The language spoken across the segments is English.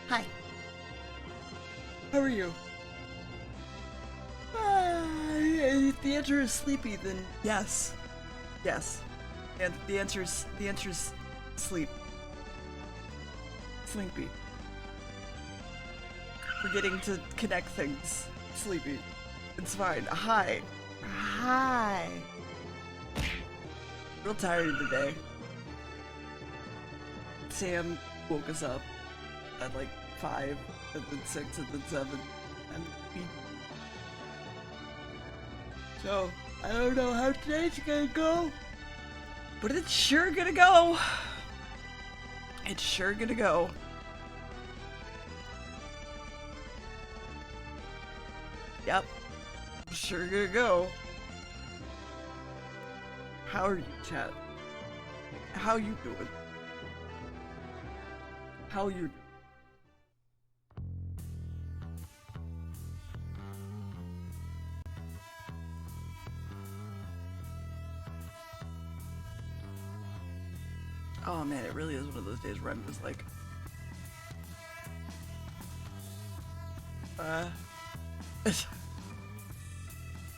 Hi. How are you? If the answer is sleepy, then yes. Yes. And the answer is sleep. Sleepy. Forgetting to connect things. Sleepy. It's fine. Hi. Hi. Real tired of the day. Sam woke us up at like 5, and then 6, and then 7, and we... So, I don't know how today's gonna go, but it's sure gonna go. It's sure gonna go. Yep. Sure gonna go. How are you, chat? How you doing? How you doing? Oh man, it really is one of those days where I'm just like,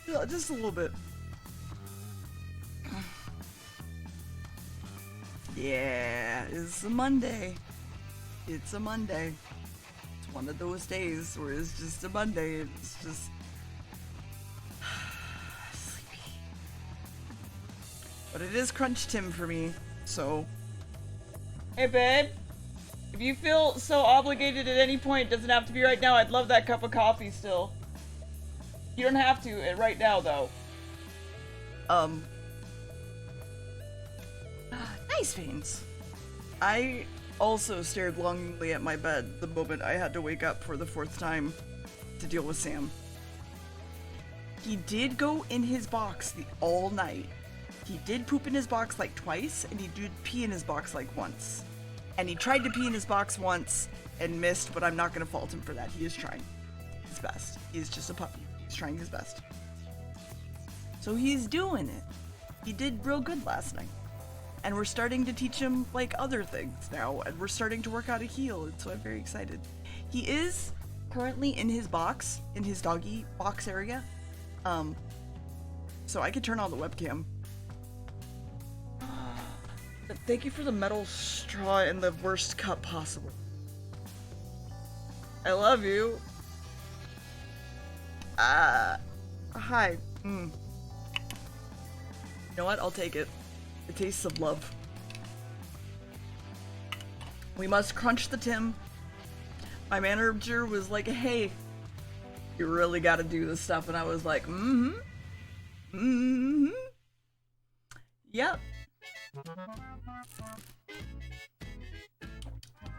yeah, just a little bit. Yeah, it's a Monday. It's a Monday. It's one of those days where it's just a Monday. It's just sleepy. But it is crunch time for me, so. Hey babe, if you feel so obligated at any point, it doesn't have to be right now. I'd love that cup of coffee still. You don't have to right now though. Nice veins. I also stared longingly at my bed the moment I had to wake up for the 4th time to deal with Sam. He did go in his box all night. He did poop in his box like twice, and he did pee in his box like once. And he tried to pee in his box once and missed, but I'm not gonna fault him for that. He is trying his best. He's just a puppy. He's trying his best. So he's doing it. He did real good last night. And we're starting to teach him, like, other things now, and we're starting to work out a heel, and so I'm very excited. He is currently in his box, in his doggy box area. So I could turn on the webcam. But thank you for the metal straw in the worst cup possible. I love you. Hi. You know what? I'll take it. It tastes of love. We must crunch the Tim. My manager was like, hey, you really gotta do this stuff. And I was like, Yep.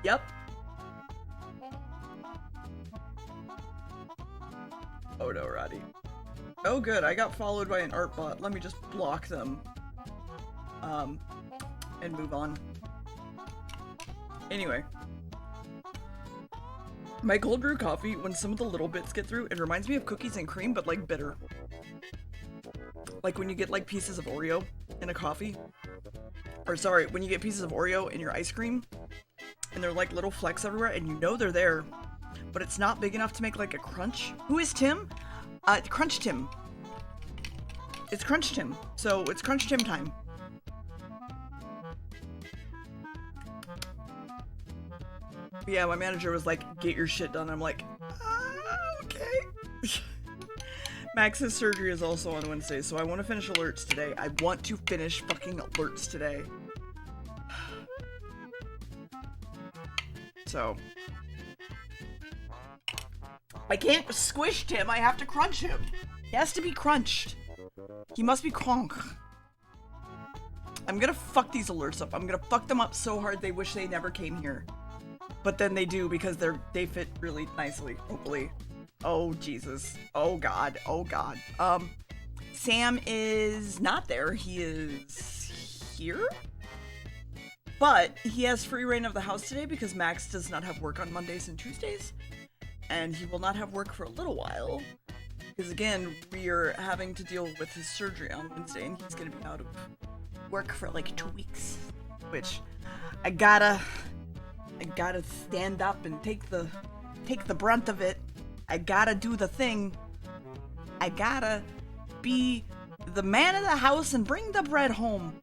Yep. Oh no, Roddy. Oh good, I got followed by an art bot. Let me just block them. And move on. Anyway. My cold brew coffee, when some of the little bits get through, it reminds me of cookies and cream, but like bitter. Like when you get like pieces of Oreo in a coffee. Or sorry, when you get pieces of Oreo in your ice cream, and they're like little flecks everywhere, and you know they're there, but it's not big enough to make like a crunch. Who is Tim? Crunch Tim. It's Crunch Tim. So it's Crunch Tim time. But yeah, my manager was like, get your shit done. I'm like, okay. Max's surgery is also on Wednesday, so I want to finish alerts today. I want to finish fucking alerts today. So. I can't squish Tim, I have to crunch him. He has to be crunched. He must be cronk. I'm gonna fuck these alerts up. I'm gonna fuck them up so hard they wish they never came here. But then they do because they fit really nicely, hopefully. Oh Jesus. Oh God. Oh God. Sam is not there. He is here? But he has free reign of the house today because Max does not have work on Mondays and Tuesdays. And he will not have work for a little while. Because again, we are having to deal with his surgery on Wednesday and he's gonna be out of work for like 2 weeks. Which I gotta stand up and take the brunt of it. I gotta do the thing. I gotta be the man of the house and bring the bread home.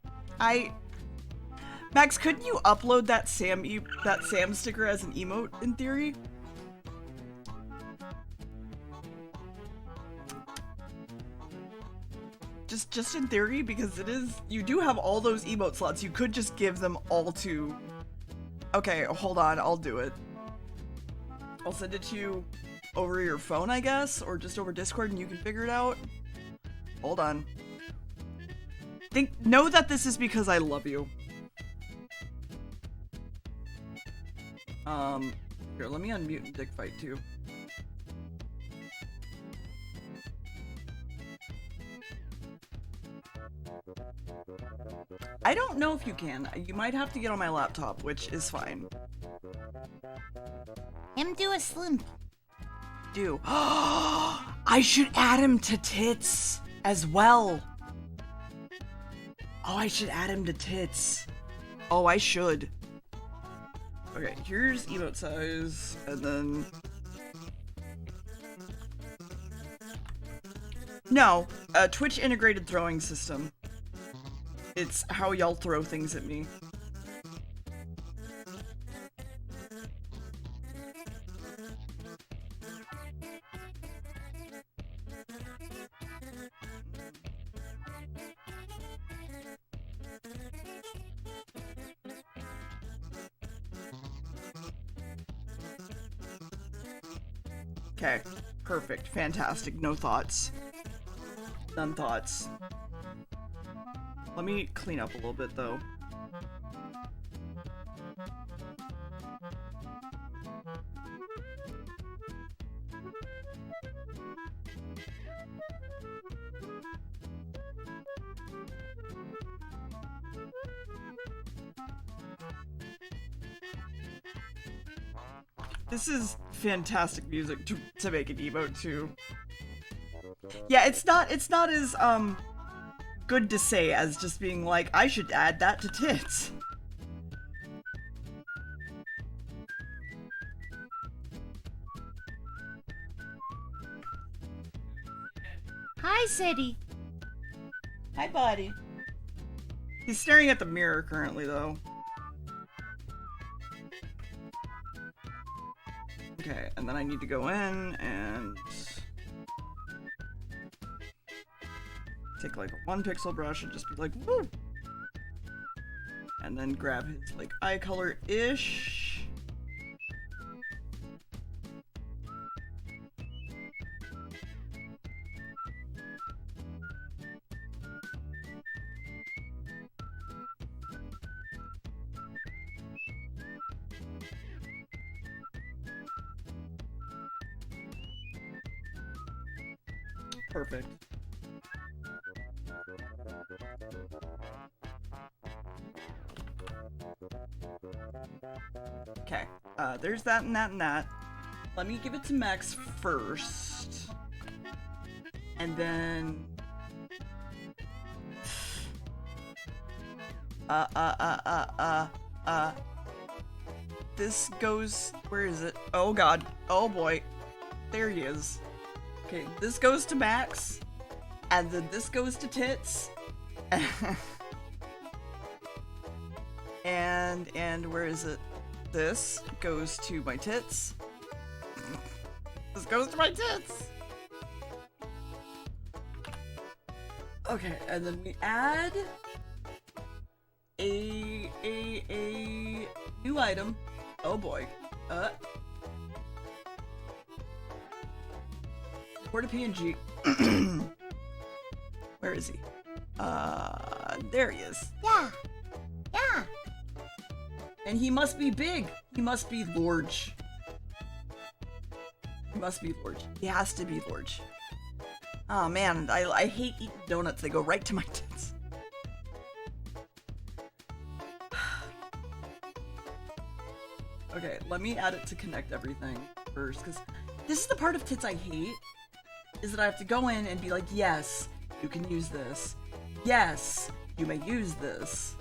Max, couldn't you upload that Sam sticker as an emote in theory? Just in theory, because you do have all those emote slots. You could just give them all to. Okay, hold on, I'll do it. I'll send it to you over your phone, I guess, or just over Discord and you can figure it out. Hold on. Know that this is because I love you. Here, let me unmute and dick fight too. I don't know if you can. You might have to get on my laptop, which is fine. Him do a slim. Do. I should add him to tits as well. Oh, I should add him to tits. Oh, I should. Okay, here's emote size, and then... No, a Twitch integrated throwing system. It's how y'all throw things at me. Okay, perfect, fantastic, no thoughts. None thoughts. Let me clean up a little bit though. This is fantastic music to make an emote to. Yeah, it's not as good to say as just being like, I should add that to tits. Hi, City. Hi, buddy. He's staring at the mirror currently, though. Okay, and then I need to go in and take like a 1-pixel brush and just be like, woo! And then grab his like eye color-ish. Perfect. Okay, there's that and that and that. Let me give it to Max first. And then... This goes... Where is it? Oh god. Oh boy. There he is. Okay, this goes to Max. And then this goes to Tits. And where is it? This goes to my tits. This goes to my tits. Okay, and then we add a new item. Oh boy. Where to PNG? Where is he? There he is. Yeah. Yeah. And he must be big. He must be large. He must be large. He has to be large. Oh man, I hate eating donuts. They go right to my tits. Okay, let me add it to connect everything first, because this is the part of tits I hate, is that I have to go in and be like, yes, you can use this. Yes, you may use this.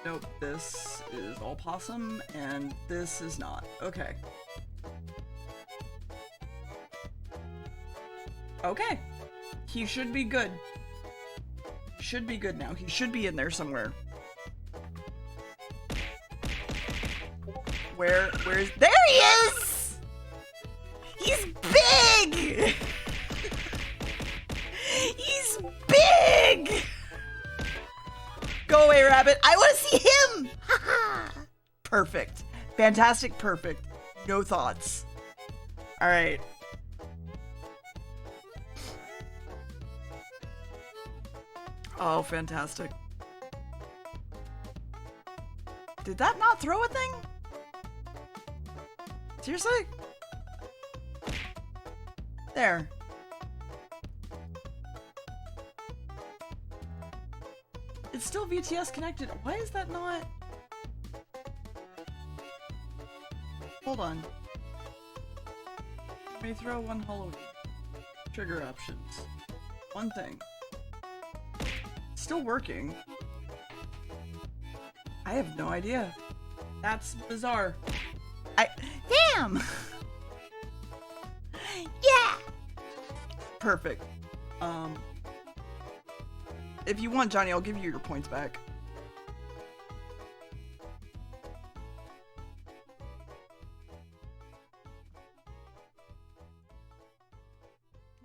Nope. This is all possum, and this is not. Okay. Okay. He should be good. Should be good now. He should be in there somewhere. Where's... There he is! He's big! He's big! Go away, rabbit. I want to see him! Perfect. Fantastic, perfect. No thoughts. Alright. Oh, fantastic. Did that not throw a thing? Seriously? There. It's still VTS connected. Why is that not? Hold on. May throw one Halloween. Trigger options. One thing. Still working. I have no idea. That's bizarre. Damn! Yeah! Perfect. If you want, Johnny, I'll give you your points back.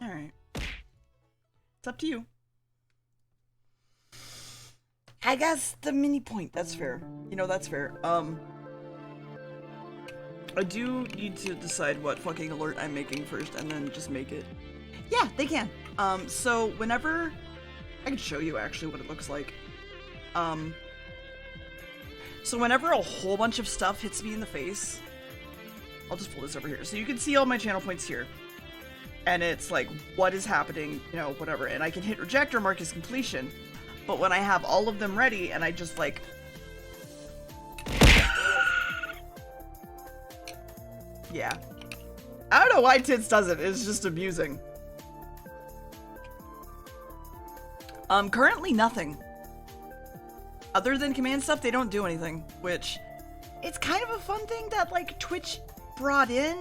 Alright. It's up to you. I guess the mini point, that's fair. You know, that's fair. I do need to decide what fucking alert I'm making first and then just make it. Yeah, they can. So whenever... I can show you actually what it looks like. So whenever a whole bunch of stuff hits me in the face, I'll just pull this over here. So you can see all my channel points here. And it's like, what is happening, you know, whatever. And I can hit reject or mark as completion. But when I have all of them ready and I just like... Yeah. I don't know why Tits does it, it's just amusing. Currently nothing. Other than command stuff, they don't do anything, which... It's kind of a fun thing that, like, Twitch brought in.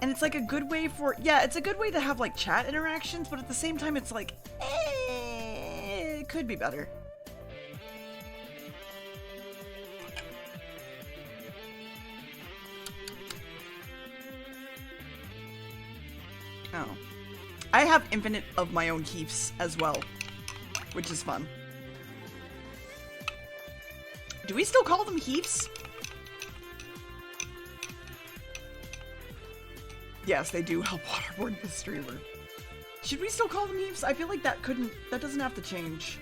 And it's like a good way for... Yeah, it's a good way to have, like, chat interactions, but at the same time, it's like... it could be better. Oh. I have infinite of my own keefs as well, which is fun. Do we still call them heaps? Yes, they do help waterboard the streamer. Should we still call them heaps? I feel like that doesn't have to change.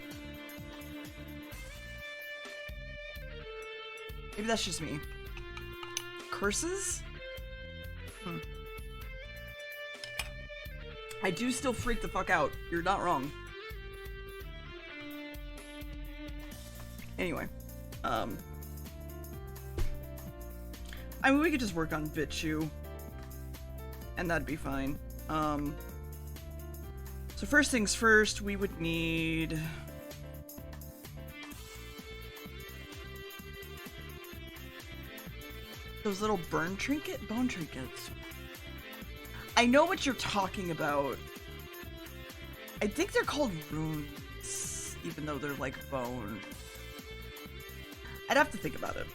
Maybe that's just me. Curses? I do still freak the fuck out. You're not wrong. Anyway. I mean, we could just work on Bitchu. And that'd be fine. So first things first, we would need... those little bone trinkets. I know what you're talking about. I think they're called runes, even though they're like bone. I'd have to think about it.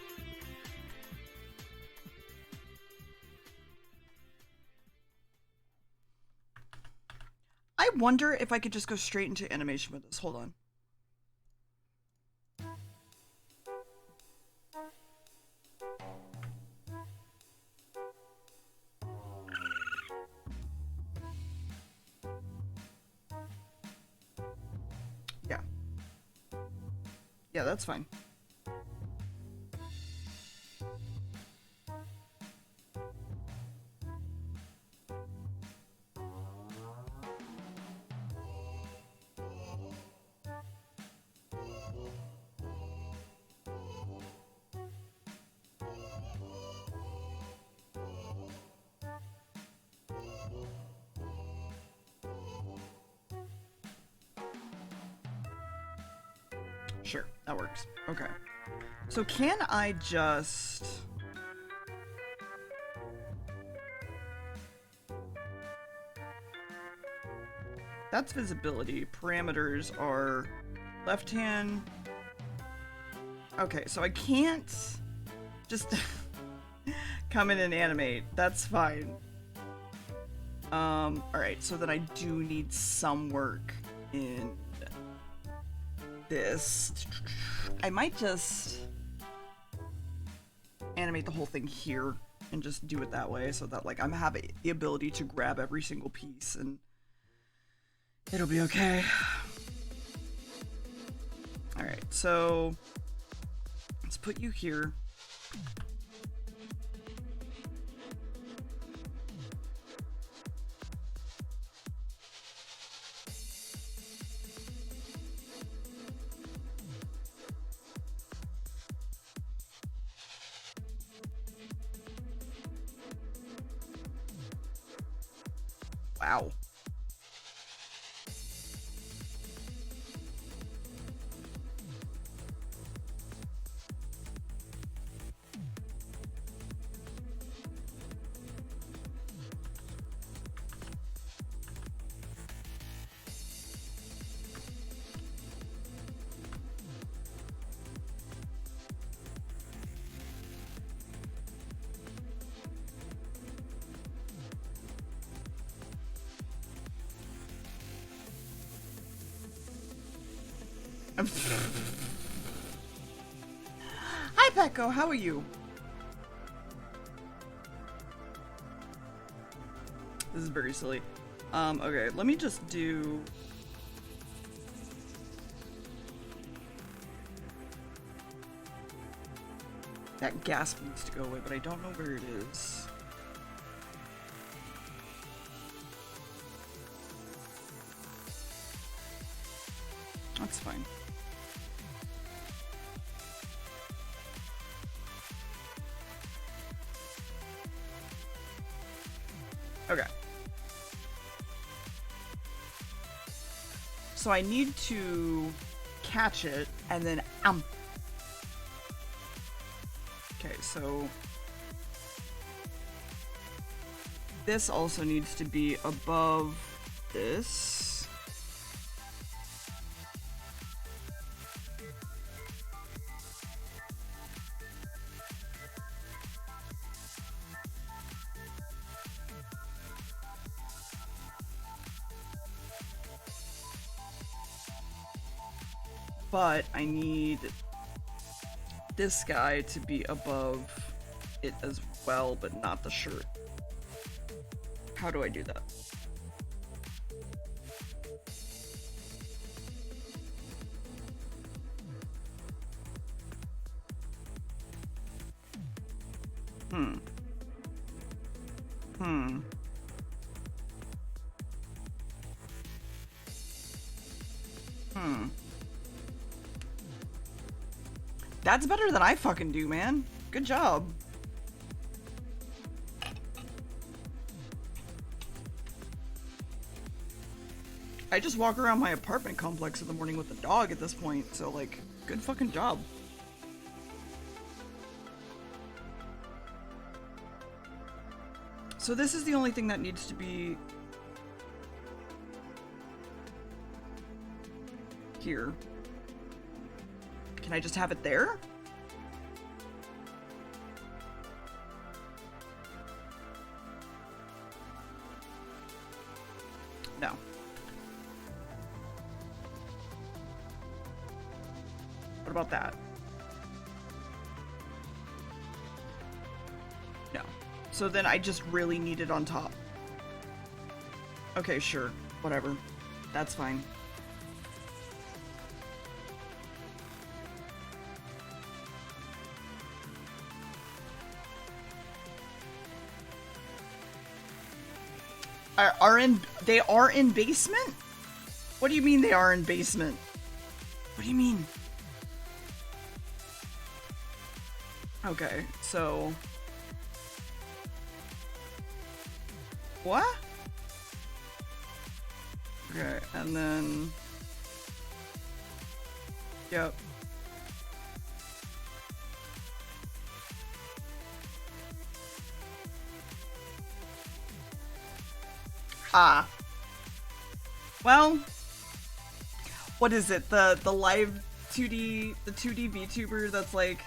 I wonder if I could just go straight into animation with this. Hold on. Yeah. Yeah, that's fine. Sure, that works. Okay. So can I just... that's visibility. Parameters are left hand. Okay, so I can't just come in and animate. That's fine. Alright, so then I do need some work in this. I might just animate the whole thing here and just do it that way so that like I'm having the ability to grab every single piece and it'll be okay. Alright, so let's put you here. Wow. Hi, Petco. How are you? This is very silly. Okay, let me just do... that gasp needs to go away, but I don't know where it is. That's fine. Okay. So I need to catch it and then okay, so this also needs to be above this. But I need this guy to be above it as well, but not the shirt. How do I do that? That's better than I fucking do, man. Good job. I just walk around my apartment complex in the morning with the dog at this point, so like, good fucking job. So this is the only thing that needs to be here. Can I just have it there? No. What about that? No. So then I just really need it on top. Okay, sure. Whatever. That's fine. They are in basement? What do you mean they are in basement? What do you mean? Okay, so what? Okay, and then yep. Ah. Well, what is it? The live 2D VTuber that's like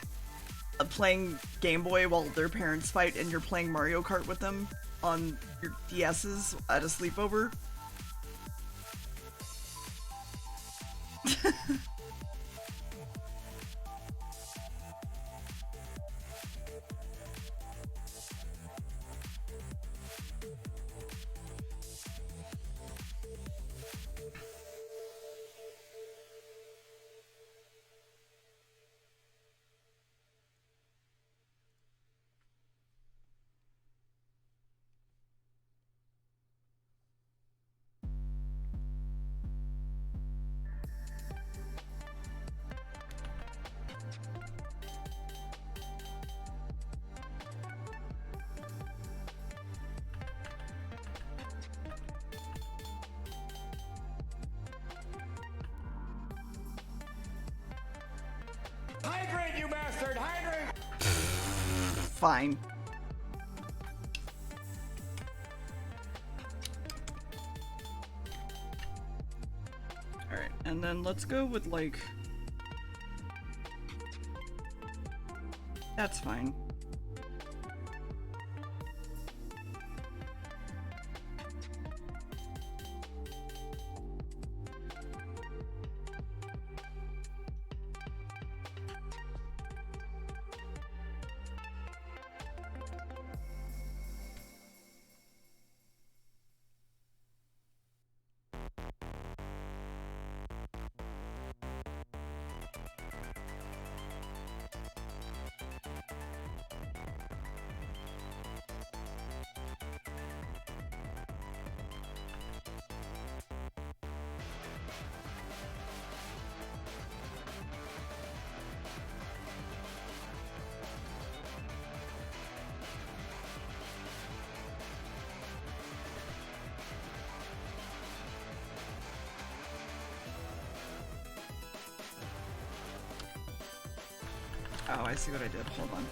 playing Game Boy while their parents fight and you're playing Mario Kart with them on your DS's at a sleepover? Hydrate, you bastard! Hydrate! Fine. Alright, and then let's go with like... That's fine. Oh, I see what I did. Hold on.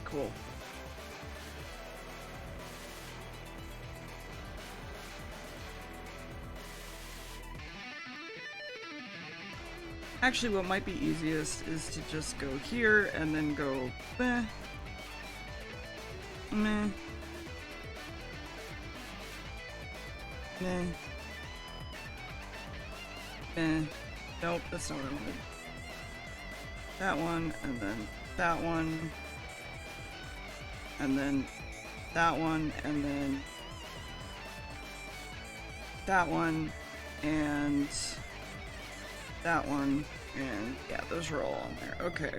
Cool. Actually, what might be easiest is to just go here and then go meh, meh, meh, meh. Nope, that's not what I wanted. That one, and then that one, and then that one, and then that one, and that one, and yeah, those are all on there. Okay.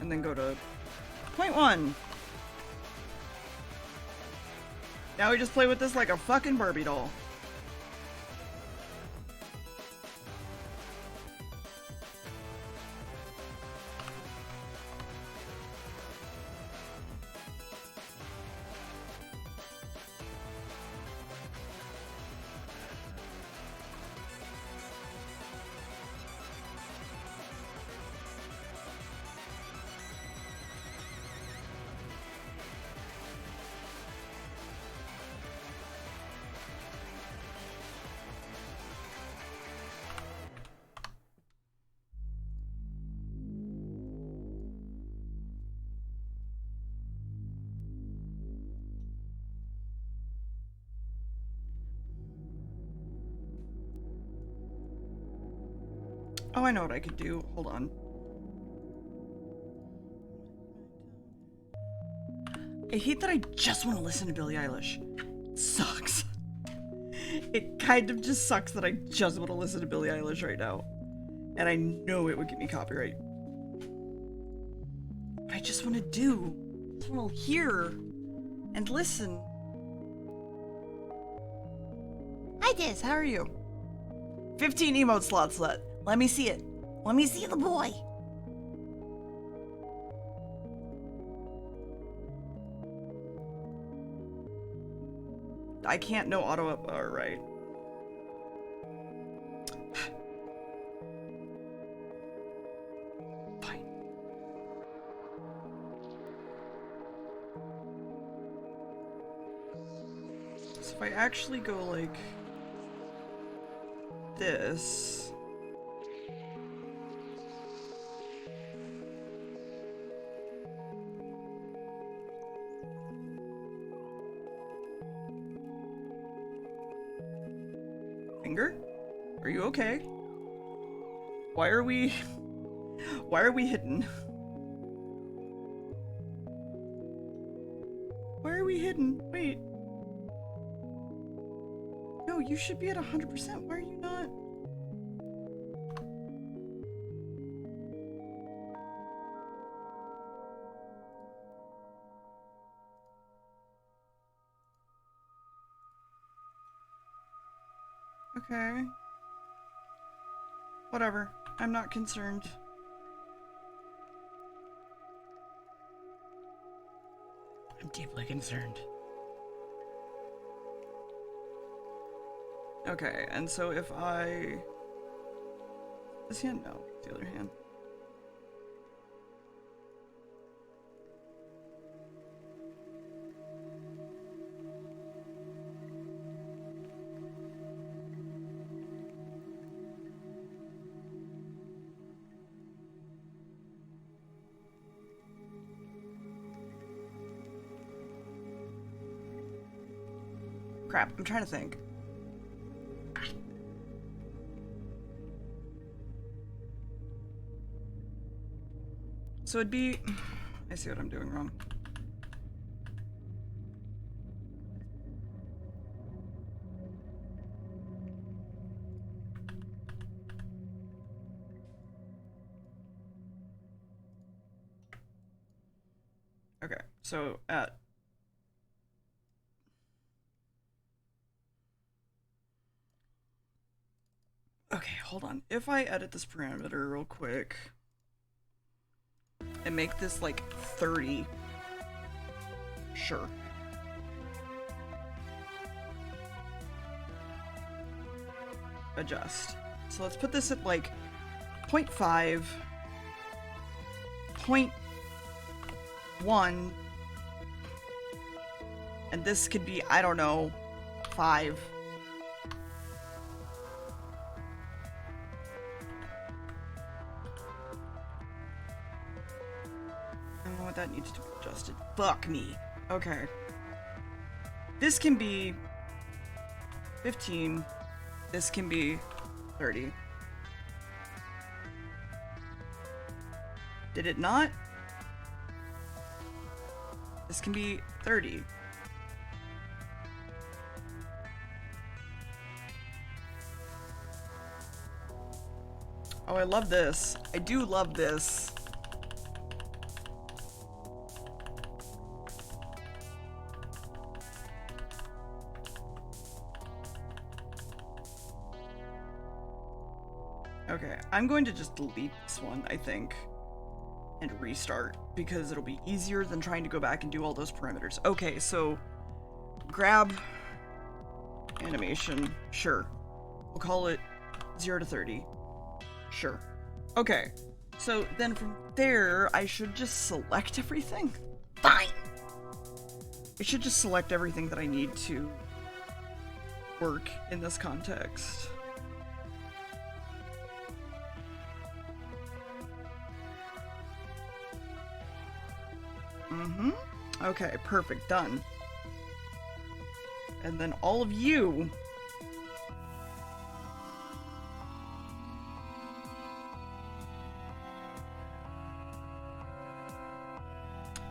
And then go to point 1. Now we just play with this like a fucking Barbie doll. Oh, I know what I could do. Hold on. I hate that I just want to listen to Billie Eilish. It sucks. It kind of just sucks that I just want to listen to Billie Eilish right now. And I know it would get me copyright. But I just want to hear and listen. Hi, Diz. How are you? 15 emote slots left. Let me see it. Let me see the boy. I can't know auto up. All right. Fine. So if I actually go like this. Finger? Are you okay? Why are we hidden? Why are we hidden? Wait. No, you should be at 100%. Why are you not? Okay. Whatever. I'm not concerned. I'm deeply concerned. Okay, and so if I... This hand? No, the other hand. Crap, I'm trying to think. So it'd be... I see what I'm doing wrong. Okay, so at... Okay, hold on. If I edit this parameter real quick and make this like 30, sure. Adjust. So let's put this at like 0.5, 0.1, and this could be, I don't know, 5. I don't know what that needs to be adjusted. Fuck me. Okay. This can be 15. This can be 30. Did it not? This can be 30. Oh, I love this. I do love this. Okay, I'm going to just delete this one, I think, and restart, because it'll be easier than trying to go back and do all those parameters. Okay, so grab animation, sure. We'll call it 0 to 30. Sure. Okay, so then from there, I should just select everything. Fine. I should just select everything that I need to work in this context. Okay, perfect, done. And then all of you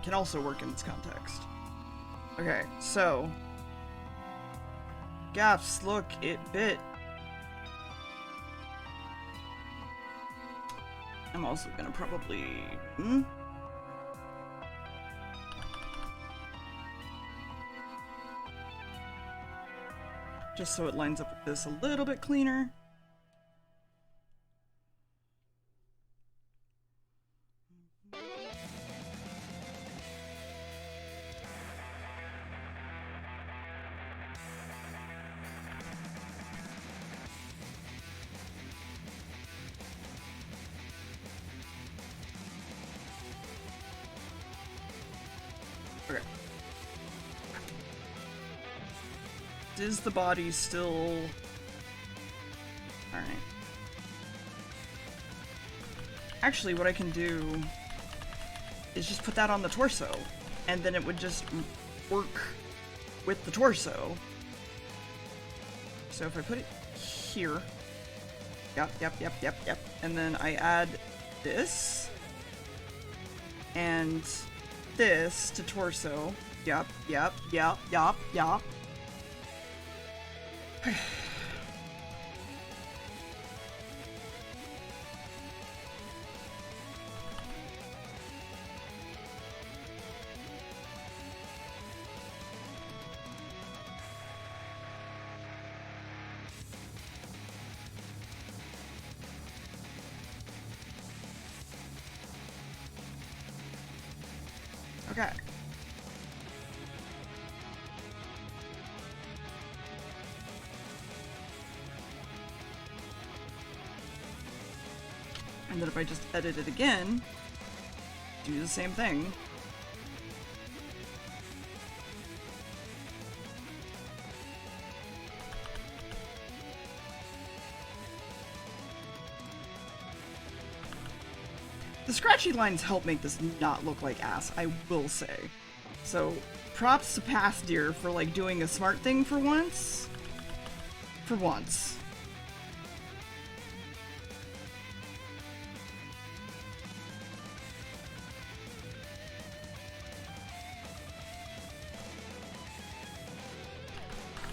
can also work in this context. Okay, so gaffs, look, it bit. I'm also gonna probably just so it lines up with this a little bit cleaner. Okay. Is the body still... Alright. Actually, what I can do is just put that on the torso, and then it would just work with the torso. So if I put it here... Yep. And then I add this, and this to torso. Yep. Okay. And then if I just edit it again, do the same thing. The scratchy lines help make this not look like ass, I will say. So, props to Past Deer for, like, doing a smart thing for once. For once.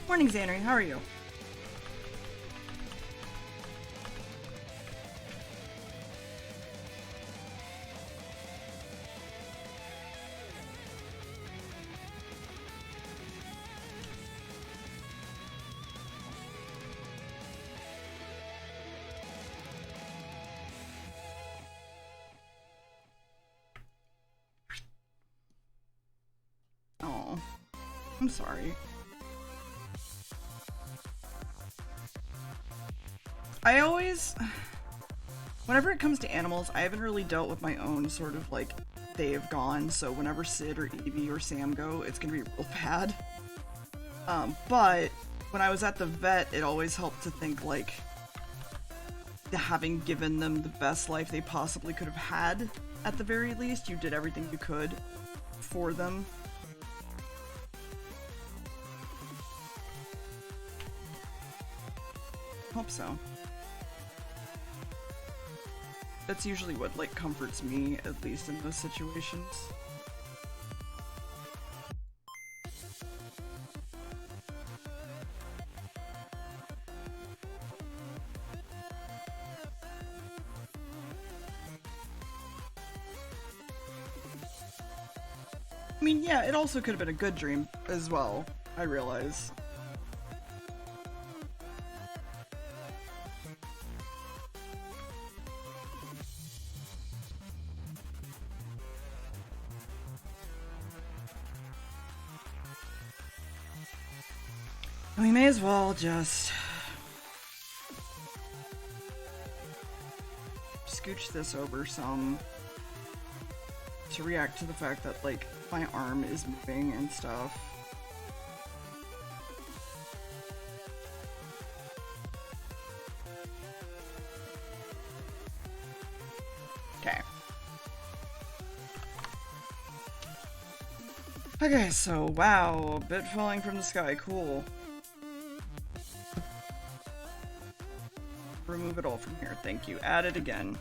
Morning, Xanary. How are you? Oh, I'm sorry. I always, whenever it comes to animals, I haven't really dealt with my own sort of like they have gone, so whenever Sid or Evie or Sam go, it's gonna be real bad. But when I was at the vet, it always helped to think, like, having given them the best life they possibly could have had, at the very least, you did everything you could for them. Hope so. That's usually what, like, comforts me, at least in those situations. I mean, yeah, it also could have been a good dream as well, I realize. We may as well just scooch this over some to react to the fact that, like, my arm is moving and stuff. Okay. Okay, so, wow, a bit falling from the sky, cool. Remove it all from here, thank you. Add it again.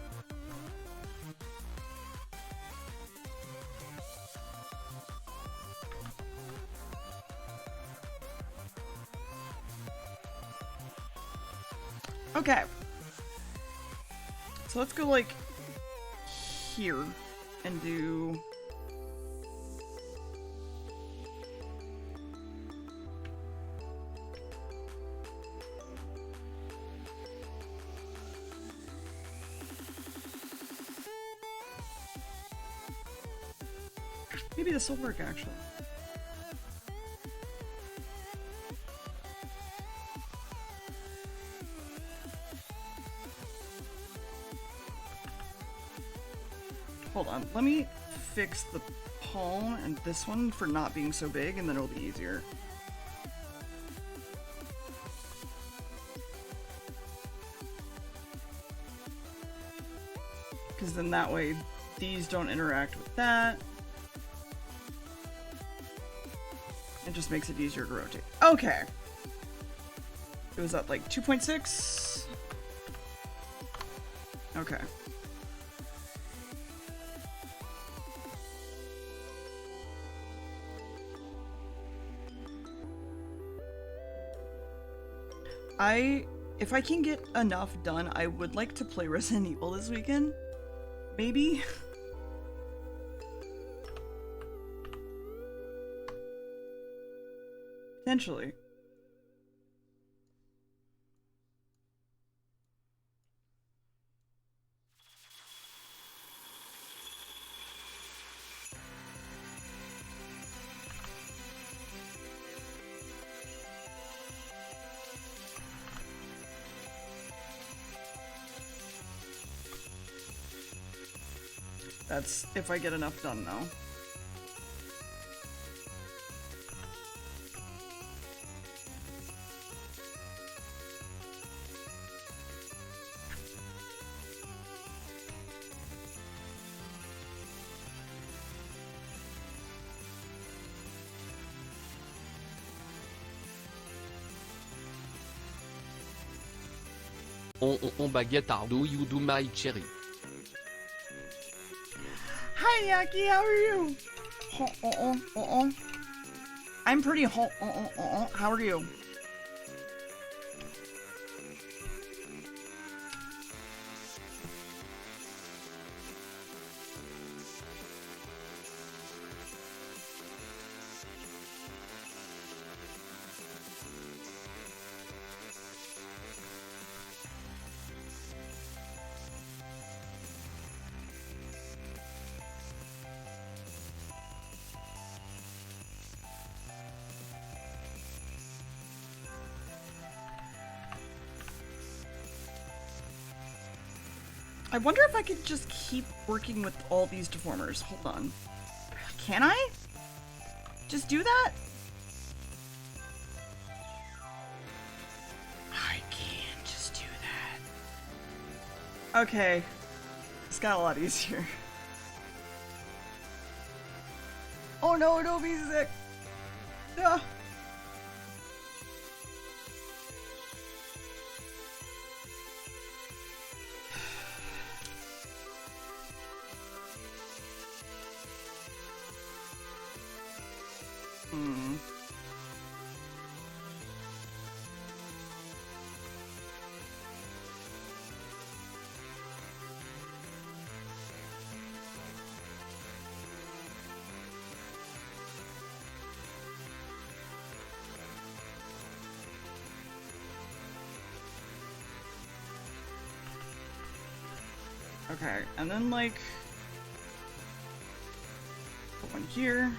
Okay. So let's go, like, here and do... Maybe this will work, actually. Hold on, let me fix the palm and this one for not being so big, and then it'll be easier. Because then that way, these don't interact with that. It just makes it easier to rotate. Okay. It was at like 2.6. Okay. If I can get enough done, I would like to play Resident Evil this weekend. Maybe? Potentially. That's if I get enough done, though. On baguette Ardo, you do my cherry. Hi, Yaki, how are you? I'm pretty how are you? I wonder if I could just keep working with all these deformers. Hold on. Can I? Just do that? Okay. It's got a lot easier. Oh no, don't be sick! Ah. Okay, and then like put one here.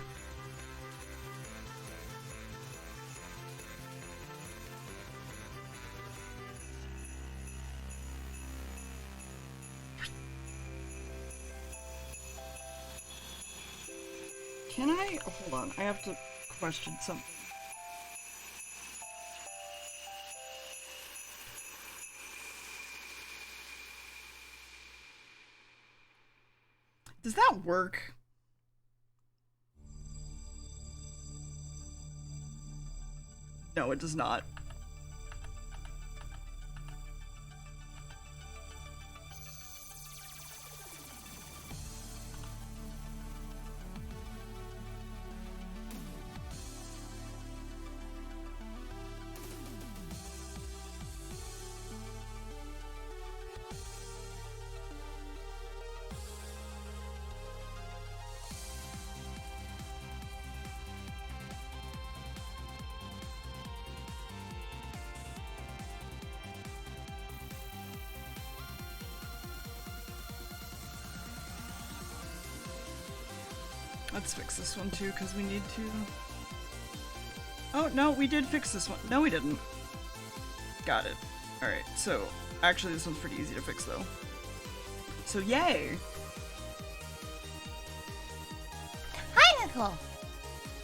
Can I hold on? I have to question something. Does that work? No, it does not. Let's fix this one too, because we need to... Oh, no, we did fix this one. No, we didn't. Got it. Alright, so, actually this one's pretty easy to fix though. So, yay! Hi, Nicole.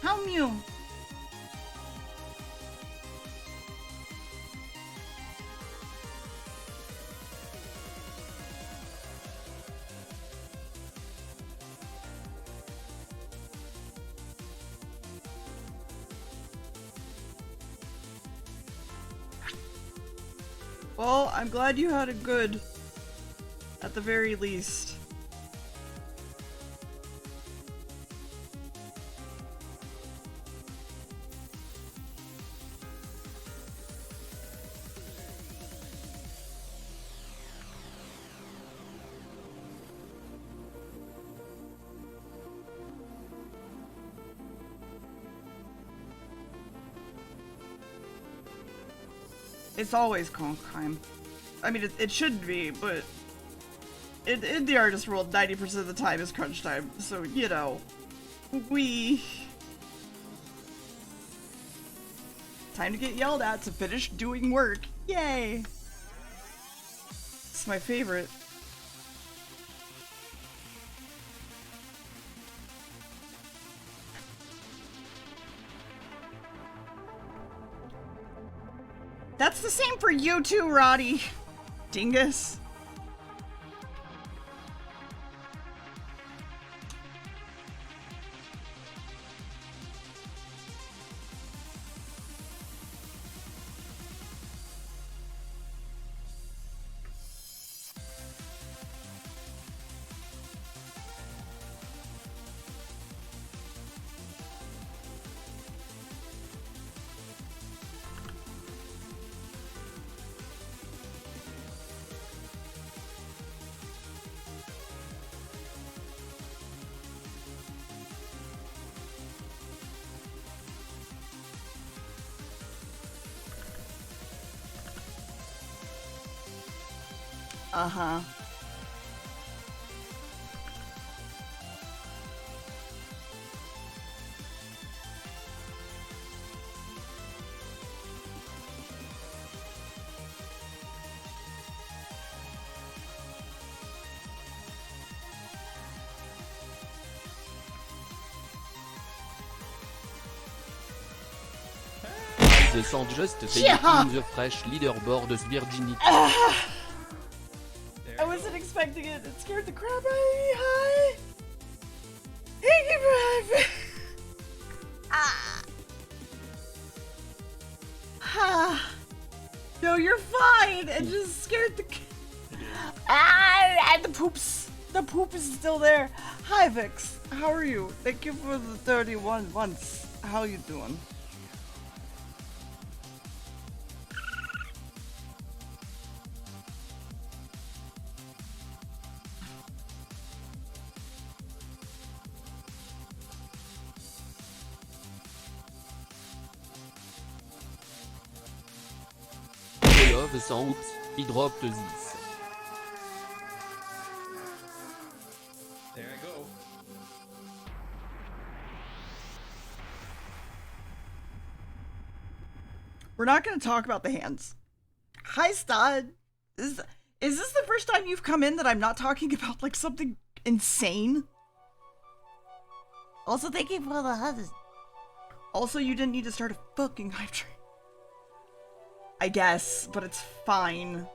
How Mew? Well, I'm glad you had a good, at the very least. It's always conk time. I mean, it should be, but in the artist world, 90% of the time is crunch time. So, you know, time to get yelled at to finish doing work. Yay! It's my favorite. That's the same for you too, Roddy. Dingus. Uh-huh. The Sound Just Chillhop! the Fresh Leaderboard Virginity. I wasn't expecting it. It scared the crap out of me. Hi. Thank you for having. No, you're fine. It just scared the. And the poops. The poop is still there. Hi, Vix. How are you? Thank you for the 31 months. How you doing? Love sans oups, il dropped this. There I go. We're not going to talk about the hands. Hi, Stod. Is this the first time you've come in that I'm not talking about like something insane? Also, thank you for the hugs. Also, you didn't need to start a fucking hype train. I guess, but it's fine.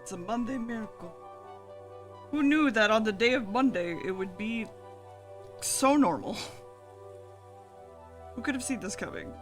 It's a Monday miracle. Who knew that on the day of Monday it would be so normal? Who could have seen this coming?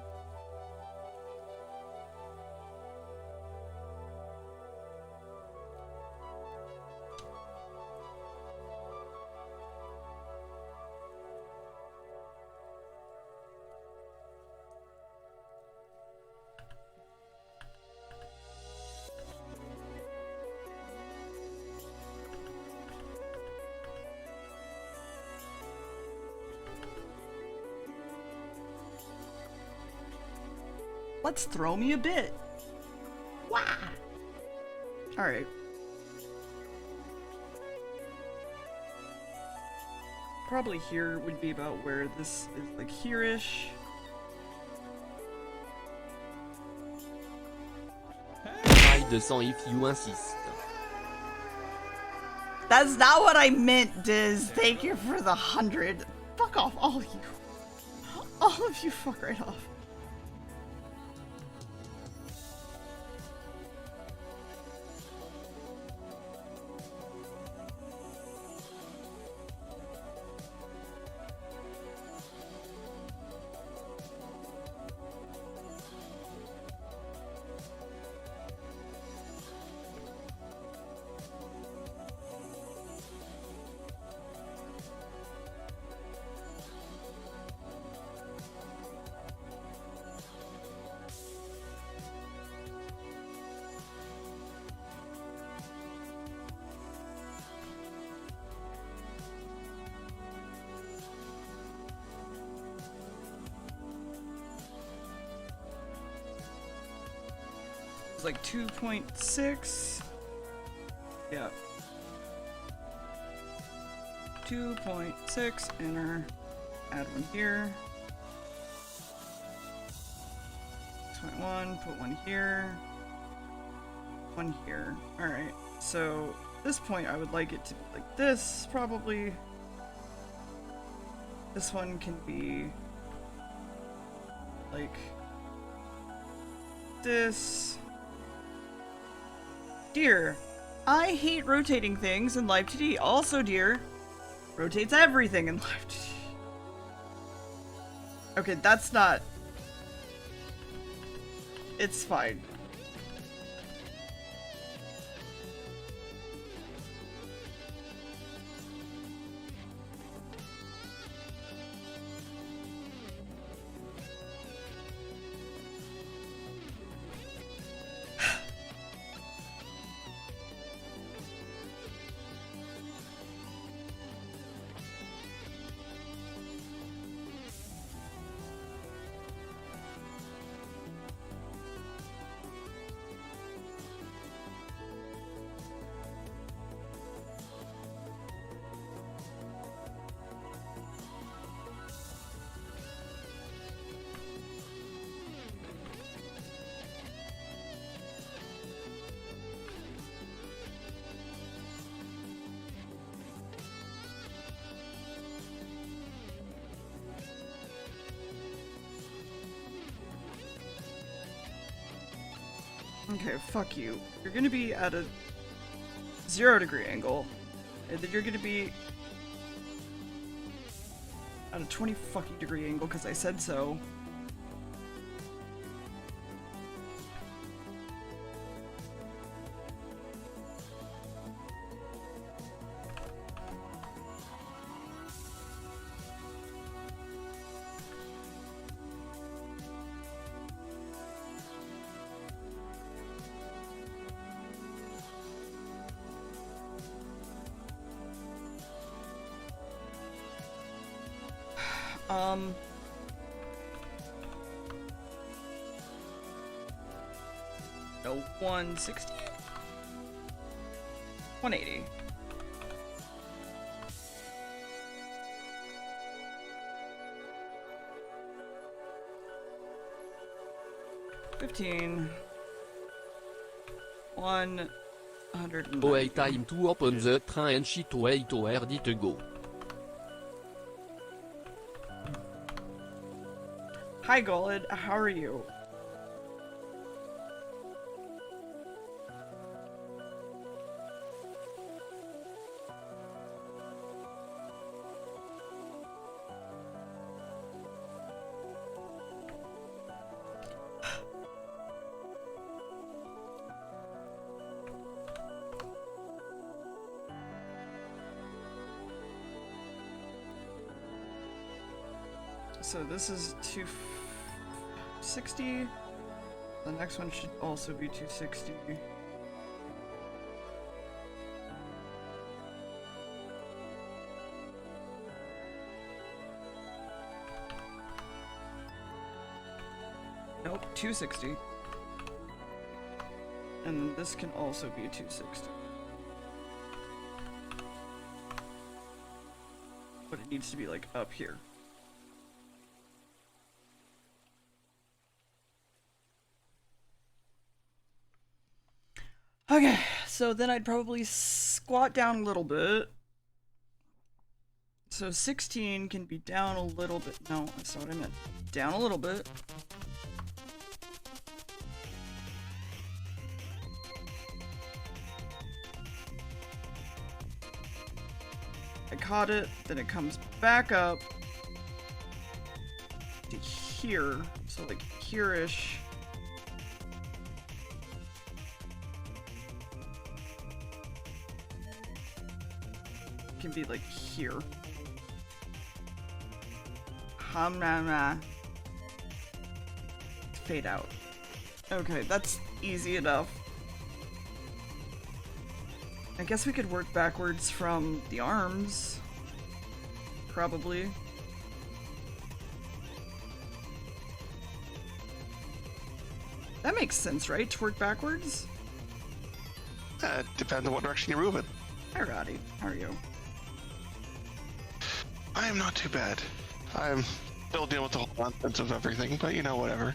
Let's throw me a bit. Wow. All right. Probably here would be about where this is, like here-ish. Try the sang if you insist. That's not what I meant, Diz. Thank you for the 100. Fuck off, all of you. All of you fuck right off. It's like 2.6. Yeah. 2.6, enter. Add one here. 6.1, put one here. One here. Alright, so at this point I would like it to be like this, probably. This one can be like this. Dear, I hate rotating things in Live 2D. Also, dear, rotates everything in Live 2D. Okay, that's not... It's fine. Okay, fuck you. You're gonna be at a 0-degree angle, and then you're gonna be at a 20-fucking-degree angle because I said so. No, 160? 180. $15. 100. OA time to open the train and shit wait where did go. Hi, Golid. How are you? So this is 260. The next one should also be 260. Nope, 260. And then this can also be 260. But it needs to be like up here. Okay, so then I'd probably squat down a little bit. So 16 can be down a little bit. No, that's not what I meant. Down a little bit. I caught it, then it comes back up to here. So like here-ish. Can be like here. Fade out. Okay, that's easy enough. I guess we could work backwards from the arms. Probably. That makes sense, right? To work backwards? Depends on what direction you're moving. Hi, Roddy. How are you? I am not too bad. I'm still dealing with the whole nonsense of everything, but you know, whatever.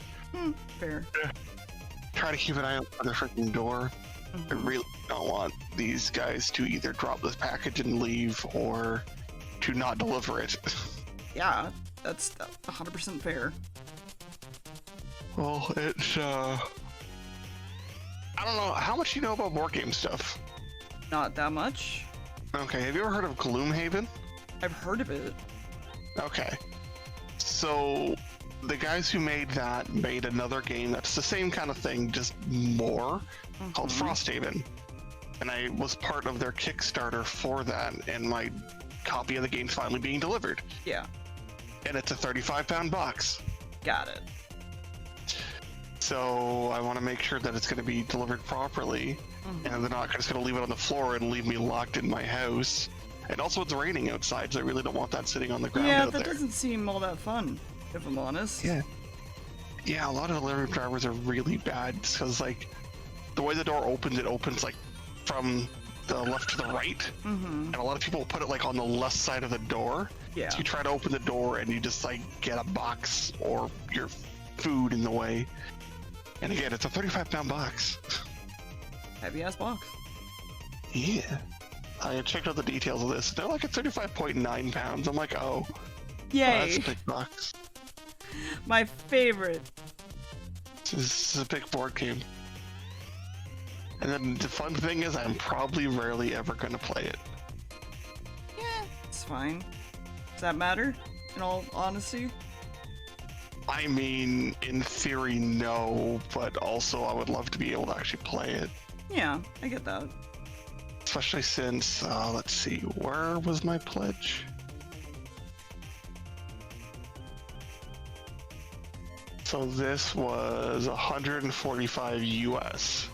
Fair. Try to keep an eye out for the freaking door. I really don't want these guys to either drop this package and leave or to not deliver it. Yeah, that's 100% fair. Well, it's, I don't know, how much you know about board game stuff? Not that much. Okay, have you ever heard of Gloomhaven? I've heard of it. Okay. So, the guys who made that made another game that's the same kind of thing, just more, called Frosthaven. And I was part of their Kickstarter for that, and my copy of the game's finally being delivered. Yeah. And it's a 35-pound box. Got it. So I want to make sure that it's going to be delivered properly, and they're not just going to leave it on the floor and leave me locked in my house. And also it's raining outside, so I really don't want that sitting on the ground Yeah, out that there. doesn't seem all that fun, if I'm honest. Yeah. Yeah, a lot of delivery drivers are really bad, because, like, the way the door opens, it opens, like, from the left to the right. And a lot of people put it, like, on the left side of the door. Yeah. So you try to open the door, and you just, like, get a box or your food in the way. And again, it's a 35-pound box. Heavy ass box. Yeah. I checked out the details of this. They're like at 35.9 pounds. I'm like, oh. Yay. That's a big box. My favorite. This is a big board game. And then the fun thing is, I'm probably rarely ever going to play it. Yeah, it's fine. Does that matter? In all honesty? I mean, in theory, no, but also I would love to be able to actually play it. Yeah, I get that. Especially since, let's see, where was my pledge? So this was 145 US.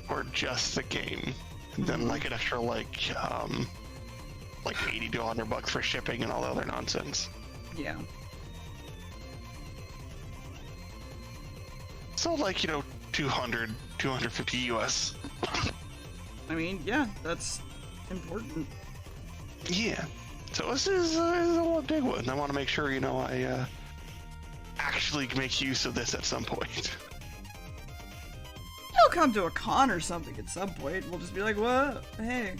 For just the game. And then like an extra like 80 to 100 bucks for shipping and all the other nonsense. Yeah. So like, 200, 250 US. I mean, yeah, that's important. Yeah. So this is a big one. I want to make sure, I actually make use of this at some point. He'll come to a con or something at some point. We'll just be like, what? Hey.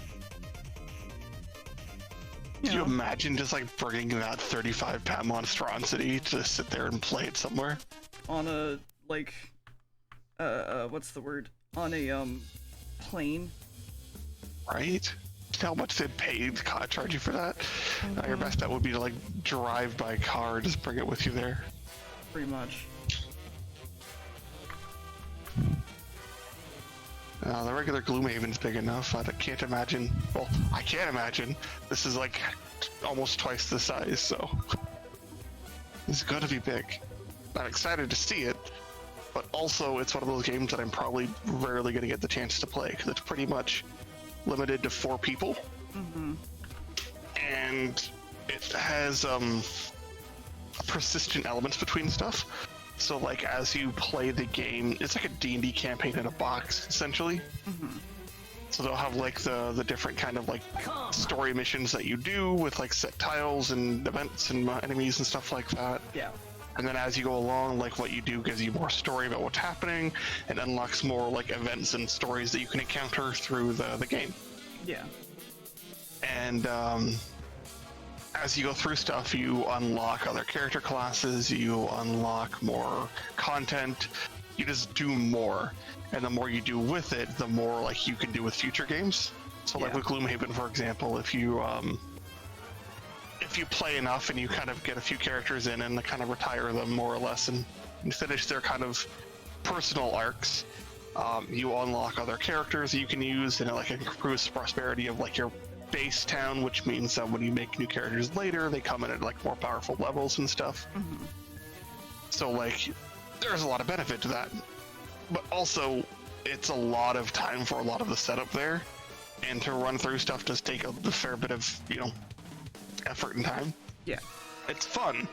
Could you imagine just like bringing that 35-pound monstrosity to sit there and play it somewhere? On a, like, what's the word? On a, plane. Right? How much they'd pay to charge you for that? Your best bet would be to like drive by car, just bring it with you there. Pretty much. The regular Gloomhaven's big enough. I can't imagine. Well, I can't imagine. This is like almost twice the size, so it's gotta be big. I'm excited to see it, but also it's one of those games that I'm probably rarely gonna get the chance to play because it's pretty much limited to 4 people. And it has persistent elements between stuff. So like as you play the game, it's like a D&D campaign in a box, essentially. So they'll have like the different kind of like story missions that you do with like set tiles and events and enemies and stuff like that. Yeah. And then as you go along, like what you do gives you more story about what's happening and unlocks more like events and stories that you can encounter through the game. Yeah. And as you go through stuff, you unlock other character classes, you unlock more content, you just do more. And the more you do with it, the more like you can do with future games. So like with Gloomhaven, for example, if you play enough and you kind of get a few characters in and kind of retire them more or less and finish their kind of personal arcs, you unlock other characters that you can use, and it like improves the prosperity of like your base town, which means that when you make new characters later, they come in at like more powerful levels and stuff. So like, there's a lot of benefit to that, but also it's a lot of time for a lot of the setup there, and to run through stuff does take a fair bit of effort and time. Yeah. It's fun,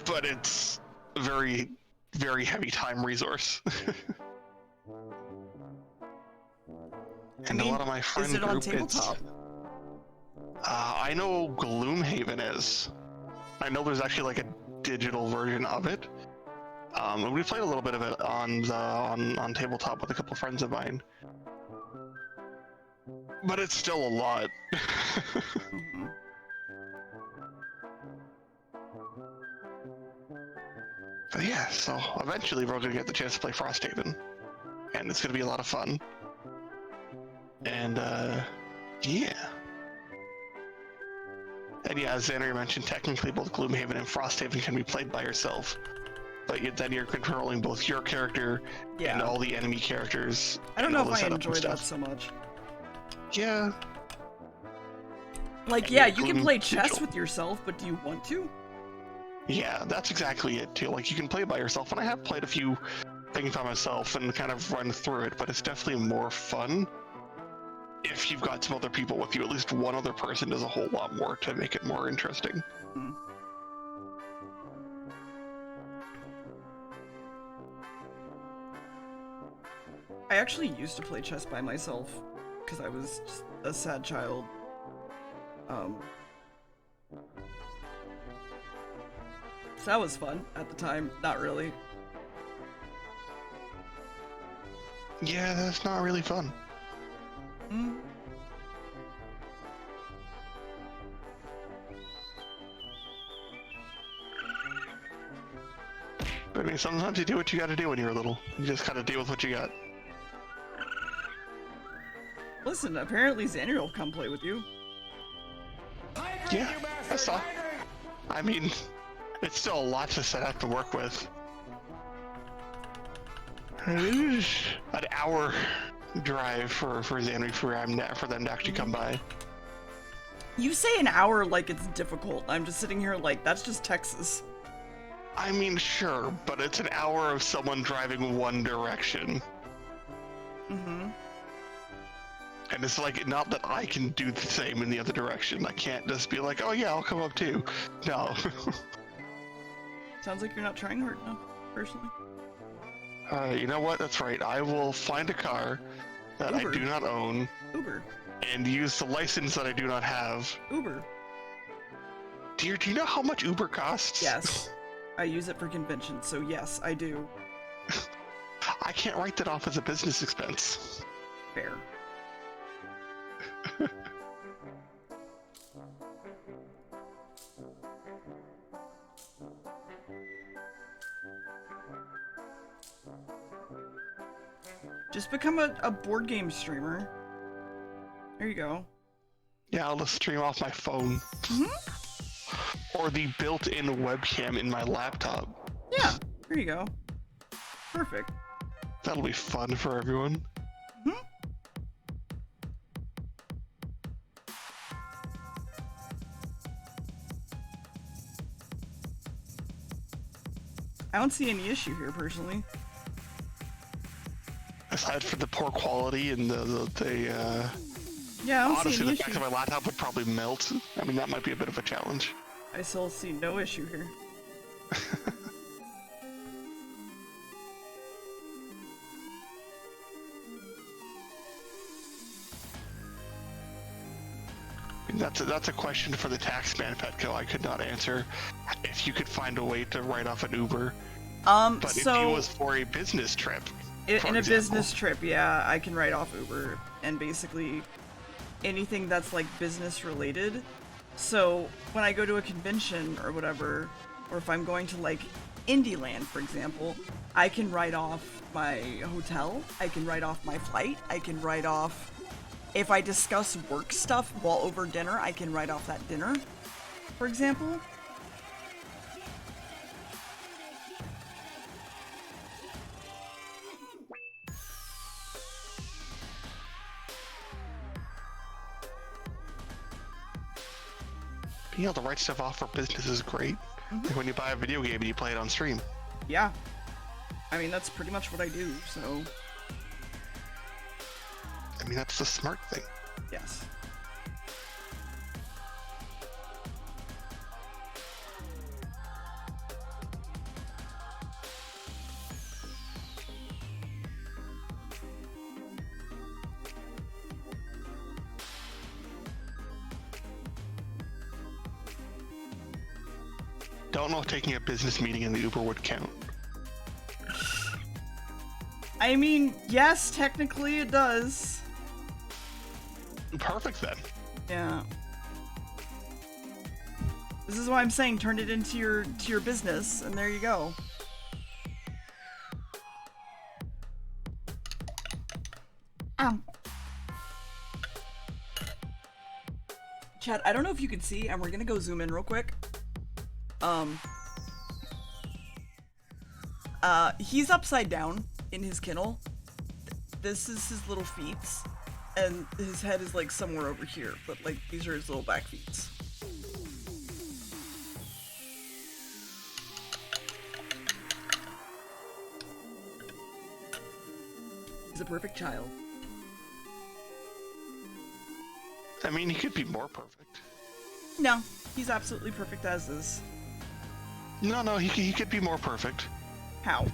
but it's a very, very heavy time resource. And a lot of my friend is it on group, tabletop? I know Gloomhaven is. I know there's actually like a digital version of it. We played a little bit of it on tabletop with a couple friends of mine. But it's still a lot. But yeah, so eventually we're gonna get the chance to play Frosthaven, and it's gonna be a lot of fun. And yeah. And yeah, as Xander mentioned, technically both Gloomhaven and Frosthaven can be played by yourself, but then you're controlling both your character and all the enemy characters. I don't know if I enjoy that so much. Yeah. Like, yeah, you can play chess with yourself, but do you want to? Yeah, that's exactly it too. Like, you can play by yourself, and I have played a few things by myself and kind of run through it, but it's definitely more fun if you've got some other people with you. At least one other person does a whole lot more to make it more interesting. I actually used to play chess by myself because I was just a sad child. So that was fun at the time. Not really. Yeah, that's not really fun. I mean, sometimes you do what you gotta do when you're little. You just gotta deal with what you got. Listen, apparently Xander will come play with you. Hydrate, Yeah, you I bastard! saw. Hydrate! I mean, it's still a lot to set up to work with. An hour drive for Xander for them to actually come by. You say an hour like it's difficult. I'm just sitting here like, that's just Texas. I mean, sure, but it's an hour of someone driving one direction. Mm-hmm. And it's like, not that I can do the same in the other direction. I can't just be like, oh yeah, I'll come up too. No. Sounds like you're not trying hard enough, personally. You know what? That's right. I will find a car that Uber. I do not own Uber. and use the license that I do not have. Uber. Do you know how much Uber costs? Yes. I use it for conventions, so yes, I do. I can't write that off as a business expense. Fair. Just become a board game streamer. There you go. Yeah, I'll just stream off my phone. Or the built-in webcam in my laptop. Yeah, there you go. Perfect. That'll be fun for everyone. I don't see any issue here, personally. Aside from the poor quality and Yeah, I don't honestly, see any the fact issue. that my laptop would probably melt. I mean, that might be a bit of a challenge. I still see no issue here. That's a question for the taxman, Petco. I could not answer. If you could find a way to write off an Uber, but if it So was for a business trip, in for a example, business trip, yeah, I can write off Uber and basically anything that's like business related. So when I go to a convention or whatever, or if I'm going to like Indieland, for example, I can write off my hotel, I can write off my flight, I can write off, if I discuss work stuff while over dinner, I can write off that dinner, for example. being able to write stuff off for business is great. Like when you buy a video game and you play it on stream. Yeah. I mean, that's pretty much what I do, so I mean, that's the smart thing. yes. Don't know if taking a business meeting in the Uber would count. I mean, yes, technically it does. Perfect then. Yeah. This is why I'm saying turn it into your business, and there you go. Ow. Chad, I don't know if you can see, and we're gonna go zoom in real quick. He's upside down in his kennel. This is his little feet, and his head is like somewhere over here, but like these are his little back feet. He's a perfect child. I mean, he could be more perfect. No, he's absolutely perfect as is. No, he could be more perfect. How?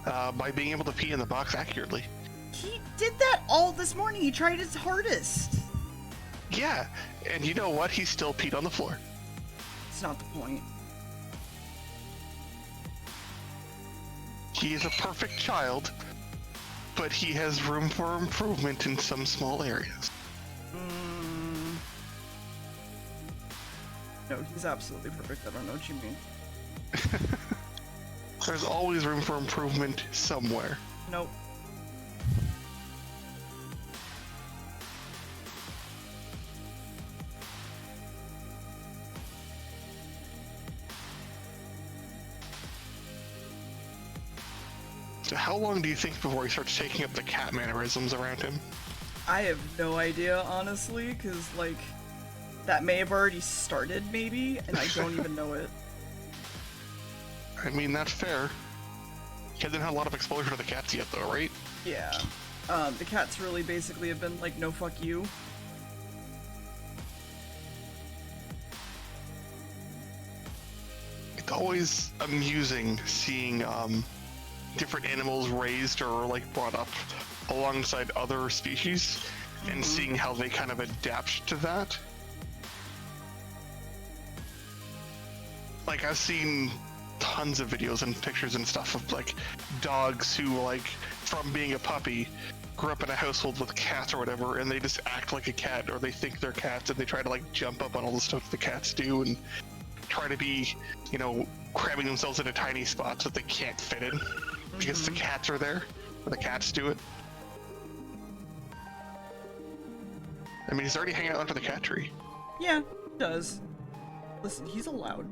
By being able to pee in the box accurately. He did that all this morning. He tried his hardest. Yeah, and you know what? He still peed on the floor. It's not the point. He is a perfect child, but he has room for improvement in some small areas. No, he's absolutely perfect. I don't know what you mean. There's always room for improvement somewhere. Nope. So how long do you think before he starts taking up the cat mannerisms around him? I have no idea, honestly, because, like, that may have already started, maybe, and I don't even know it. I mean, that's fair. He hasn't had a lot of exposure to the cats yet, though, right? Yeah. The cats really basically have been like, no fuck you. It's always amusing seeing, different animals raised or, like, brought up alongside other species, and seeing how they kind of adapt to that. Like, I've seen tons of videos and pictures and stuff of, like, dogs who, like, from being a puppy, grew up in a household with cats or whatever, and they just act like a cat, or they think they're cats, and they try to, like, jump up on all the stuff the cats do, and try to be, you know, cramming themselves into tiny spots that they can't fit in, because the cats are there, or the cats do it. I mean, he's already hanging out under the cat tree. Yeah, he does. Listen, he's allowed.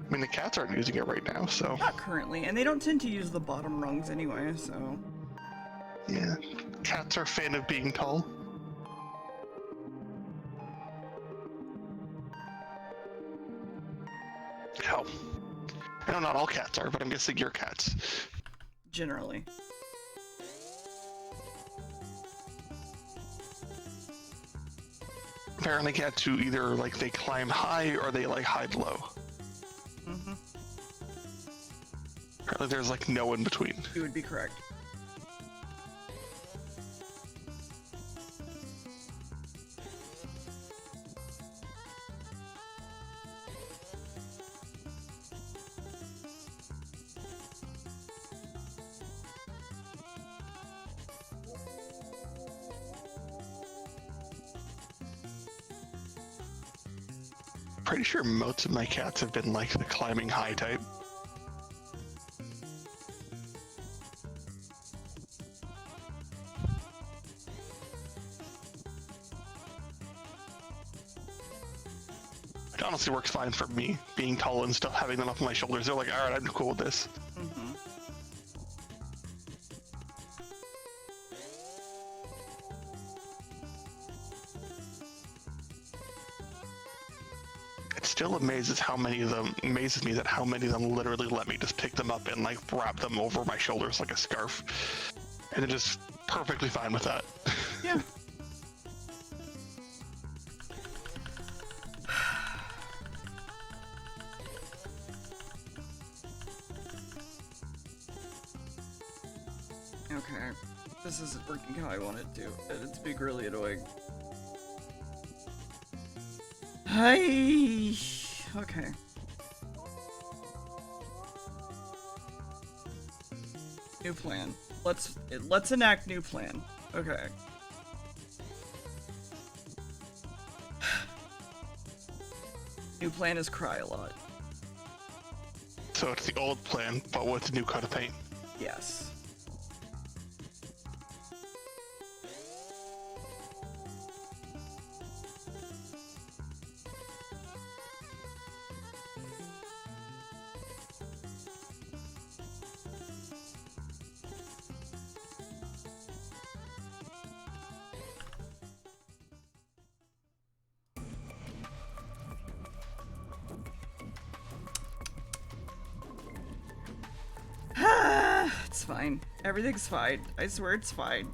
I mean, the cats aren't using it right now, so... Not currently, and they don't tend to use the bottom rungs anyway, so... Yeah, cats are a fan of being tall. Hell, I know not all cats are, but I'm guessing your cats. Generally. Apparently cats who either, like, they climb high or they, like, hide low. Apparently there's, like, no in between. You would be correct. Pretty sure most of my cats have been, like, the climbing high type. It honestly works fine for me, being tall and stuff, having them up on my shoulders. They're like, alright, I'm cool with this. It still amazes me that how many of them literally let me just pick them up and, like, wrap them over my shoulders like a scarf. And they're just perfectly fine with that. Yeah. Okay. This isn't working how I want it to, and it's being really annoying. Hi. Okay. New plan. Let's enact new plan. Okay. New plan is cry a lot. So it's the old plan, but with a new coat of paint. Yes. It's fine. Everything's fine. I swear it's fine.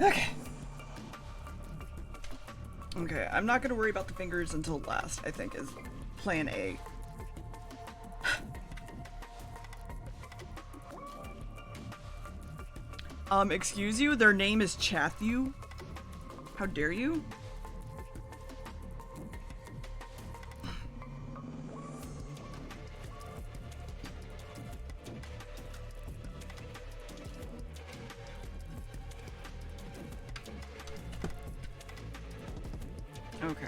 Okay. Okay, I'm not gonna worry about the fingers until last, I think, is plan A. Excuse you? Their name is Chathew? How dare you? Okay.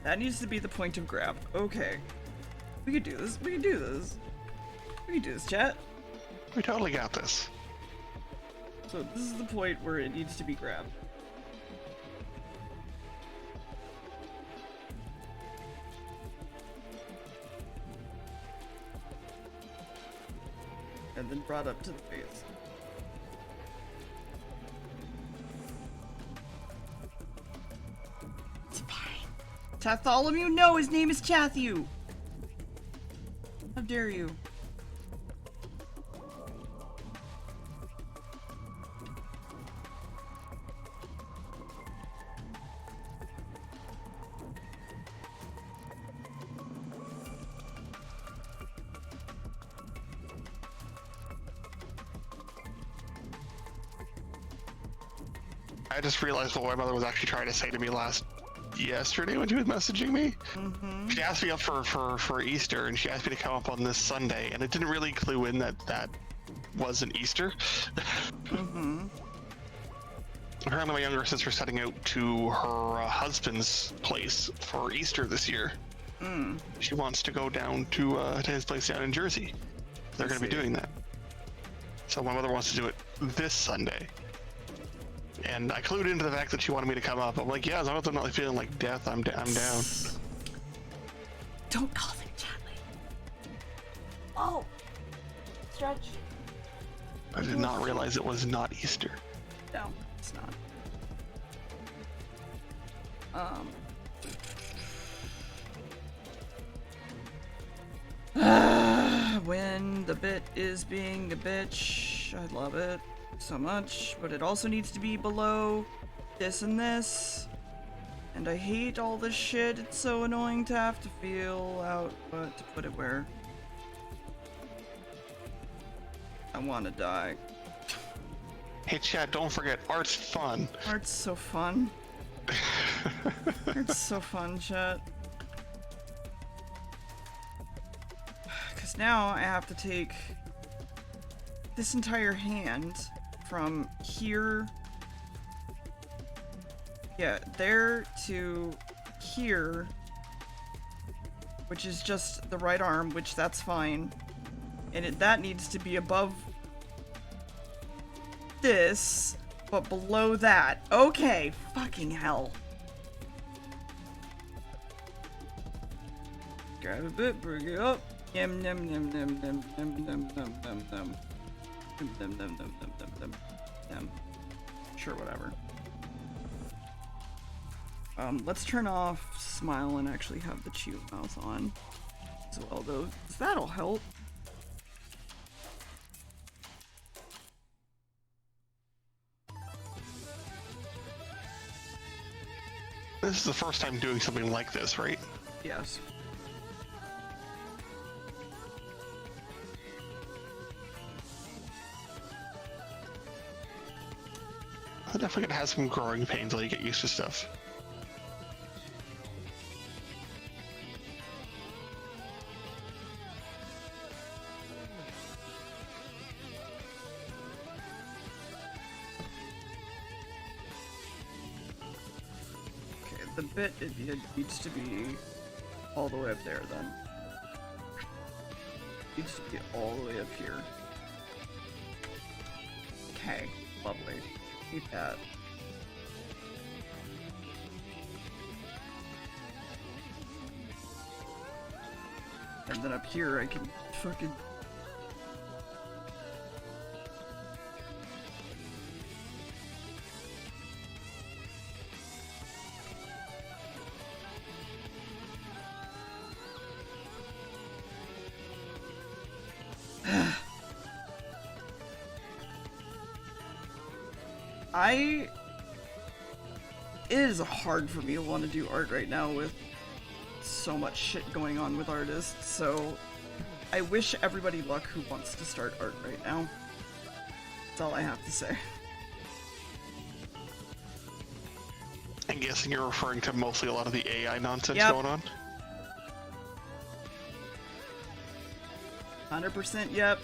That needs to be the point of grab. Okay. We could do this. We can do this. We can do this, chat. We totally got this. So this is the point where it needs to be grabbed. And then brought up to the face. It's fine. Tatholomew? No, his name is Chathew! How dare you? I just realized what my mother was actually trying to say to me yesterday when she was messaging me. Mm-hmm. She asked me up for Easter, and she asked me to come up on this Sunday, and it didn't really clue in that wasn't Easter. Mm-hmm. Apparently my younger sister's setting out to her husband's place for Easter this year. Mm. She wants to go down to his place down in Jersey. They're going to be doing that. So my mother wants to do it this Sunday. And I clued into the fact that she wanted me to come up. I'm like, yeah, as long as I'm not feeling like death, I'm down. Don't call them gently. Oh. Stretch. I did not realize it was not Easter. No, it's not. When the bit is being a bitch, I love it so much, but it also needs to be below this and this. And I hate all this shit. It's so annoying to have to feel out what to put it where. I want to die. Hey chat, don't forget, art's fun. Art's so fun. Art's so fun, chat. Because now I have to take this entire hand from here, yeah, there to here, which is just the right arm, which that's fine. And that needs to be above this, but below that. Okay, fucking hell. Grab a bit, bring it up. Yum yum yum yum yum yum yum yum yum yum. Sure, whatever. Let's turn off Smile and actually have the chew mouth on as well, though, 'cause that'll help. This is the first time doing something like this, right? Yes. I'm definitely gonna have some growing pains while you get used to stuff. Okay, the bit it needs to be all the way up there then. It needs to be all the way up here. Okay, lovely. Keep that. And then up here I can fucking... It is hard for me to want to do art right now with so much shit going on with artists, so I wish everybody luck who wants to start art right now. That's all I have to say. I'm guessing you're referring to mostly a lot of the AI nonsense Yep. going on? 100% yep.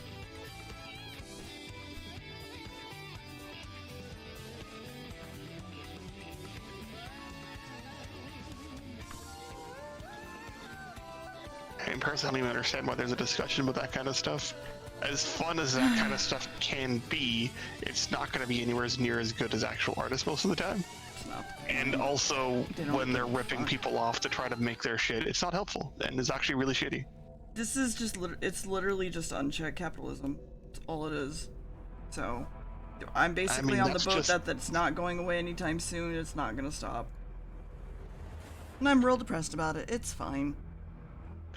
honest, I don't even understand why there's a discussion about that kind of stuff. As fun as that kind of stuff can be, it's not going to be anywhere near as good as actual artists most of the time. It's not. And also, They don't when they're give a ripping fuck. people off to try to make their shit, it's not helpful, and it's actually really shitty. This is just it's literally just unchecked capitalism. That's all it is. So, I'm basically on the that's boat just- that's not going away anytime soon. It's not gonna stop. And I'm real depressed about it. It's fine.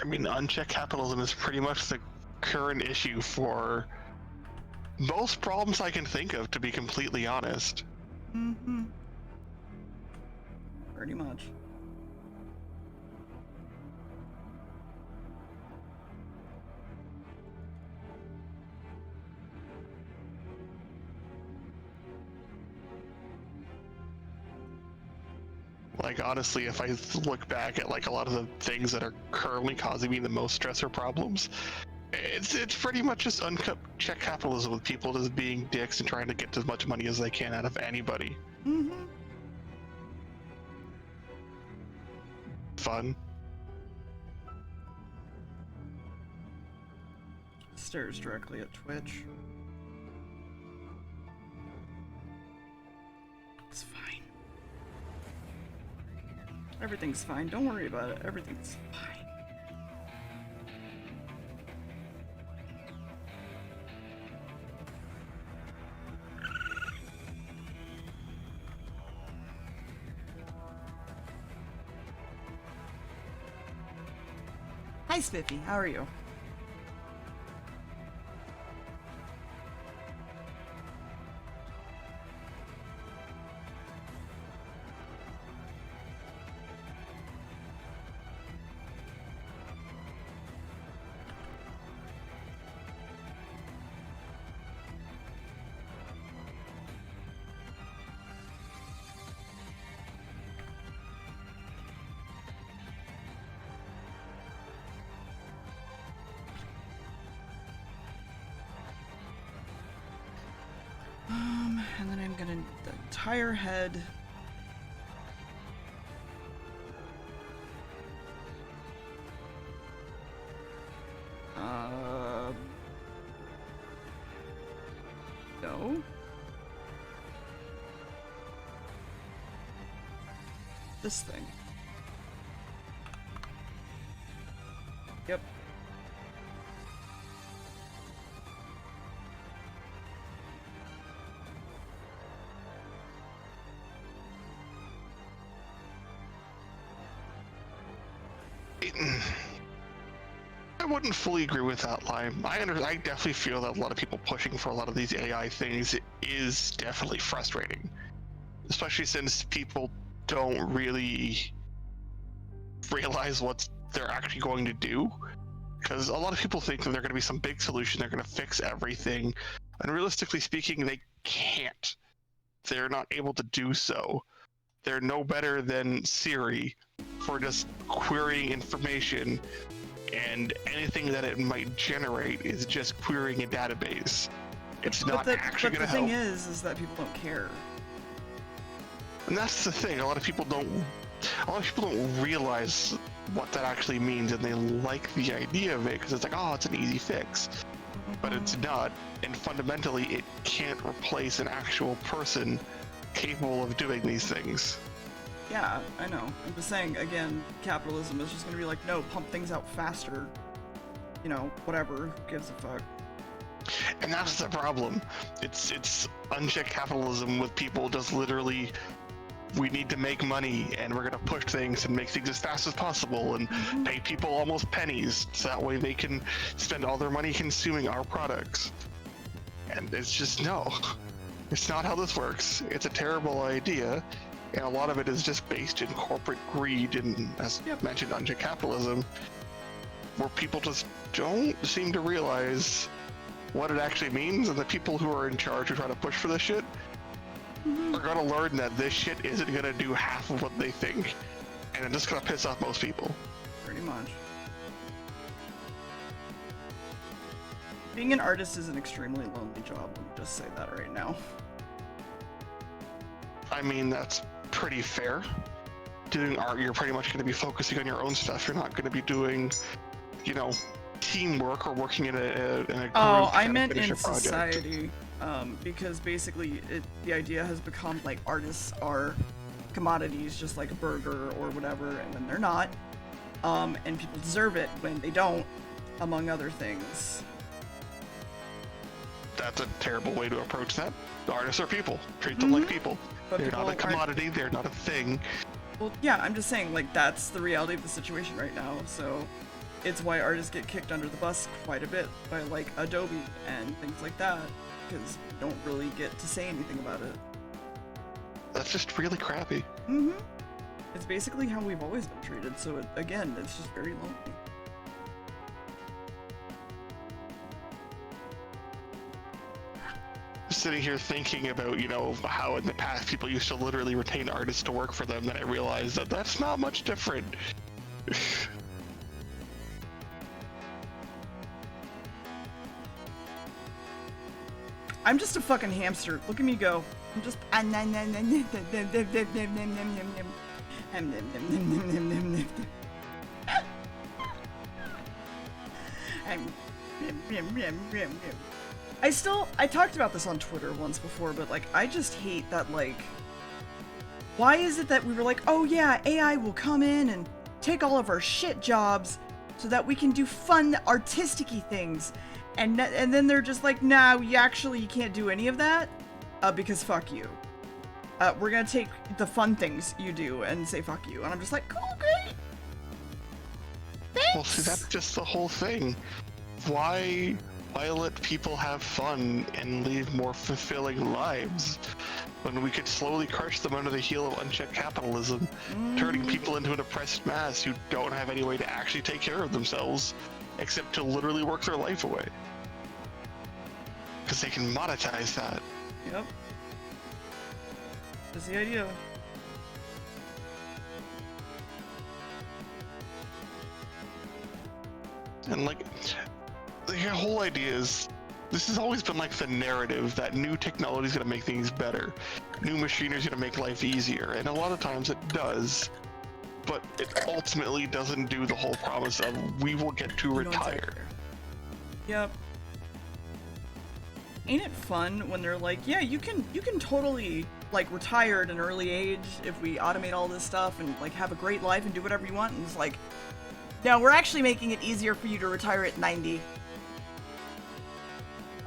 I mean, unchecked capitalism is pretty much the current issue for most problems I can think of, to be completely honest. Mm-hmm. Pretty much. Like, honestly, if I look back at like a lot of the things that are currently causing me the most stress or problems, it's pretty much just unchecked capitalism, with people just being dicks and trying to get as much money as they can out of anybody. Mm-hmm. Fun. Stares directly at Twitch. It's fine. Everything's fine. Don't worry about it. Everything's fine. Hi, Spiffy. How are you? And then I'm gonna the entire head. No. This thing. Yep. I wouldn't fully agree with that line. I definitely feel that a lot of people pushing for a lot of these AI things is definitely frustrating, especially since people don't really realize what they're actually going to do. Because a lot of people think that they're going to be some big solution, they're going to fix everything, and realistically speaking, they can't. They're not able to do so. They're no better than Siri for just querying information, and anything that it might generate is just querying a database. It's not actually going to help. But the thing is that people don't care. And that's the thing. A lot of people don't realize what that actually means, and they like the idea of it because it's like, oh, it's an easy fix. But it's not, and fundamentally, it can't replace an actual person capable of doing these things. Yeah, I know. I'm just saying, again, capitalism is just gonna be like, no, pump things out faster. You know, whatever, who gives a fuck. And that's the problem. It's unchecked capitalism with people just literally, we need to make money and we're gonna push things and make things as fast as possible and pay people almost pennies so that way they can spend all their money consuming our products. And it's just, no. It's not how this works. It's a terrible idea. And a lot of it is just based in corporate greed and, as mentioned, unchecked capitalism, where people just don't seem to realize what it actually means, and the people who are in charge who try to push for this shit are gonna learn that this shit isn't gonna do half of what they think, and it's just gonna piss off most people. Pretty much. Being an artist is an extremely lonely job, let me just say that right now. I mean, that's pretty fair. Doing art, you're pretty much going to be focusing on your own stuff. You're not going to be doing teamwork or working in a group. Oh, I to meant finish in a project. society, because basically the idea has become like artists are commodities, just like a burger or whatever, and then they're not. And people deserve it when they don't, among other things. That's a terrible way to approach that. Artists are people. Treat them like people. But They're people not a aren't- commodity. They're not a thing. Well, yeah, I'm just saying, like, that's the reality of the situation right now, so it's why artists get kicked under the bus quite a bit by, like, Adobe and things like that, because we don't really get to say anything about it. That's just really crappy. Mm-hmm. It's basically how we've always been treated, so, again, it's just very lonely. Sitting here thinking about, how in the past people used to literally retain artists to work for them, then I realized that that's not much different. I'm just a fucking hamster. Look at me go. I'm just. I talked about this on Twitter once before, but like, I just hate that, like, why is it that we were like, oh yeah, AI will come in and take all of our shit jobs so that we can do fun, artistic-y things, and then they're just like, nah, you can't do any of that, because fuck you. We're gonna take the fun things you do and say fuck you, and I'm just like, cool, great. Thanks. Well, see, that's just the whole thing. Why let people have fun and lead more fulfilling lives when we could slowly crush them under the heel of unchecked capitalism, turning people into an oppressed mass who don't have any way to actually take care of themselves except to literally work their life away? Because they can monetize that. Yep. That's the idea. And like, the whole idea is, this has always been like the narrative that new technology is going to make things better. New machinery is going to make life easier. And a lot of times it does. But it ultimately doesn't do the whole promise of we will get to retire. Yep. Ain't it fun when they're like, yeah, you can totally like retire at an early age if we automate all this stuff and like have a great life and do whatever you want, and it's like, no, we're actually making it easier for you to retire at 90.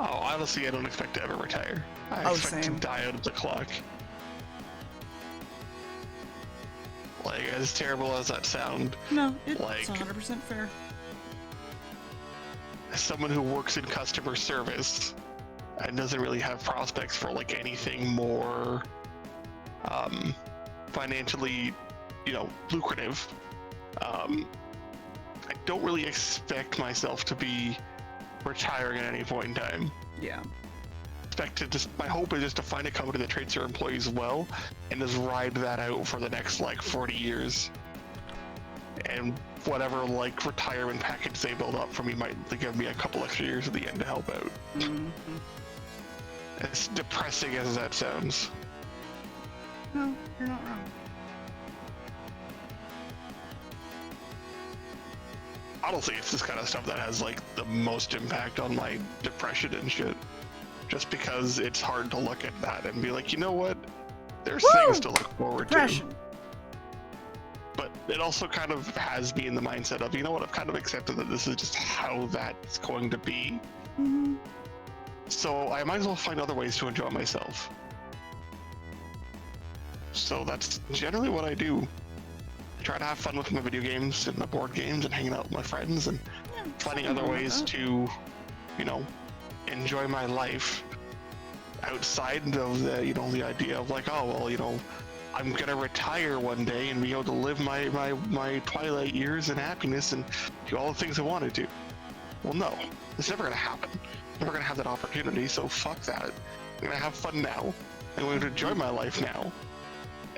Oh, honestly, I don't expect to ever retire. I expect same. to die out of the clock. Like, as terrible as that sound, No, it's Like- 100% fair. as someone who works in customer service and doesn't really have prospects for like anything more financially, lucrative, I don't really expect myself to be retiring at any point in time. Yeah. My hope is just to find a company that treats their employees well and just ride that out for the next like 40 years. And whatever like retirement package they build up for me might give me a couple extra years at the end to help out. Mm-hmm. As depressing as that sounds. No, you're not wrong. Honestly, it's this kind of stuff that has like the most impact on my depression and shit. Just because it's hard to look at that and be like, you know what? There's things to look forward Depression. to. But it also kind of has me in the mindset of, you know what? I've kind of accepted that this is just how that's going to be. Mm-hmm. So I might as well find other ways to enjoy myself. So that's generally what I do. I try to have fun with my video games and my board games and hanging out with my friends and finding other ways to, enjoy my life outside of the, the idea of like, oh, well, I'm gonna retire one day and be able to live my twilight years in happiness and do all the things I want to do. Well, no, it's never gonna happen. I'm never gonna have that opportunity, so fuck that. I'm gonna have fun now. I'm going to enjoy my life now.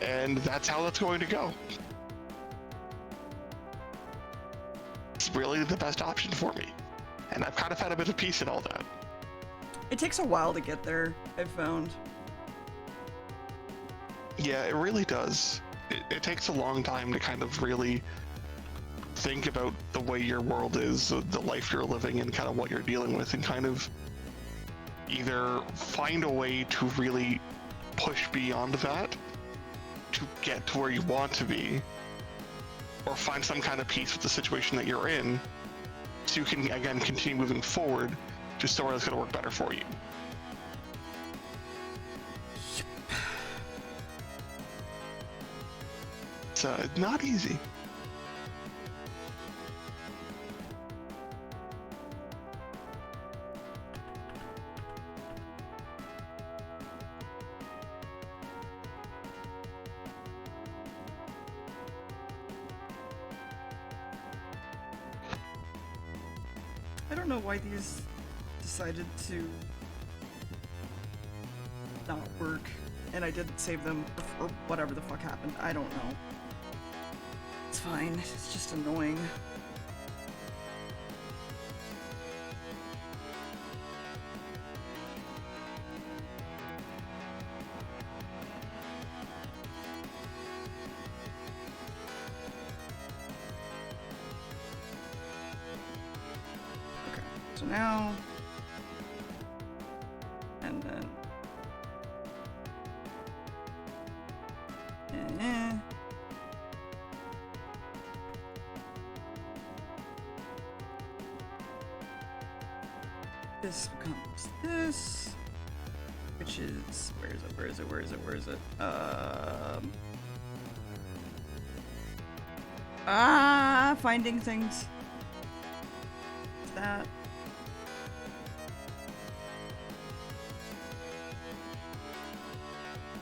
And that's how that's going to go. It's really the best option for me. And I've kind of had a bit of peace in all that. It takes a while to get there, I've found. Yeah, it really does. It takes a long time to kind of really think about the way your world is, the life you're living, and kind of what you're dealing with, and kind of either find a way to really push beyond that to get to where you want to be, or find some kind of peace with the situation that you're in, so you can again continue moving forward to somewhere that's going to work better for you. It's not easy. I don't know why these decided to not work, and I didn't save them, or whatever the fuck happened. I don't know. It's fine. It's just annoying. Okay, so now, and then, this becomes this, which is, where is it? Finding things. That.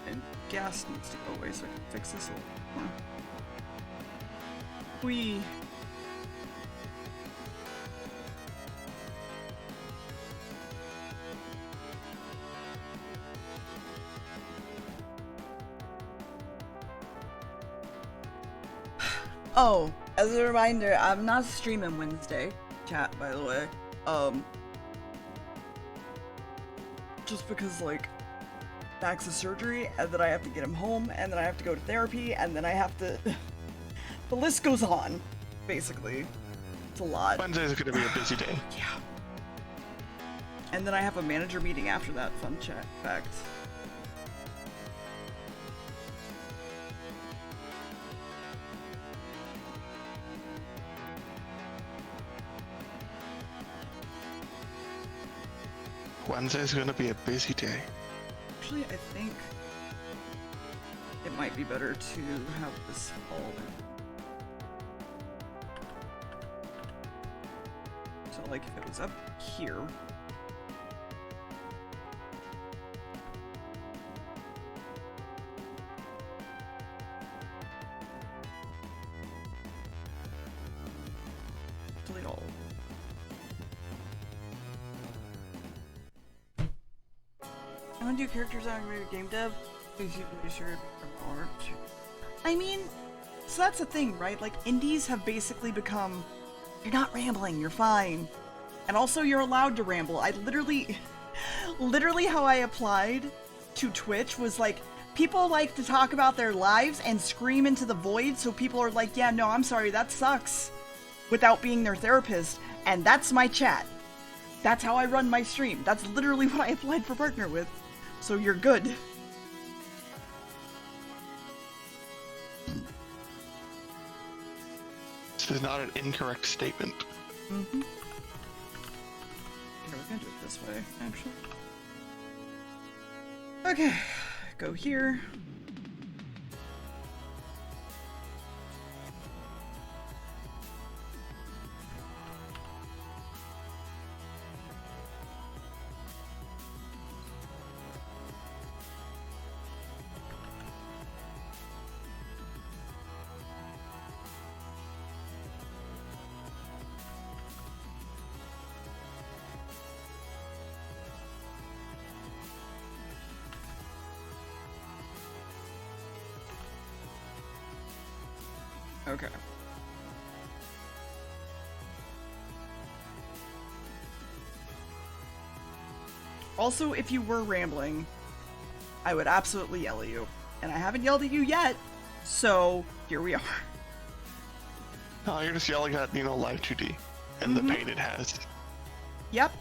And gas needs to go away so I can fix this a little more. Whee! Oh, as a reminder, I'm not streaming Wednesday, chat, by the way. Just because, like, Max's surgery, and then I have to get him home, and then I have to go to therapy, and then I have to... The list goes on, basically. It's a lot. Wednesday's gonna be a busy day. Yeah. And then I have a manager meeting after that, fun fact. Wednesday's gonna be a busy day. Actually, I think it might be better to have this all in. So, like, if it was up here. Delete all. I want to do characters on animated game dev. Please be sure from art. I mean, so that's the thing, right? Like, indies have basically become, you're not rambling, you're fine. And also, you're allowed to ramble. I literally how I applied to Twitch was like, people like to talk about their lives and scream into the void, so people are like, yeah, no, I'm sorry, that sucks, without being their therapist. And that's my chat. That's how I run my stream. That's literally what I applied for partner with. So you're good. This is not an incorrect statement. Mm-hmm. Okay, we're gonna do it this way, actually. Okay, go here. Okay. Also, if you were rambling, I would absolutely yell at you. And I haven't yelled at you yet, so here we are. Oh, you're just yelling at, Live 2D and the pain it has. Yep.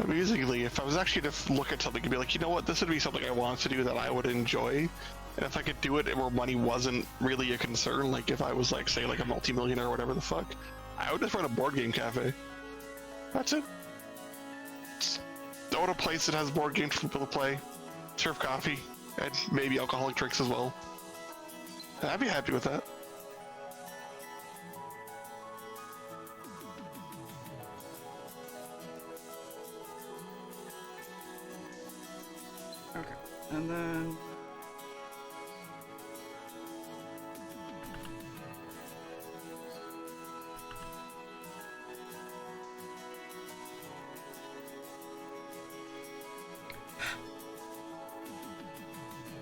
Amusingly, if I was actually to look at something and be like, you know what, this would be something I want to do that I would enjoy, and if I could do it where money wasn't really a concern, like if I was like, say, like a multi-millionaire or whatever the fuck, I would just run a board game cafe. That's it. Just own a place that has board games for people to play, serve coffee, and maybe alcoholic drinks as well. I'd be happy with that. Okay, and then...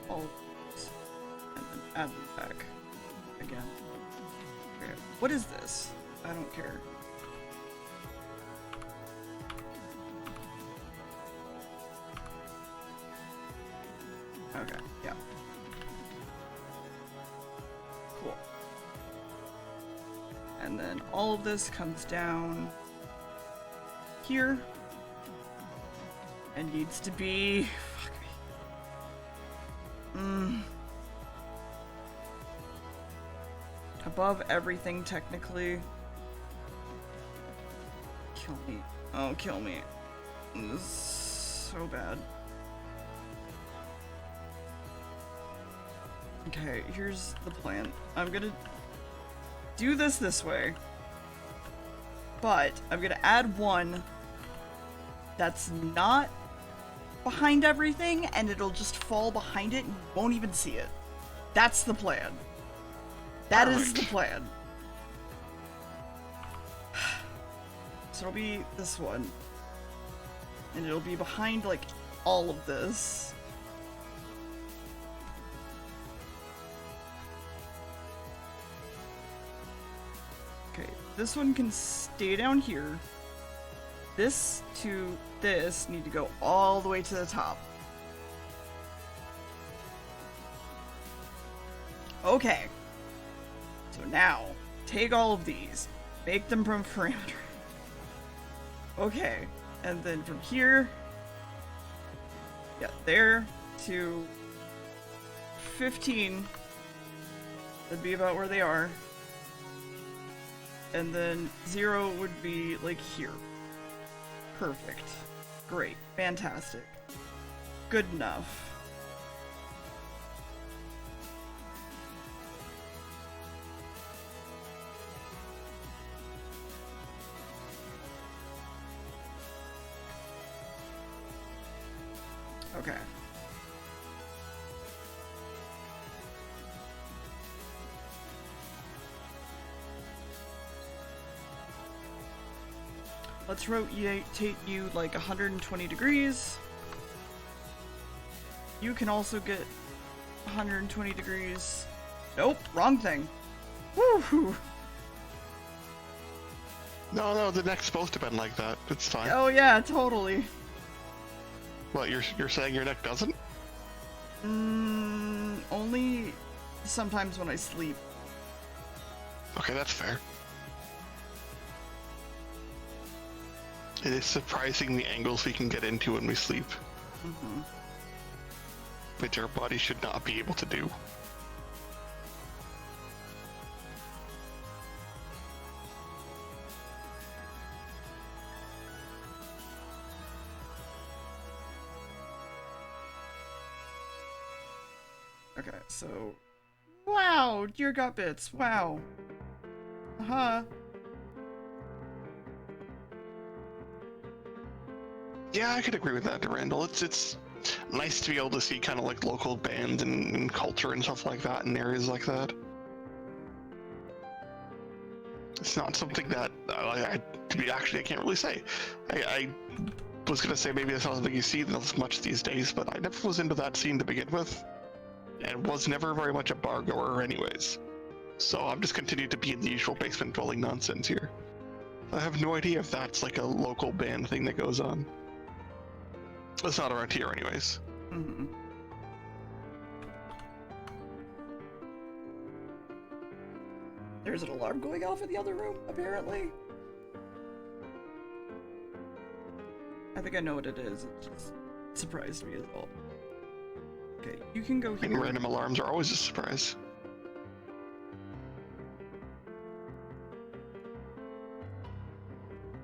all of these, and then add them back again. Okay. What is this? I don't care. Okay, yeah. Cool. And then all of this comes down here and needs to be... Fuck me. Above everything, technically. Kill me. Oh, kill me. This is so bad. Okay, here's the plan. I'm gonna do this way. But I'm gonna add one that's not behind everything, and it'll just fall behind it and you won't even see it. That's the plan. That is the plan. So it'll be this one. And it'll be behind, like, all of this. Okay, this one can stay down here. This to this need to go all the way to the top. Okay. So now, take all of these, make them from parameter. Okay, and then from here, yeah, there to 15, that'd be about where they are. And then 0 would be like here. Perfect. Great. Fantastic. Good enough. Okay. Let's rotate you like 120 degrees. You can also get 120 degrees. Nope, wrong thing. Woo! No, the neck's supposed to bend like that. It's fine. Oh yeah, totally. What, you're saying your neck doesn't? Only sometimes when I sleep. Okay, that's fair. It is surprising the angles we can get into when we sleep. Which our body should not be able to do. Okay, so... Wow! Dear DeerBits, wow. Uh-huh. Yeah, I could agree with that, Randall. It's nice to be able to see kind of like local bands and culture and stuff like that in areas like that. It's not something that I can't really say. I was gonna say maybe it's not something you see as much these days, but I never was into that scene to begin with, and was never very much a bar goer anyways. So I'm just continuing to be in the usual basement dwelling nonsense here. I have no idea if that's like a local band thing that goes on. It's not around here anyways. There's an alarm going off in the other room, apparently. I think I know what it is. It just surprised me as well. Okay, you can go here. And random alarms are always a surprise.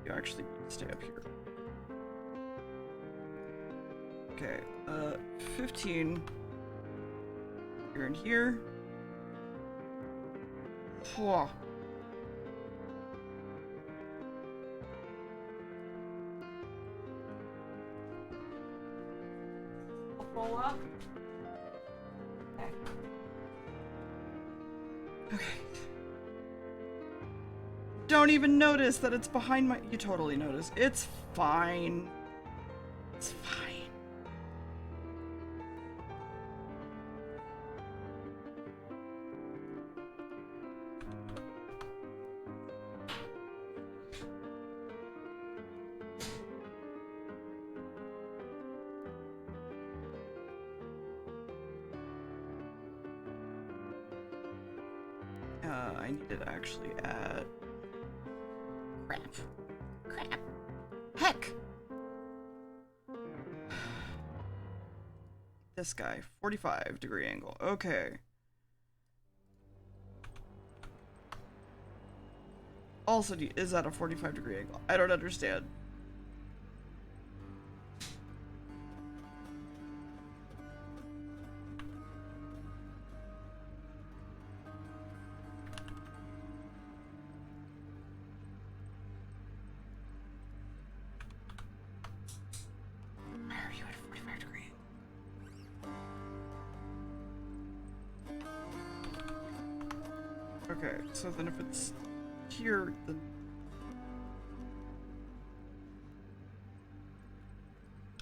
You actually need to stay up here. Okay, 15. You're in here. Whoa. Roll up. Okay. Okay. Don't even notice that it's behind my. You totally notice. It's fine. It's fine. I need to actually add. Crap. Crap. Heck. This guy, 45-degree angle. Okay. Also, is that a 45-degree angle? I don't understand. Why are you at a 45-degree angle? Okay, so then if it's here, then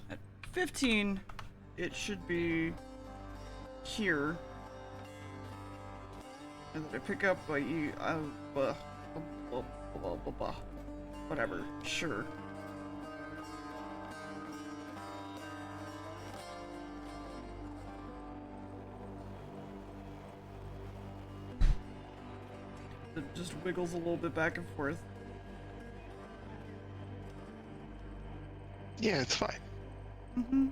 at 15, it should be here. And then I pick up whatever, sure. It just wiggles a little bit back and forth. Yeah, it's fine. Mm-hmm.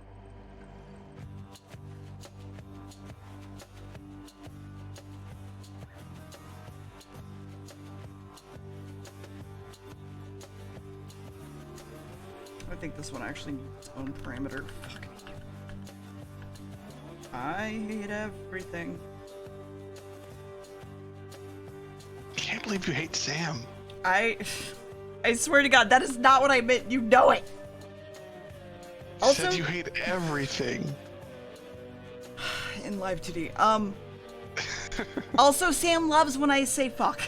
I think this one actually needs its own parameter. Fucking I hate everything. Can't believe you hate Sam. I swear to God, that is not what I meant. You know it. Also, Said you hate everything. in live 2D. Also, Sam loves when I say fuck.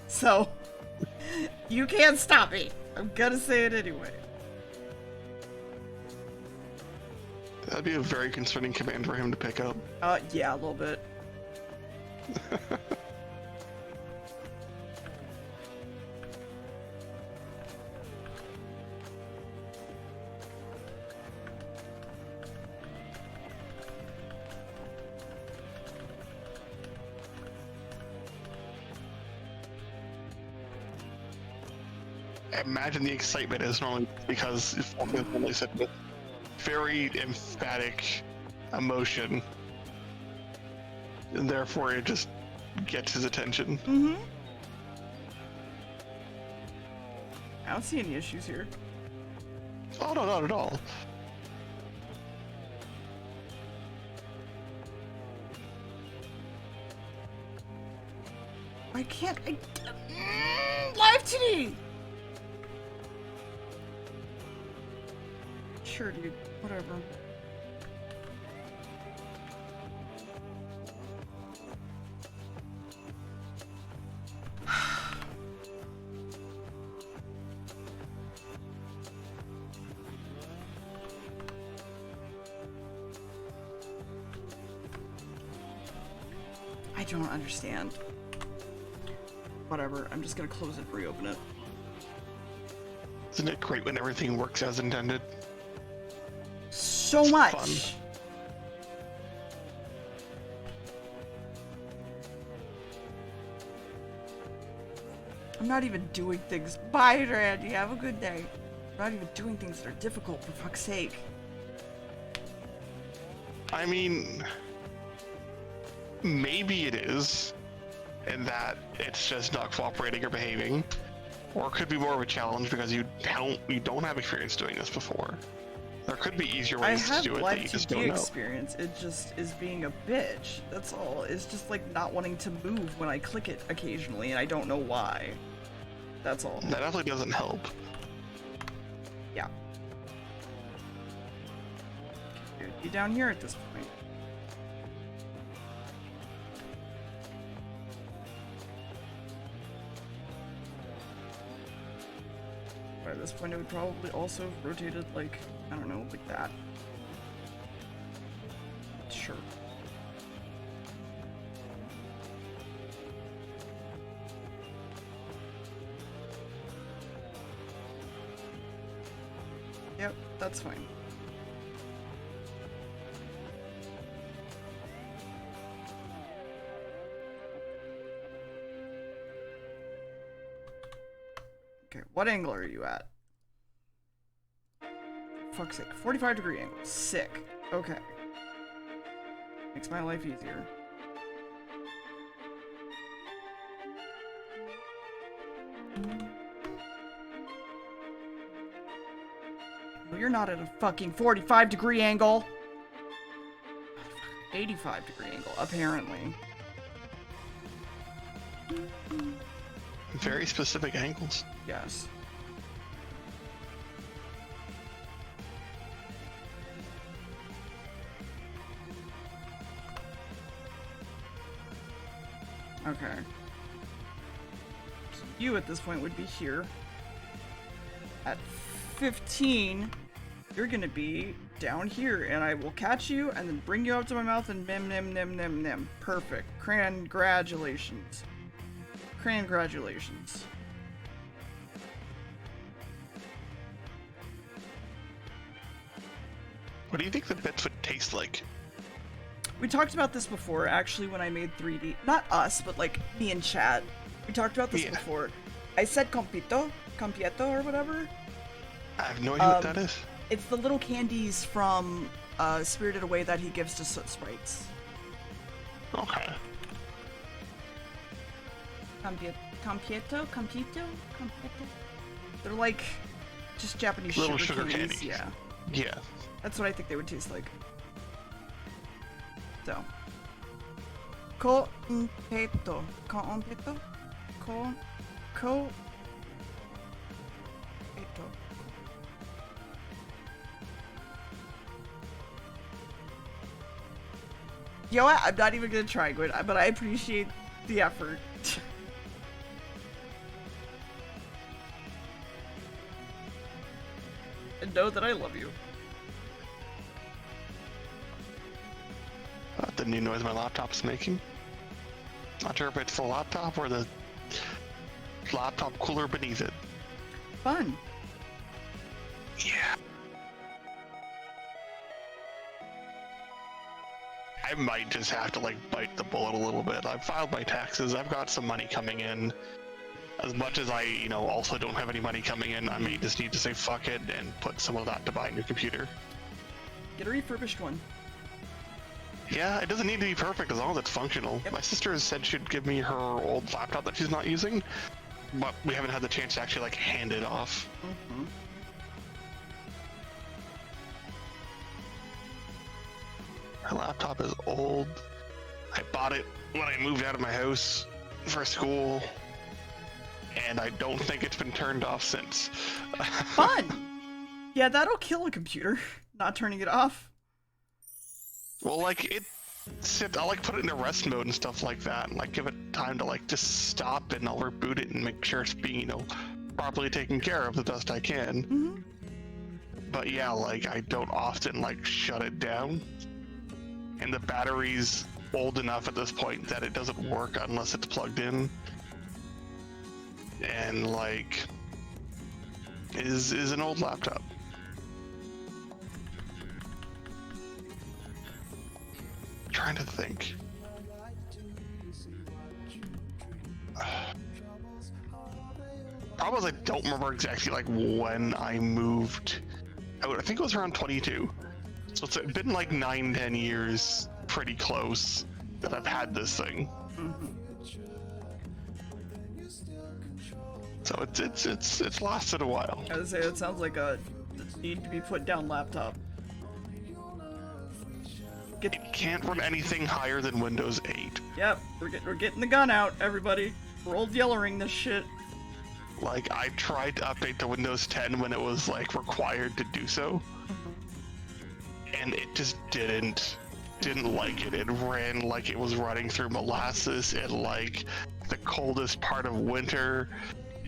So, you can't stop me. I'm gonna say it anyway. That'd be a very concerning command for him to pick up. Yeah, a little bit. Imagine the excitement is normally because if they said with very emphatic emotion, and therefore it just gets his attention. Mm-hmm. I don't see any issues here. Oh no, not at all. I can't. Live 2D! Sure, dude. Whatever. I don't understand. Whatever, I'm just gonna close it and reopen it. Isn't it great when everything works as intended? So It's much! fun. I'm not even doing things. Bye, Randy. Have a good day. I'm not even doing things that are difficult, for fuck's sake. I mean, maybe it is, in that it's just not cooperating or behaving, or it could be more of a challenge because you don't have experience doing this before. There could be easier ways to do it that you just don't know. Experience. It just is being a bitch. That's all. It's just like not wanting to move when I click it occasionally, and I don't know why. That's all. That definitely doesn't help. Yeah. Dude, you down here at this point. By this point, it would probably also have rotated, like, I don't know, like that. Sure. Yep, that's fine. Okay, what angle are you at? Fuck's sake, 45-degree angle. Sick. Okay. Makes my life easier. Well, you're not at a fucking 45-degree angle. 85-degree angle, apparently. Very specific angles. Yes. Okay. So you at this point would be here. At 15, you're gonna be down here, and I will catch you and then bring you up to my mouth and nim. Perfect. Congratulations. Congratulations. What do you think the bits would taste like? We talked about this before, actually, when I made 3D. Not us, but like me and chat. We talked about this before. I said compito, or whatever. I have no idea what that is. It's the little candies from Spirited Away that he gives to Soot Sprites. Okay. Compito? They're like just Japanese little sugar candies. Yeah. Yeah. That's what I think they would taste like. So. Compito. You know what? I'm not even gonna try, Gwen, but I appreciate the effort. And know that I love you. The new noise my laptop's making. Not sure if it's the laptop or the laptop cooler beneath it. Fun. Yeah. I might just have to like bite the bullet a little bit. I've filed my taxes. I've got some money coming in. As much as I, also don't have any money coming in, I may just need to say fuck it and put some of that to buy a new computer. Get a refurbished one. Yeah, it doesn't need to be perfect as long as it's functional. Yep. My sister has said she'd give me her old laptop that she's not using, but we haven't had the chance to actually like hand it off. Mm-hmm. Her laptop is old. I bought it when I moved out of my house for school, and I don't think it's been turned off since. Fun! Yeah, that'll kill a computer, not turning it off. Well, like, I'll like put it into rest mode and stuff like that, and like give it time to like just stop, and I'll reboot it and make sure it's being, properly taken care of the best I can. Mm-hmm. But yeah, like, I don't often like shut it down. And the battery's old enough at this point that it doesn't work unless it's plugged in. And like, is an old laptop. Trying to think. problem is I don't remember exactly like when I moved out. I think it was around 22. So it's been like 9-10 years, pretty close, that I've had this thing. So it's lasted a while. I was gonna say, it sounds like a need to be put down laptop. It can't run anything higher than Windows 8. Yep, we're getting the gun out, everybody. We're old yellering this shit. Like, I tried to update to Windows 10 when it was like required to do so, and it just didn't like it. It ran like it was running through molasses in like the coldest part of winter,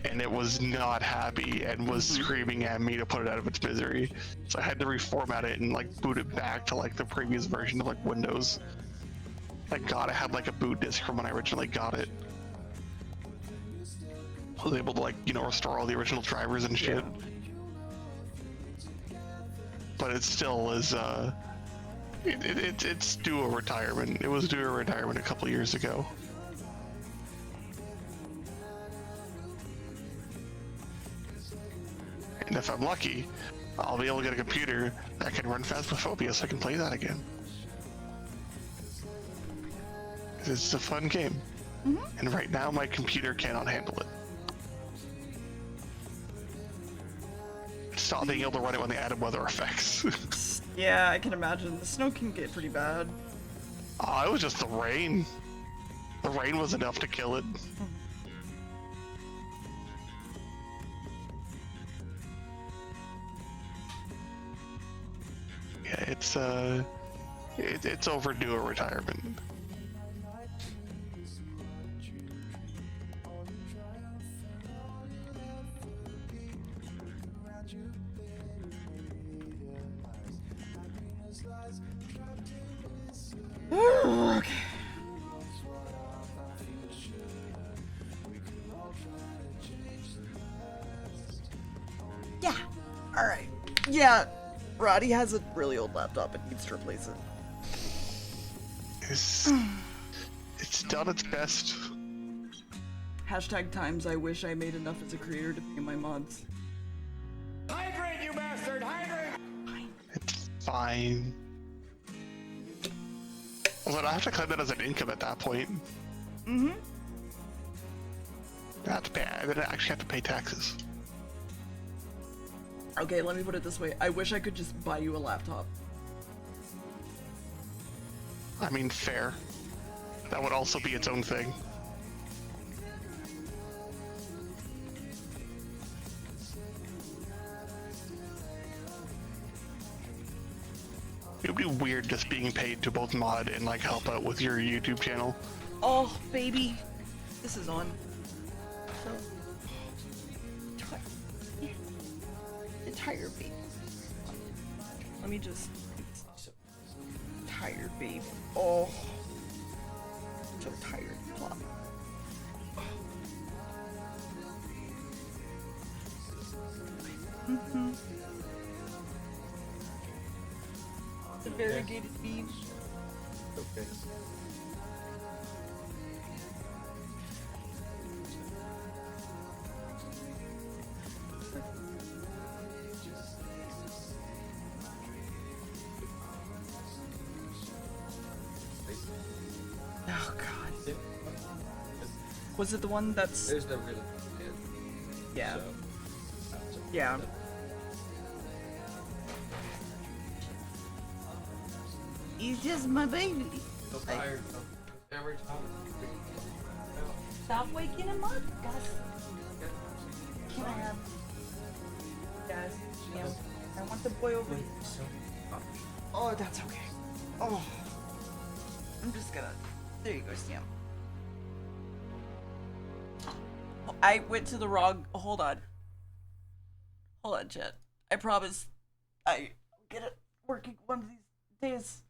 and it was not happy and was screaming at me to put it out of its misery. So I had to reformat it and like boot it back to like the previous version of like Windows. Thank God I had like a boot disk from when I originally got it. I was able to like, you know, restore all the original drivers and shit. But it still is, it's due a retirement. It was due a retirement a couple years ago. And if I'm lucky, I'll be able to get a computer that can run Phasmophobia so I can play that again. It's a fun game. And right now my computer cannot handle it. Stop being able to run it when they added weather effects. Yeah, I can imagine. The snow can get pretty bad. Oh, it was just the rain. The rain was enough to kill it. Yeah, it's overdue a retirement. Okay. Yeah. All right. Yeah. Roddy has a really old laptop and needs to replace it. It's done its best. Hashtag times I wish I made enough as a creator to pay my mods. Hydrate, you bastard! Hydrate! It's fine. Although I have to claim that as an income at that point. Mm-hmm. I have to pay. I actually have to pay taxes. Okay, let me put it this way. I wish I could just buy you a laptop. I mean, fair. That would also be its own thing. It would be weird just being paid to both mod and like help out with your YouTube channel. Oh, baby. This is on. So... Tired baby. Let me just... Tired baby. Oh. So tired. Plop. Mm-hmm. The variegated beef. Okay. Oh god. Was it the one that's... There's no really Yeah. So, Yeah. He's just my baby. so tired of every time. Stop waking him up, guys. Can I have... Guys, yeah. I want the boy over here. Oh, that's okay. Oh. I'm just gonna... There you go, Sam. I went to the wrong... Hold on. Hold on, chat. I promise I get it working one of these days.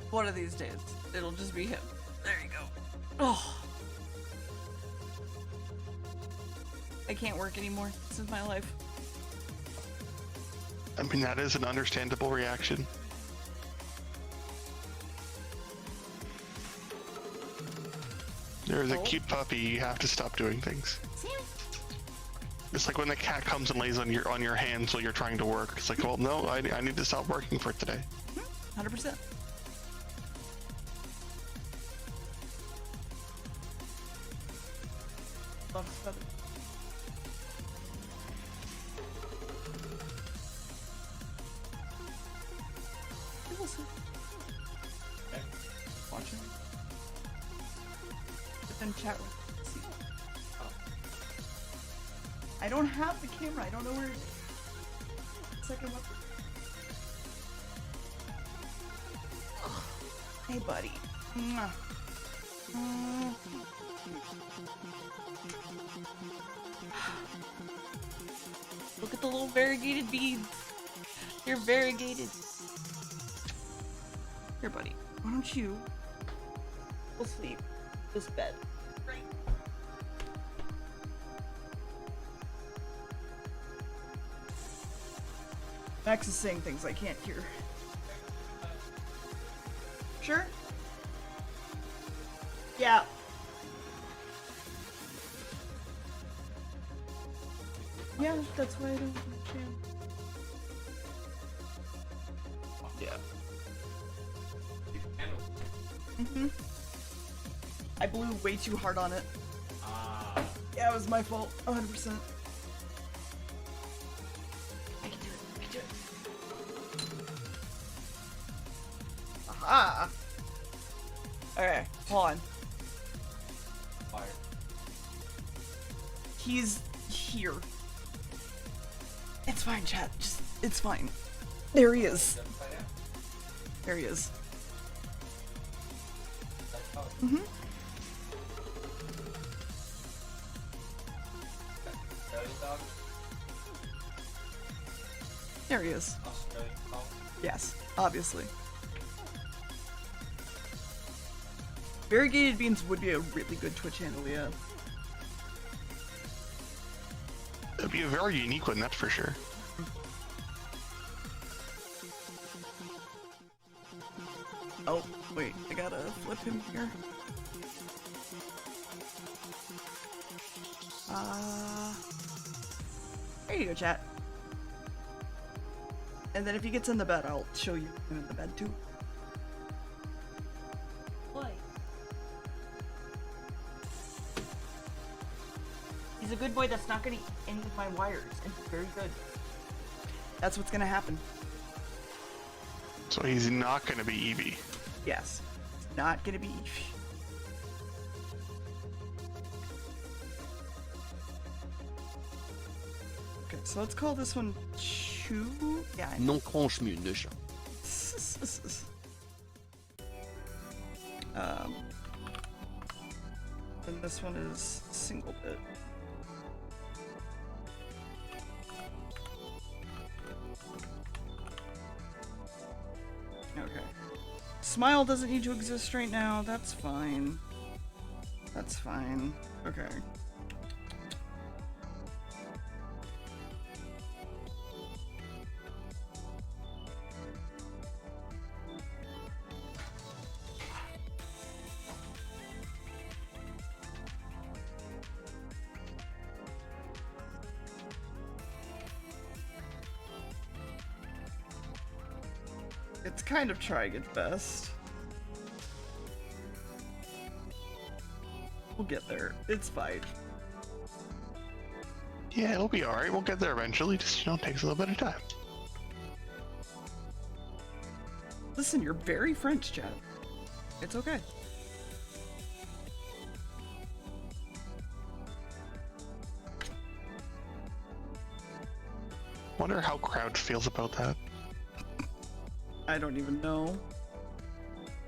One of these days. It'll just be him. There you go. Oh. I can't work anymore. This is my life. I mean, that is an understandable reaction. There's a cute puppy. You have to stop doing things. Sammy. It's like when the cat comes and lays on your hands while you're trying to work. It's like, well, no, I need to stop working for today. 100%. Loves feathers. Listen. Okay. Watching. But then chat with. See. Oh. I don't have the camera. I don't know where it is. Second weapon. Hey, buddy. Mwah. Look at the little variegated beads. They're variegated. Here, buddy. Why don't you go sleep? This bed. Right. Max is saying things I can't hear. Sure? Yeah. Yeah, that's why I don't understand. Yeah. Mm-hmm. I blew way too hard on it. Yeah, it was my fault. 100%. I can do it. I can do it. Aha! Okay, hold on. Fire. He's here. It's fine, chat. Just, it's fine. There he is. There he is. Mm-hmm. There he is. Yes, obviously. Variegated beans would be a really good Twitch handle, yeah. It'd be a very unique one, that's for sure. Oh, wait, I gotta flip him here. There you go, chat. And then if he gets in the bed, I'll show you him in the bed too. Boy. He's a good boy that's not gonna eat any of my wires, and he's very good. That's what's gonna happen. So he's not gonna be Eevee. Yes. It's not gonna be. Okay, so let's call this one Chew. Yeah. I know. Non franchement de chat. And this one is single bit. Okay. Smile doesn't need to exist right now. That's fine. That's fine. Okay. It's kind of trying its best. We'll get there. It's fine. Yeah, it'll be alright. We'll get there eventually. Just, you know, takes a little bit of time. Listen, you're very French, Chad. It's okay. Wonder how Crowd feels about that. I don't even know.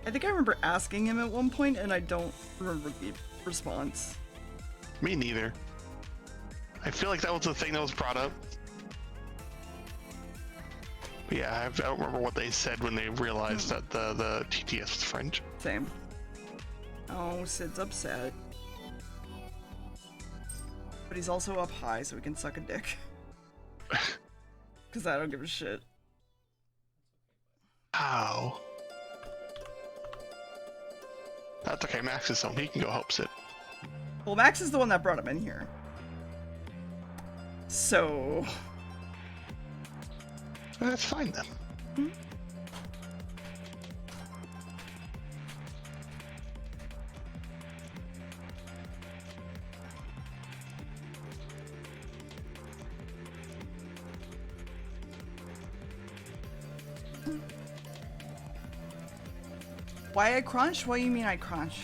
I think I remember asking him at one point, and I don't remember the response. Me neither. I feel like that was the thing that was brought up. But yeah, I don't remember what they said when they realized that the TTS was French. Same. Oh, Sid's upset. But he's also up high, so he can suck a dick. Because I don't give a shit. Ow. That's okay, Max is home. He can go help Sid. Well, Max is the one that brought him in here. So... That's fine then. Why I crunch? What do you mean I crunch?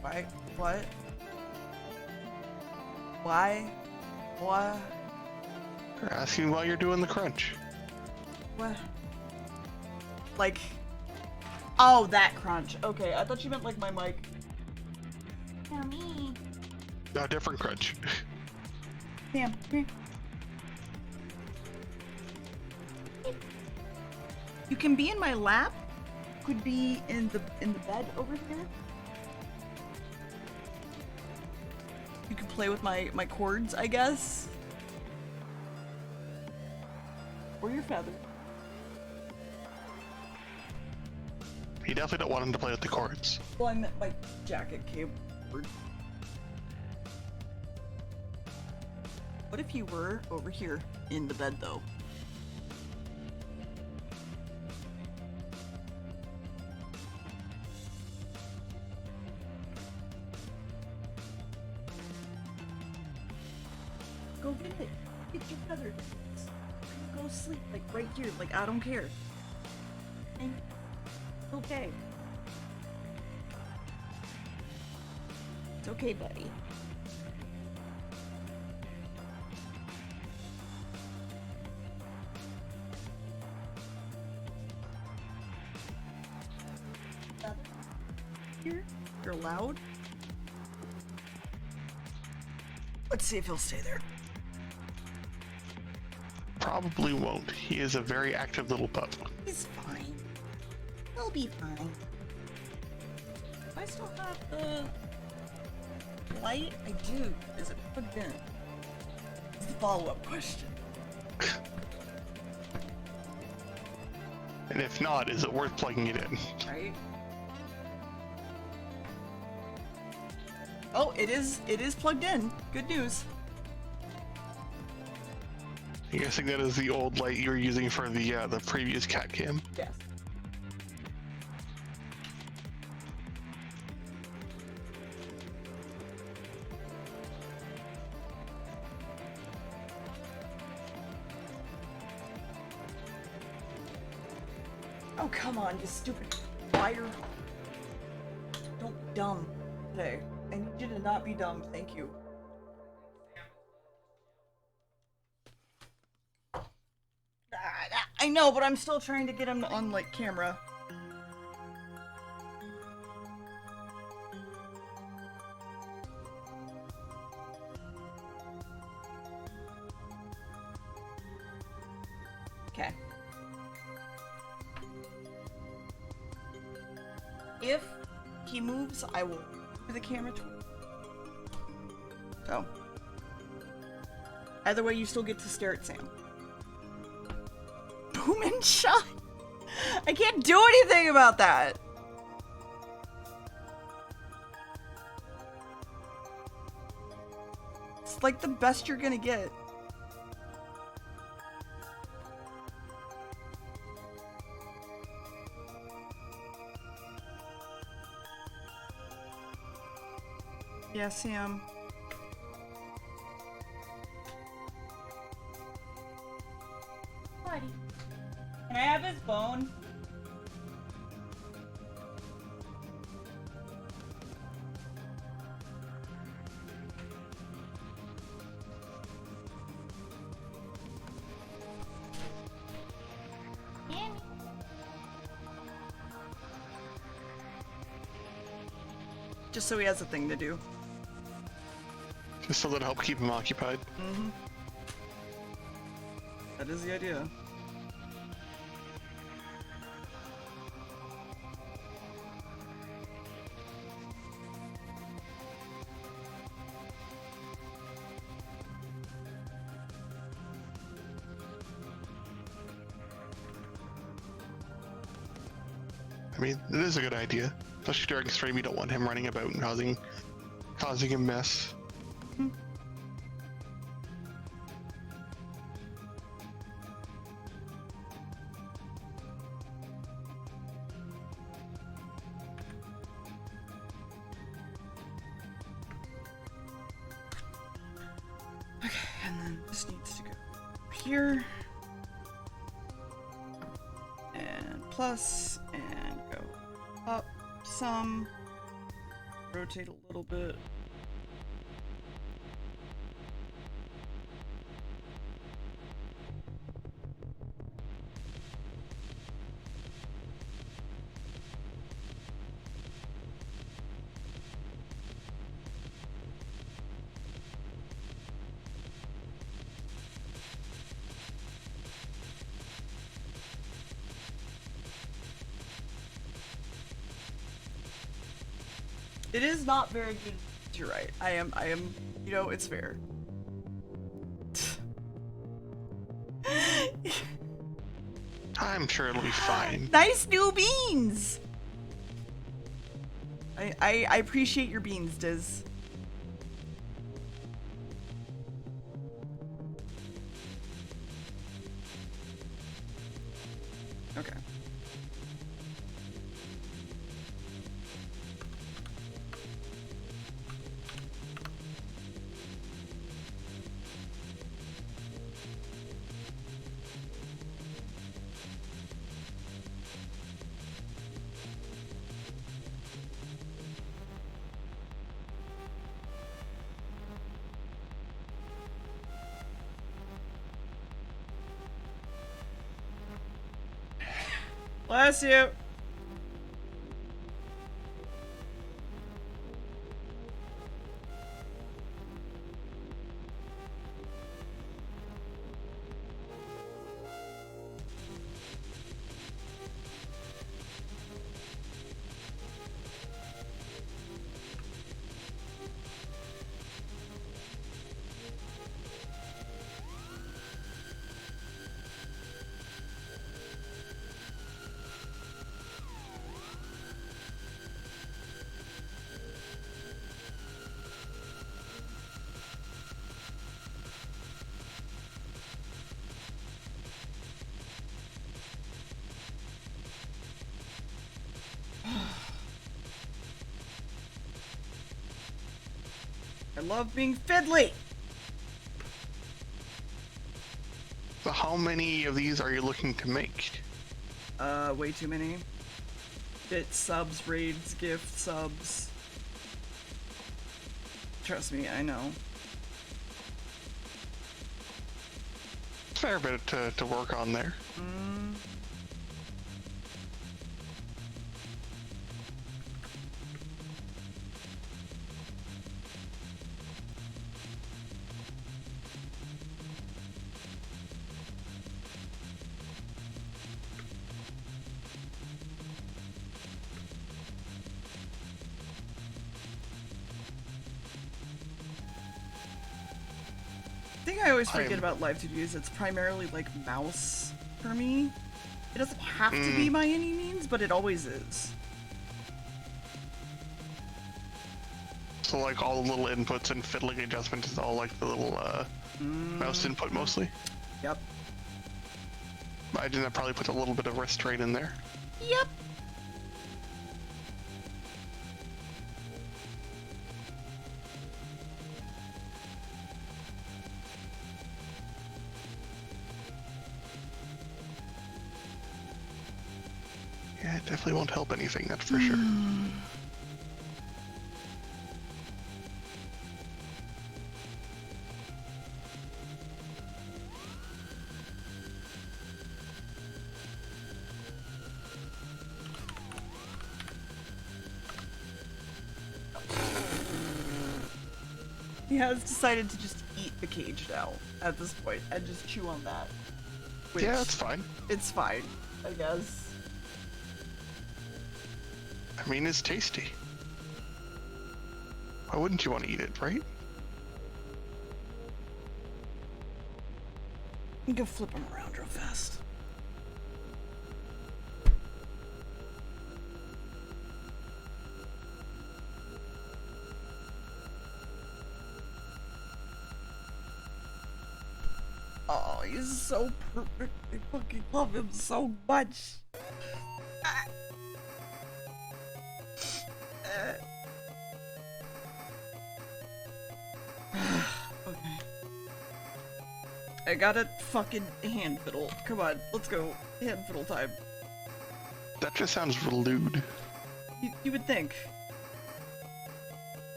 Why? What? Why? What? You're asking why you're doing the crunch. What? Like... Oh, that crunch. Okay, I thought you meant like my mic. Yummy. No, different crunch. Damn. Come here. You can be in my lap. Could be in the bed over here. You could play with my cords, I guess. Or your feather. You definitely don't want him to play with the cords. Well, I meant my jacket cable cord. What if you were over here in the bed, though? Go get it. Get your feather. Go sleep, like right here. Like, I don't care. And it's okay. It's okay, buddy. Here, you're loud. Let's see if he'll stay there. Probably won't. He is a very active little pup. He's fine. He'll be fine. I still have the light? I do. Is it plugged in? It's the follow-up question. And if not, is it worth plugging it in? Right? Oh, it is plugged in. Good news. I'm guessing that is the old light you were using for the previous cat cam. Yes. Oh, come on, you stupid wire. Don't be dumb today. I need you to not be dumb, thank you. I know, but I'm still trying to get him on, like, camera. Okay. If he moves, I will do the camera to him. So. Either way, you still get to stare at Sam. Boom and shot. I can't do anything about that. It's like the best you're gonna get. Yeah, Sam. Buddy. Can I have his bone? Yummy. Just so he has a thing to do. Just so that'll help keep him occupied. Mm-hmm. That is the idea. I mean, it is a good idea. Especially during stream, you don't want him running about and causing a mess. Okay, and then this needs to go here. And plus, and go up some. Rotate a little bit. It is not very good. You're right. I am, you know, it's fair. I'm sure it'll be fine. Nice new beans! I appreciate your beans, Diz. Okay. Bless you. I love being fiddly. So how many of these are you looking to make? Way too many. Bit subs, raids, gift subs. Trust me, I know. Fair bit to work on there. The thing I always forget about live to-dos, it's primarily like mouse for me. It doesn't have to be by any means, but it always is. So like all the little inputs and fiddling adjustments is all like the little mouse input mostly? Yep. I imagine that probably puts a little bit of wrist strain in there. Yep. Yeah, it definitely won't help anything, that's for sure. He has decided to just eat the cage now at this point and just chew on that. Which, Yeah, that's fine. it's fine, I guess. I mean, it's tasty. Why wouldn't you want to eat it, right? Let me go flip him around real fast. he's so perfect. I fucking love him so much. Ah. Okay. I got a fucking hand fiddle. Come on, let's go. Hand fiddle time. That just sounds lewd. You would think.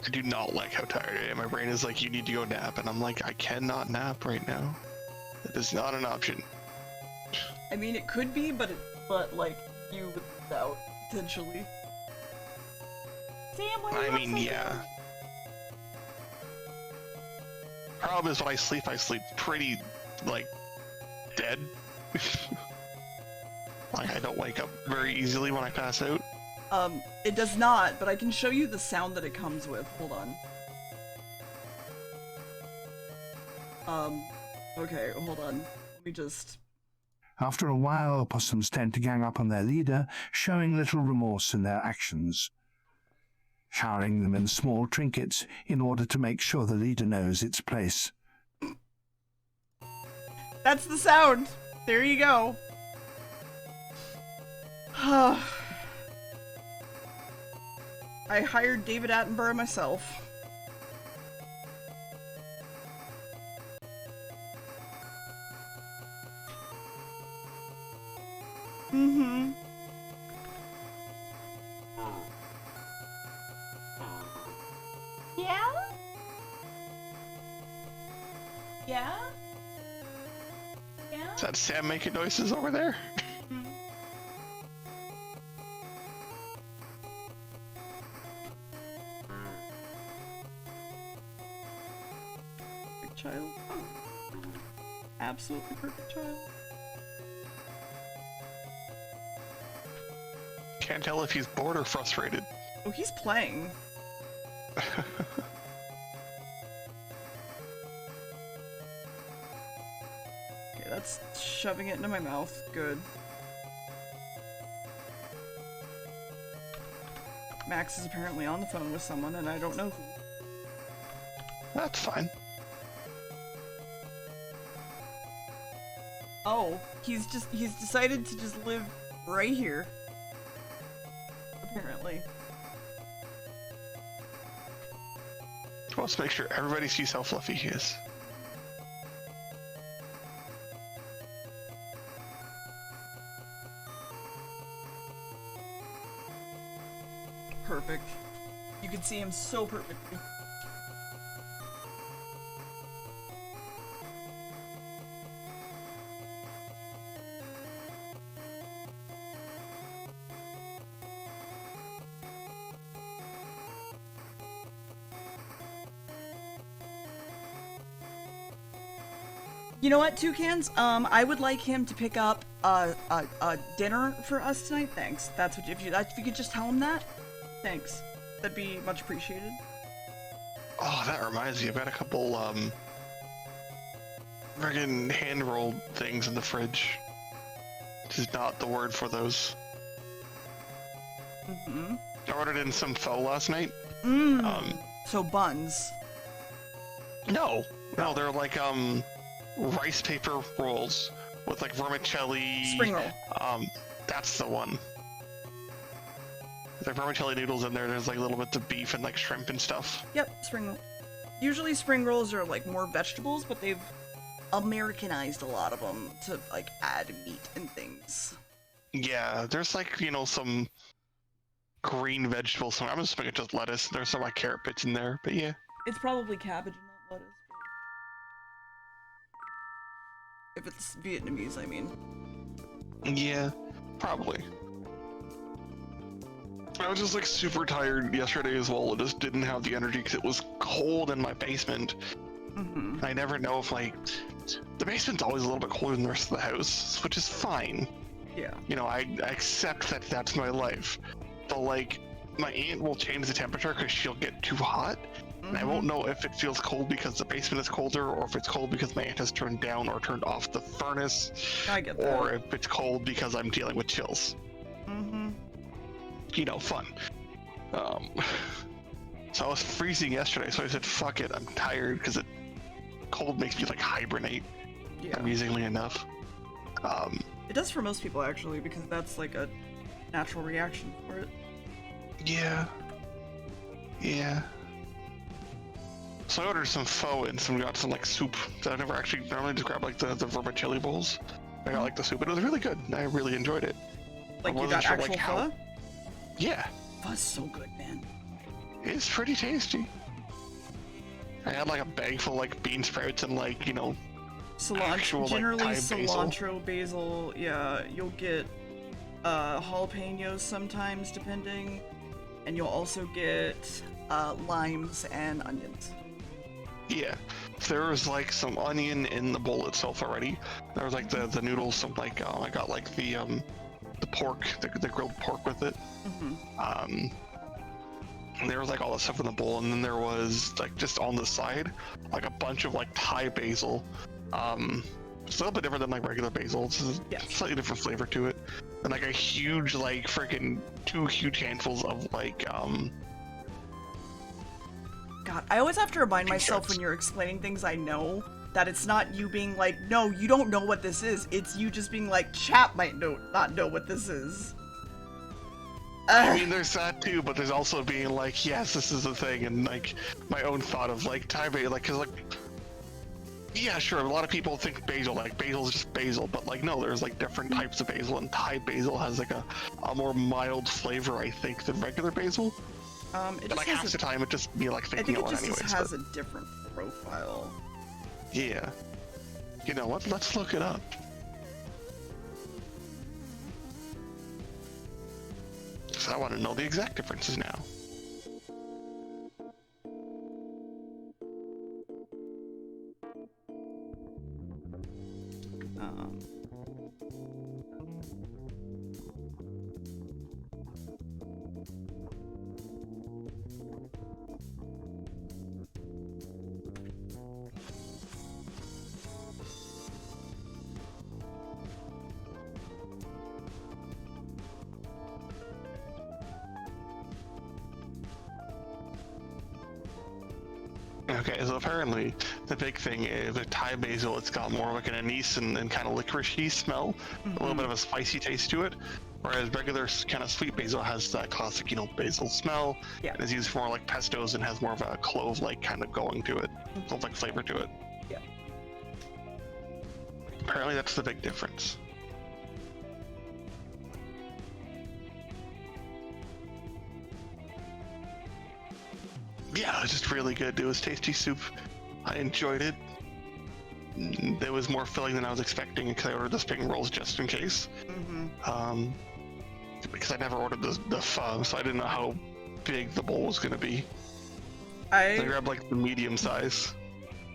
I do not like how tired I am. My brain is like, you need to go nap, and I'm like, I cannot nap right now. It is not an option. I mean, it could be, but like you would doubt potentially. Sam, why are you I mean, up so yeah. late? Problem is when I sleep pretty, like, dead. Like, I don't wake up very easily when I pass out. It does not, but I can show you the sound that it comes with. Hold on. Okay, hold on. Let me just... After a while, opossums tend to gang up on their leader, showing little remorse in their actions, showering them in small trinkets in order to make sure the leader knows its place. That's the sound! There you go. I hired David Attenborough myself. Mm-hmm. Yeah? Yeah? Yeah? Is that Sam making noises over there? Perfect child. Absolutely perfect child. Can't tell if he's bored or frustrated. Oh, he's playing. Okay, that's shoving it into my mouth. Good. Max is apparently on the phone with someone, and I don't know who. That's fine. Oh, he's decided to just live right here. Apparently. Let's make sure everybody sees how fluffy he is. Perfect. You can see him so perfectly. You know what, Toucans? I would like him to pick up a dinner for us tonight. Thanks. That's what if you could just tell him that. Thanks. That'd be much appreciated. Oh, that reminds me. I've got a couple friggin' hand-rolled things in the fridge. Which is not the word for those. Mm-hmm. I ordered in some pho last night. So buns. No, they're like rice paper rolls with like vermicelli. Spring roll. That's the one. There's like vermicelli noodles in there. There's like little bits of beef and like shrimp and stuff. Yep, spring roll. Usually spring rolls are like more vegetables, but they've Americanized a lot of them to like add meat and things. Yeah, there's like, you know, some green vegetables. So I'm assuming it's just lettuce. There's some like carrot bits in there, but yeah. It's probably cabbage and not lettuce. If it's Vietnamese, I mean. Yeah, probably. I was just like super tired yesterday as well. I just didn't have the energy because it was cold in my basement. Mm-hmm. I never know if like the basement's always a little bit colder than the rest of the house, which is fine. Yeah. You know, I accept that that's my life. But like, my aunt will change the temperature because she'll get too hot. And I won't know if it feels cold because the basement is colder, or if it's cold because my aunt has turned down or turned off the furnace, I get that. or if it's cold because I'm dealing with chills. Mm-hmm. You know, fun. So I was freezing yesterday, so I said, fuck it, I'm tired, because cold makes me like hibernate, Yeah. amusingly enough. It does for most people, actually, because that's like a natural reaction for it. Yeah. So I ordered some pho and got some like soup that I never actually normally just grab like the vermicelli bowls. I got like the soup, and it was really good. I really enjoyed it. Like, I you wasn't got sure, actual like, how- pho? Yeah, Pho's so good, man. it's pretty tasty. I had like a bag full like bean sprouts and like, you know, actual, like, Generally Thai basil. cilantro, basil, yeah. You'll get jalapenos sometimes, depending. And you'll also get limes and onions. yeah. There was like some onion in the bowl itself already. There was like the noodles, some like I got like the pork, the grilled pork with it. Mm-hmm. And there was like all the stuff in the bowl, and then there was like just on the side, like a bunch of like Thai basil. It's a little bit different than like regular basil. It's a Yeah. slightly different flavor to it. And like a huge, like freaking 2 huge handfuls of like God, I always have to remind myself T-shirts. when you're explaining things I know that it's not you being like, no, you don't know what this is. It's you just being like, chat might not know what this is. I mean, there's that too, but there's also being like, yes, this is a thing, and like my own thought of like Thai basil, like, cause like, yeah, sure, a lot of people think basil, like basil is just basil, but like no, there's like different types of basil, and Thai basil has like a more mild flavor, I think, than regular basil. It But just like has half the time, it just be like I thinking think it of it just anyways. has But, a different profile. yeah, you know what? Let's look it up. So I want to know the exact differences now. Um, Okay, so apparently the big thing is with Thai basil, it's got more of like an anise and kind of licorice smell, a little bit of a spicy taste to it. Whereas regular kind of sweet basil has that classic, you know, basil smell, Yeah. and is used for more like pestos and has more of a clove-like kind of going to it, clove-like flavor to it. Yeah. Apparently that's the big difference. Yeah, it was just really good. It was tasty soup. I enjoyed it. It was more filling than I was expecting because I ordered the spring rolls just in case. mm-hmm. Because I never ordered the pho, so I didn't know how big the bowl was gonna be. So I I grabbed like the medium size.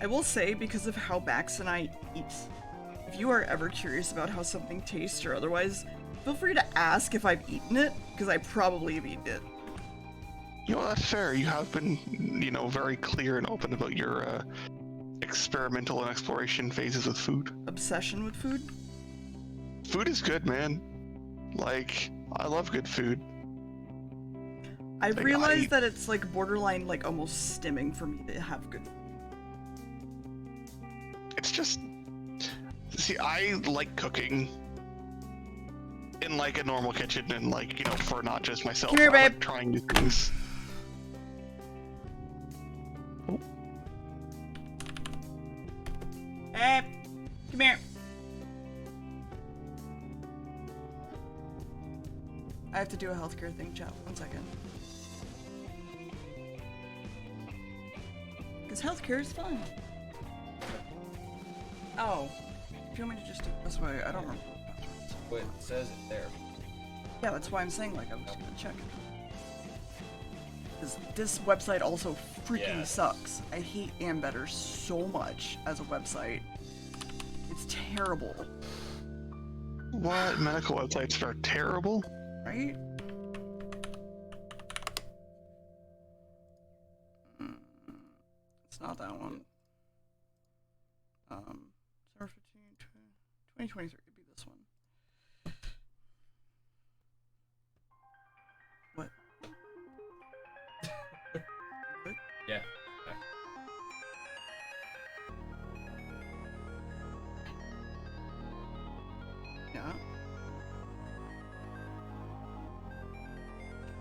will say, because of how Max and I eat, if you are ever curious about how something tastes or otherwise, feel free to ask if I've eaten it, because I probably have eaten it. You know, that's fair. You have been, you know, very clear and open about your experimental and exploration phases with food. Obsession with food? Food is good, man. Like, I love good food. I've Like, realized that it's like borderline, like almost stimming for me to have good. It's just, see, I like cooking in like a normal kitchen and like, you know, for not just myself. Come here, I like babe. trying new things. Come here. I have to do a healthcare thing, chat. 1 second. Because healthcare is fun. Oh. Do you want me to just do it this way? I don't remember. Wait, it says it there. Yeah, that's why I'm saying, like, I was just gonna check. Because this website also freaking Yeah. sucks. I hate Ambetter so much as a website. It's terrible, What? Medical websites are terrible? right? It's not that one. December 15, 2023 could be this one. What? What? Yeah. Yeah.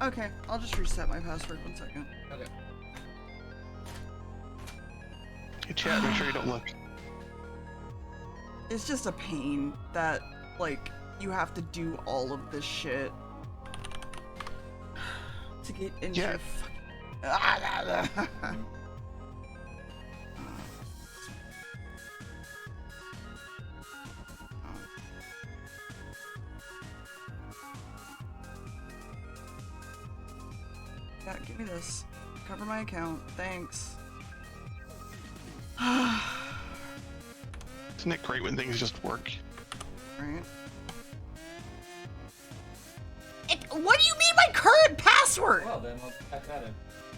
Okay, I'll just reset my password 1 second. Okay. Hey, chat, make sure you don't look. It's just a pain that, like, you have to do all of this shit to get into Yeah. your fucking... Yeah, give me this. Cover my account. Thanks. Isn't it great when things just work? Right. What do you mean my current password? Well, then I'll type that in.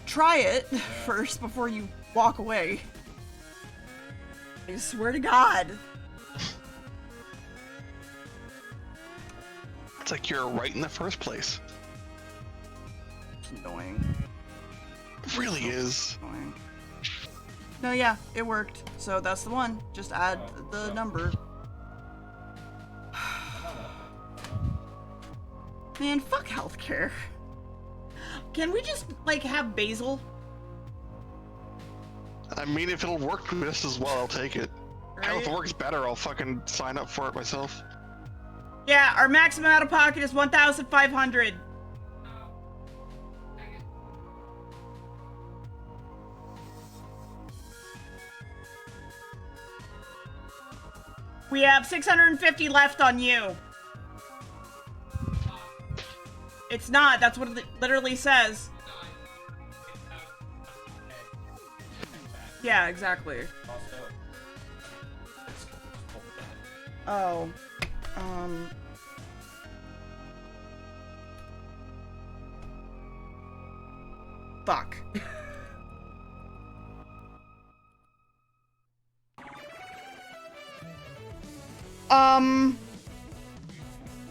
Try it first before you walk away. I swear to God. It's like you're right in the first place. It's annoying. It really is. Annoying. No, yeah, it worked. So that's the one. Just add the number. Man, fuck healthcare. Can we just, like, have basil? I mean, if it'll work just as well, I'll take it. Hell, if it Right? works better, I'll fucking sign up for it myself. Yeah, our maximum out of pocket is 1,500. We have 650 left on you. It's not. That's what it literally says. Yeah, exactly. Also, Oh. Fuck.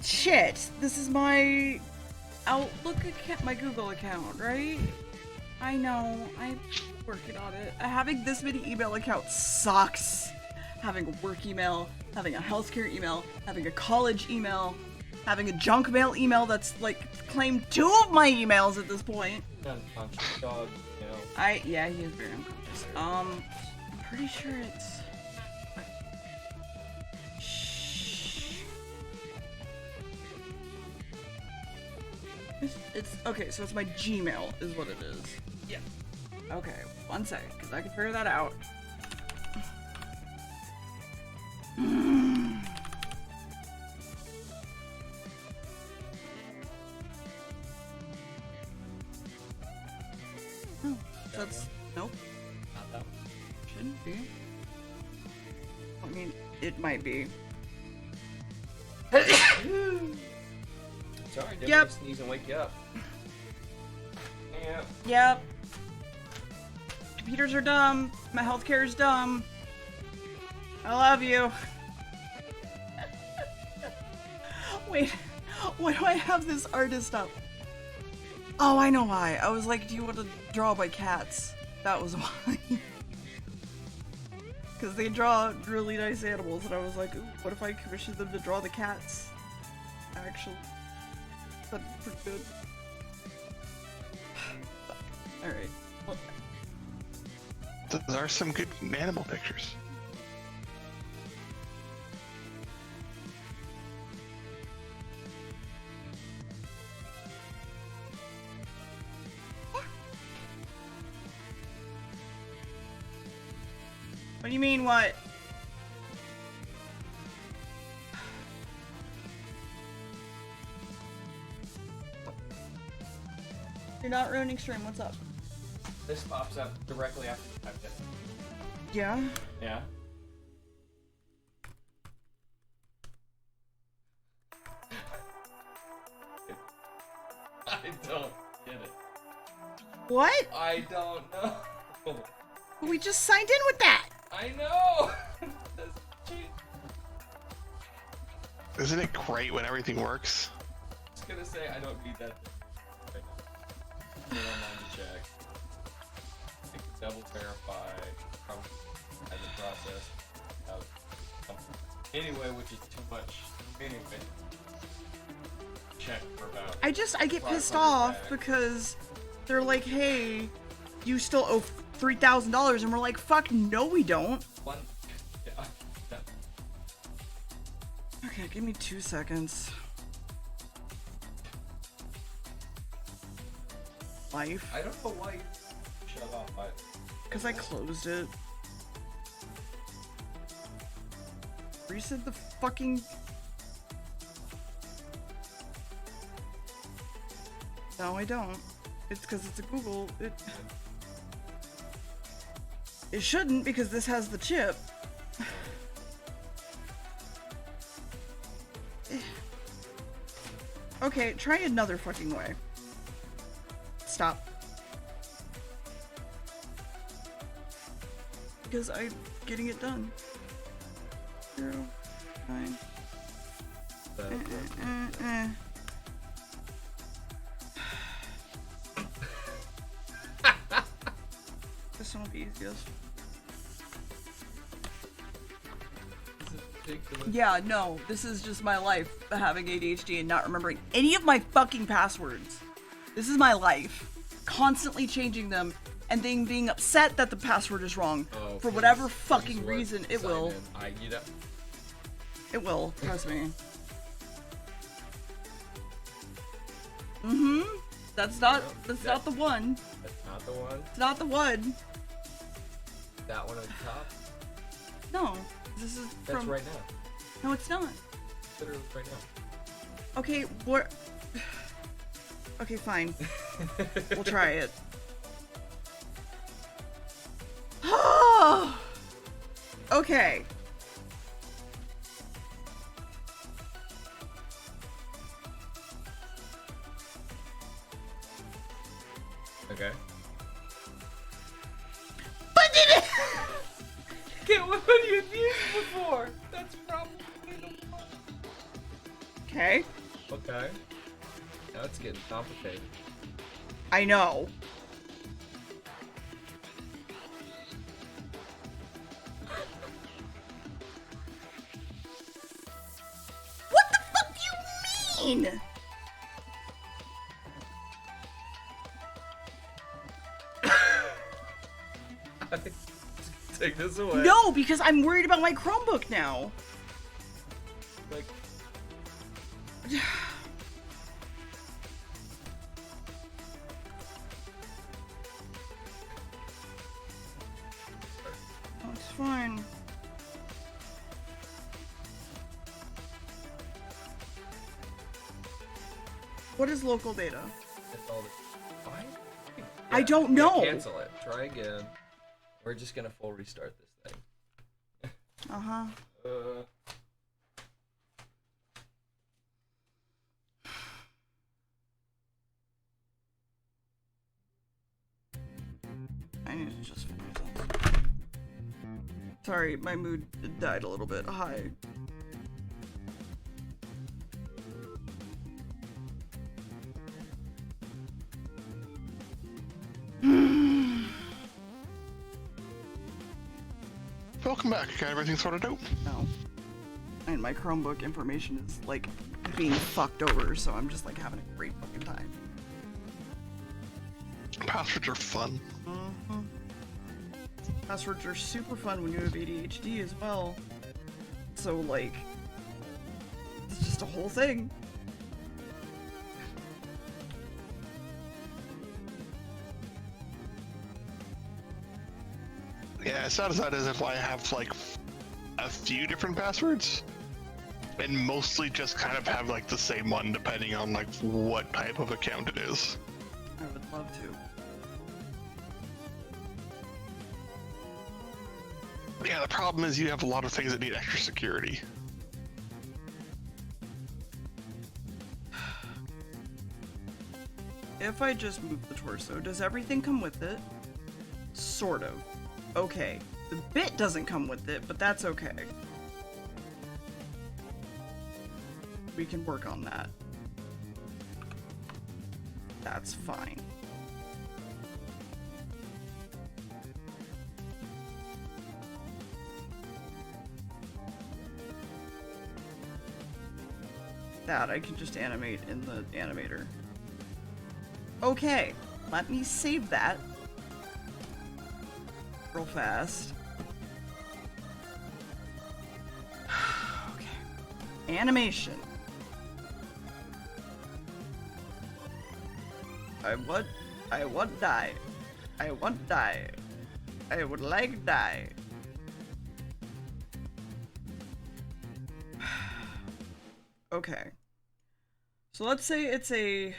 Shit. This is my Outlook account, my Google account, right? I know. I'm working on it. Having this many email accounts sucks. Having a work email, having a healthcare email, having a college email, having a junk mail email that's like claimed 2 of my emails at this point. unconscious dog, you know. Yeah, he is very unconscious. I'm pretty sure it's. Shh. It's okay. So it's my Gmail, is what it is. Yeah. Okay, 1 second, because I can figure that out. Oh, that's nope. Not that one. Shouldn't be. I mean, it might be. Sorry, didn't Yep. sneeze and wake you up. Yeah. Yep. Computers are dumb. My healthcare is dumb. I love you. Wait, why do I have this artist up? Oh, I know why. I was like, do you want to draw my cats? That was why. Because they draw really nice animals, and I was like, ooh, what if I commissioned them to draw the cats? Actually, that'd be pretty good. Alright. Well, There are some good animal pictures. what do you mean, what? You're not ruining stream. What's up? This pops up directly after you typed it. Yeah? Yeah? I don't get it. What? I don't know. We just signed in with that. I know! That's cheap. Isn't it great when everything works? I was gonna say I don't need that right now. I don't mind to check. I can double verify as a process. Anyway, which is too much. Anyway. Check for about. I get pissed 500 off back. because they're like, hey, you still owe $3,000, and we're like, fuck, no, we don't. One. Yeah. Okay, give me 2 seconds. Life. I don't know why you shut off. Because I closed it. Reset the fucking... No, I don't. It's because it's a Google. It shouldn't, because this has the chip. Okay, try another fucking way. Stop. Because I'm getting it done. 0, 9. This one will be easiest. Yeah, no, this is just my life, having ADHD and not remembering any of my fucking passwords. This is my life. Constantly changing them and then being upset that the password is wrong. Oh, for please, whatever please fucking work. reason. It Sign will. in. You know. It will, trust me. Mm-hmm. That's not the one. That's not the one. It's not the one. That one at the top. No. This is That's from... right now. No, it's not. Literally right now. Okay, what... Okay, fine. We'll try it. Okay. Okay. But did it? Okay, what have you used before? That's probably the one. Okay. Okay. Now it's getting complicated. I know. What the fuck do you mean? Take this away. No, because I'm worried about my Chromebook now. Like. Oh, it's fine. What is local data? That's all fine? I don't know. Cancel it. Try again. We're just gonna full restart this thing. Uh-huh. I need to just finish this. Sorry, my mood died a little bit. Hi. Welcome back. Got everything sorted out? No. And my Chromebook information is like being fucked over, so I'm just like having a great fucking time. Passwords are fun. Mm-hmm. Passwords are super fun when you have ADHD as well. So like, it's just a whole thing. Yeah, as sad as that is, I have like a few different passwords, and mostly just kind of have like the same one depending on like what type of account it is. I would love to. Yeah, the problem is you have a lot of things that need extra security. If I just move the torso, does everything come with it? Sort of. Okay. The bit doesn't come with it, but that's okay. We can work on that. That's fine. That I can just animate in the animator. Okay, let me save that real fast. Okay, animation. I want die. I want die. I would like die. Okay. So let's say it's a...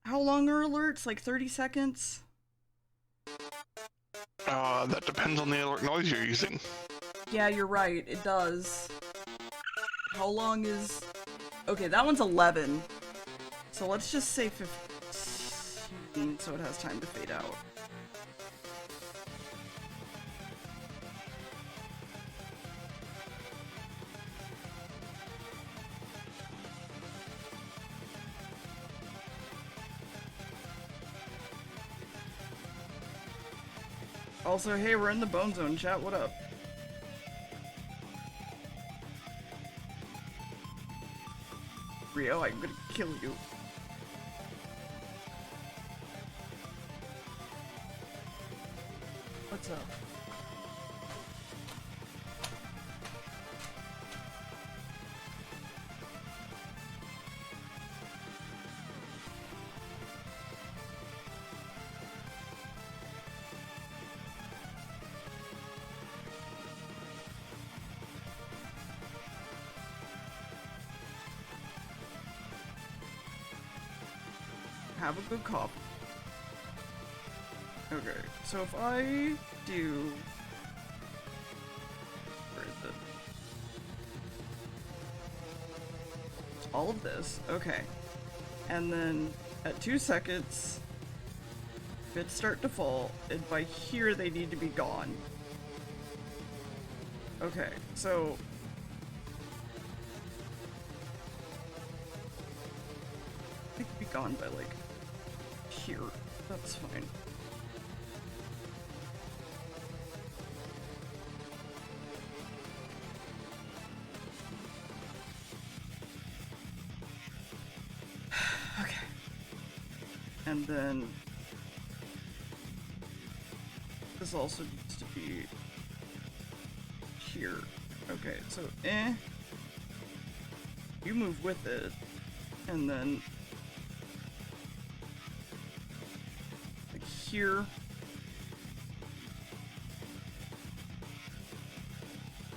How long are alerts? Like 30 seconds? That depends on the alert noise you're using. Yeah, you're right. It does. How long is... Okay, that one's 11. So let's just say 15 so it has time to fade out. Also, hey, we're in the Bone Zone chat, what up? Rio, I'm gonna kill you. What's up? Have a good coffee. Okay, so if I do... Where is it? All of this, okay. And then at 2 seconds, bits start to fall, and by here they need to be gone. Okay, so... They could be gone by like... here. That's fine. Okay. And then this also needs to be here. Okay, so you move with it, and then here.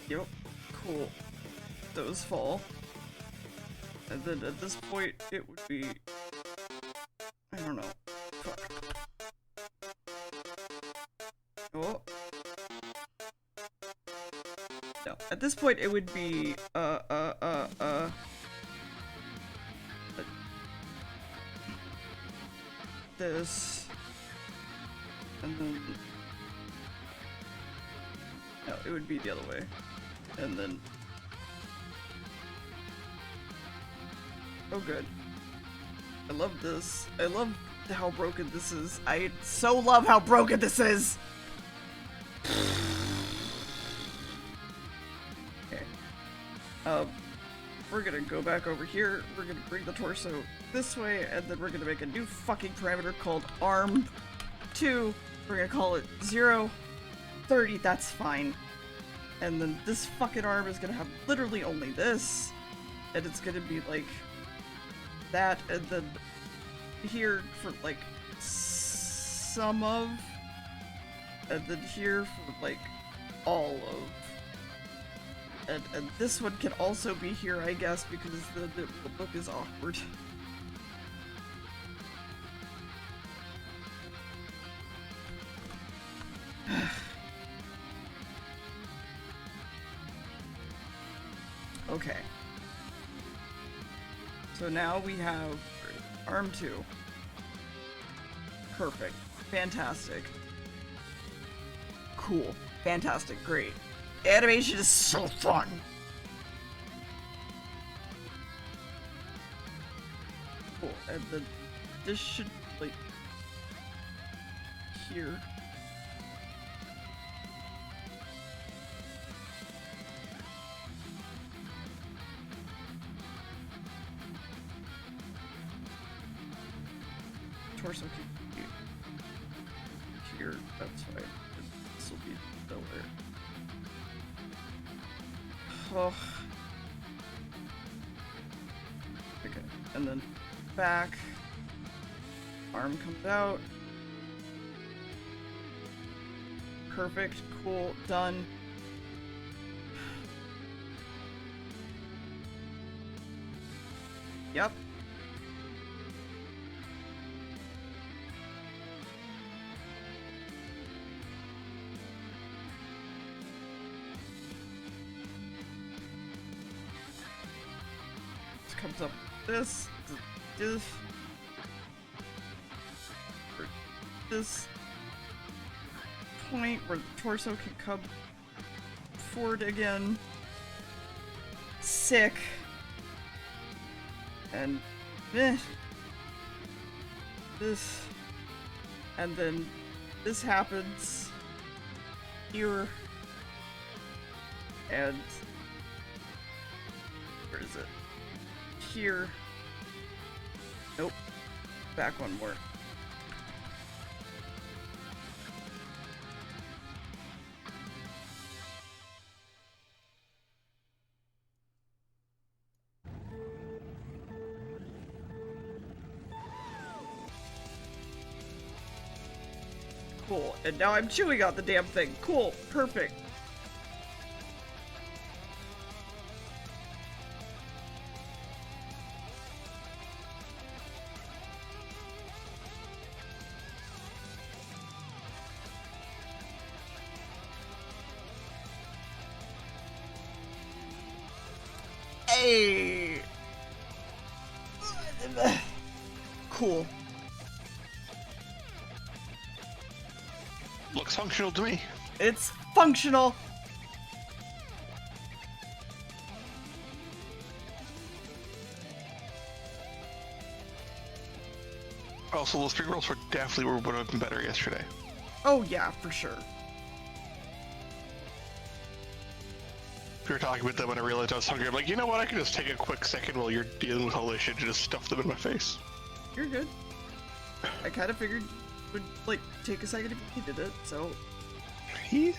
Yep, cool. Those fall. And then at this point, it would be... I don't know. Fuck. Oh. No, at this point, it would be, this... And then... No, it would be the other way. And then... Oh good. I love this. I love how broken this is. I so love how broken this is! Okay. We're gonna go back over here, we're gonna bring the torso this way, and then we're gonna make a new fucking parameter called arm2. We're gonna call it 0, 30, that's fine. And then this fucking arm is gonna have literally only this, and it's gonna be like that, and then here for like some of, and then here for like all of. And this one can also be here, I guess, because the book is awkward. Okay. So now we have arm 2. Perfect. Fantastic. Cool. Fantastic. Great. Animation is so fun. Cool. And then this should, like, here. Torso can be here, that's fine. This will be nowhere. Oh. Okay, and then back. Arm comes out. Perfect, cool, done. Yep. Comes up this point where the torso can come forward again. Sick. And this, and then this happens here, and where is it? Here. Nope. Back one more. Cool. And now I'm chewing out the damn thing. Cool. Perfect. Hey. Cool. Looks functional to me. It's functional. Also, those 3 rolls would have been better yesterday. Oh yeah, for sure. We were talking about them when I realized I was hungry. I'm like, you know what? I can just take a quick second while you're dealing with all this shit and just stuff them in my face. You're good. I kind of figured it would, like, take a second if you needed it, so... Yeah.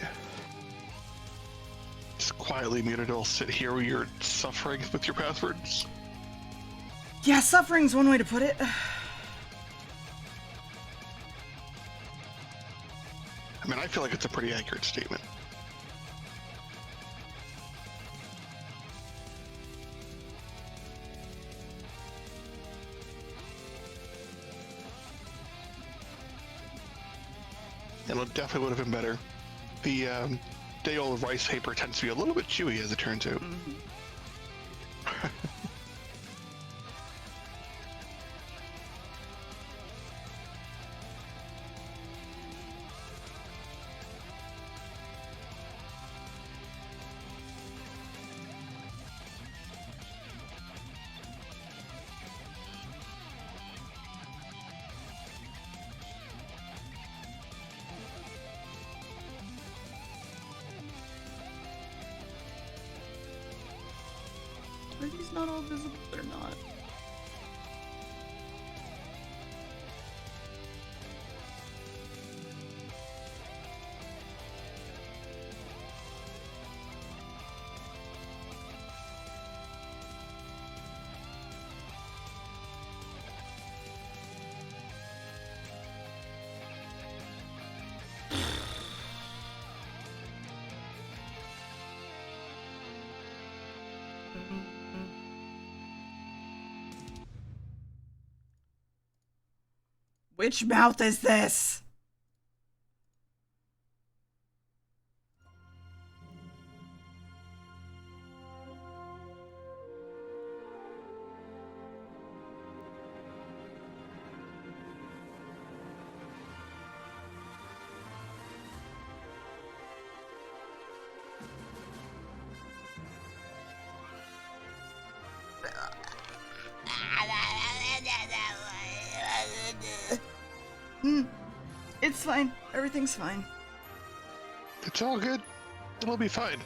Just quietly muted, I'll sit here while you're suffering with your passwords. Yeah, suffering's one way to put it. I mean, I feel like it's a pretty accurate statement. And it definitely would have been better. The day-old rice paper tends to be a little bit chewy, as it turns out. Mm-hmm. Are these not all visible? They're not. Which mouth is this? It's fine. Everything's fine. It's all good. It'll be fine.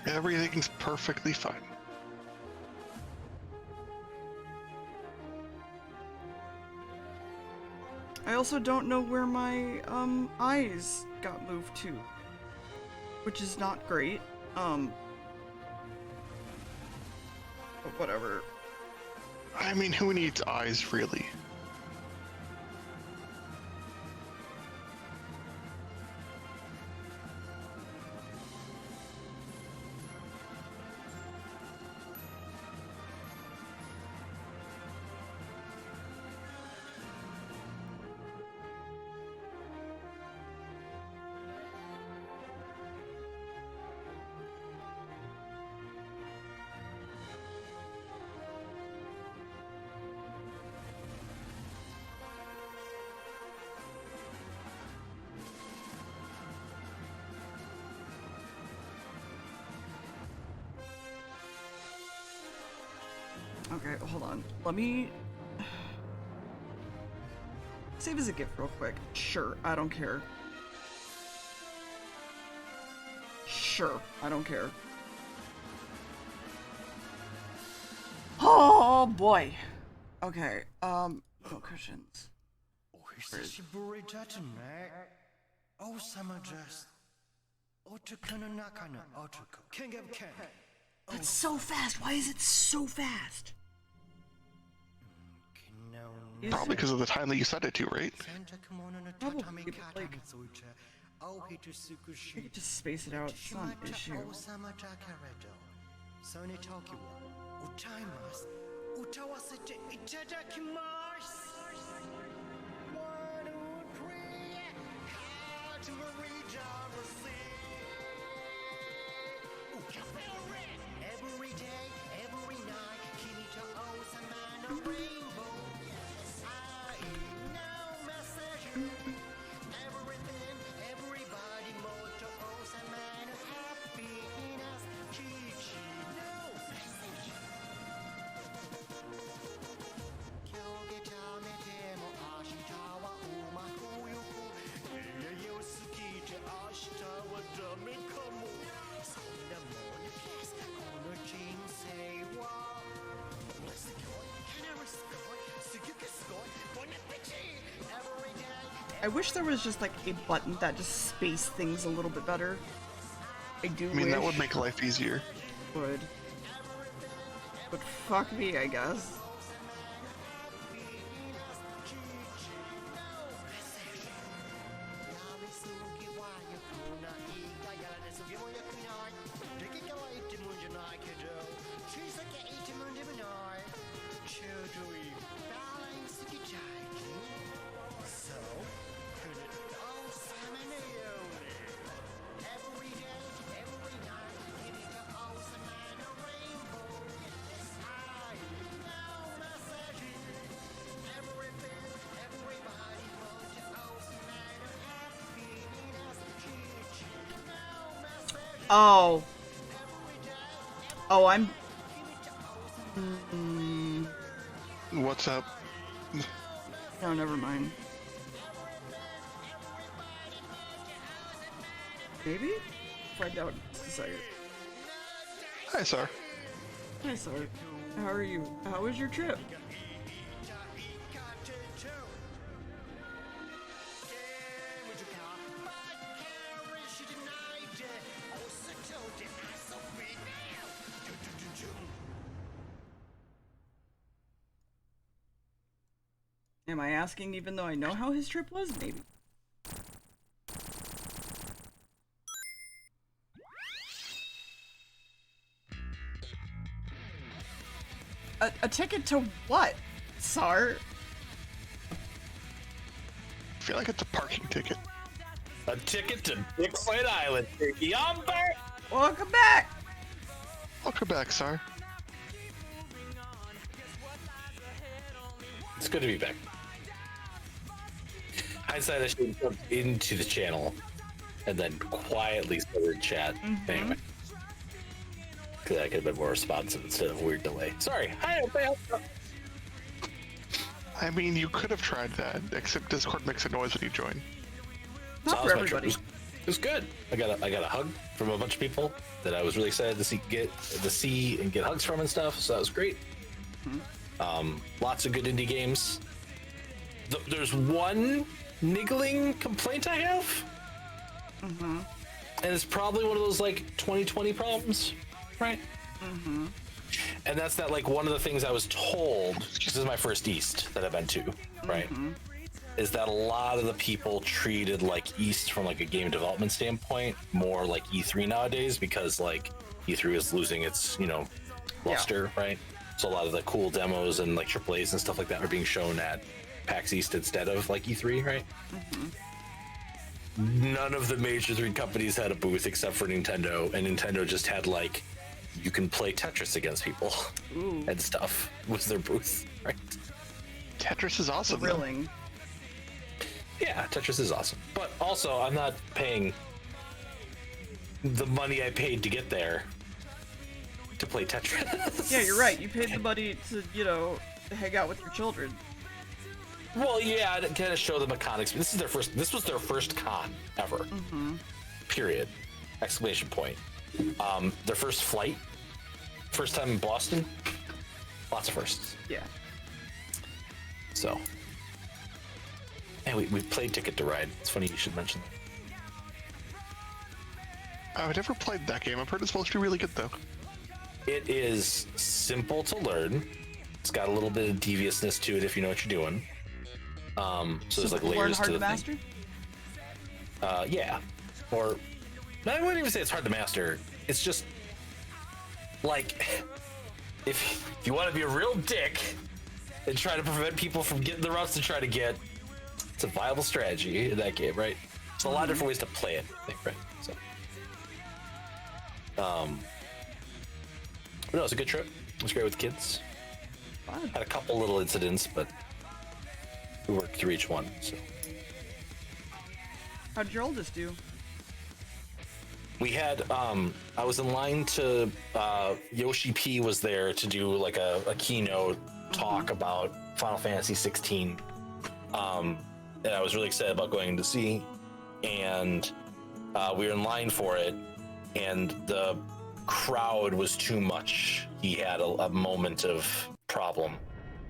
Everything's perfectly fine. I also don't know where my eyes got moved to, which is not great. But whatever. I mean, who needs eyes, really? Okay, hold on. Let me save as a gift real quick. Sure, I don't care. Sure, I don't care. Oh boy. Okay, no cushions. That's so fast. Why is it so fast? Probably because of the time that you set it to, right? Probably, but like, I could just space it out. It's not an issue. I wish there was just like a button that just spaced things a little bit better. I mean, wish that would make life easier. would. But fuck me, I guess. Oh. Oh, I'm... What's up? No, never mind. Maybe? Find out in just a second. Hi, sir. Hi, sir. How are you? How was your trip? Am I asking even though I know how his trip was? Maybe. A ticket to what, Sar? I feel like it's a parking ticket. A ticket to Bigfoot Island. Yumper! Welcome back! Welcome back, sir. It's good to be back. I decided I should jump into the channel and then quietly start chat. Anyway. Because I could have been more responsive instead of a weird delay. Sorry. Hi, everybody. I mean, you could have tried that, except Discord makes a noise when you join. Not So for that was my trip. everybody. It was good. I got a hug from a bunch of people that I was really excited to see and get hugs from and stuff. So that was great. Lots of good indie games. There's one niggling complaint I have, and it's probably one of those like 2020 problems, right? And that's that, like, one of the things I was told, this is my first East that I've been to, right? Is that a lot of the people treated like East from like a game development standpoint more like E3 nowadays, because like E3 is losing its, luster, right? So a lot of the cool demos and like AAAs and stuff like that are being shown at PAX East instead of like E3, right? None of the major 3 companies had a booth except for Nintendo, and Nintendo just had like, you can play Tetris against people and stuff was their booth, right? Tetris is awesome. Thrilling. Yeah, Tetris is awesome. But also, I'm not paying the money I paid to get there to play Tetris. Yeah, you're right. You paid the money to, hang out with your children. Well, yeah, to kind of show the mechanics. This was their first con ever. Period. Exclamation point. Their first flight. First time in Boston. Lots of firsts. Yeah. So. And we played Ticket to Ride. It's funny you should mention that. I've never played that game. I've heard it's supposed to be really good, though. It is simple to learn. It's got a little bit of deviousness to it if you know what you're doing. So there's like layers hard to to the master? thing. Yeah. Or I wouldn't even say it's hard to master. It's just like if you want to be a real dick and try to prevent people from getting the routes to try to get, it's a viable strategy in that game, right? There's a lot of different ways to play it, I think, right? So, but no, it was a good trip. It was great with the kids. Fun. Had a couple little incidents, but we worked through each one. So How did your oldest do? we had, I was in line to, Yoshi P was there to do like a keynote talk about Final Fantasy 16. And I was really excited about going to see, and we were in line for it, and the crowd was too much. He had a moment of problem.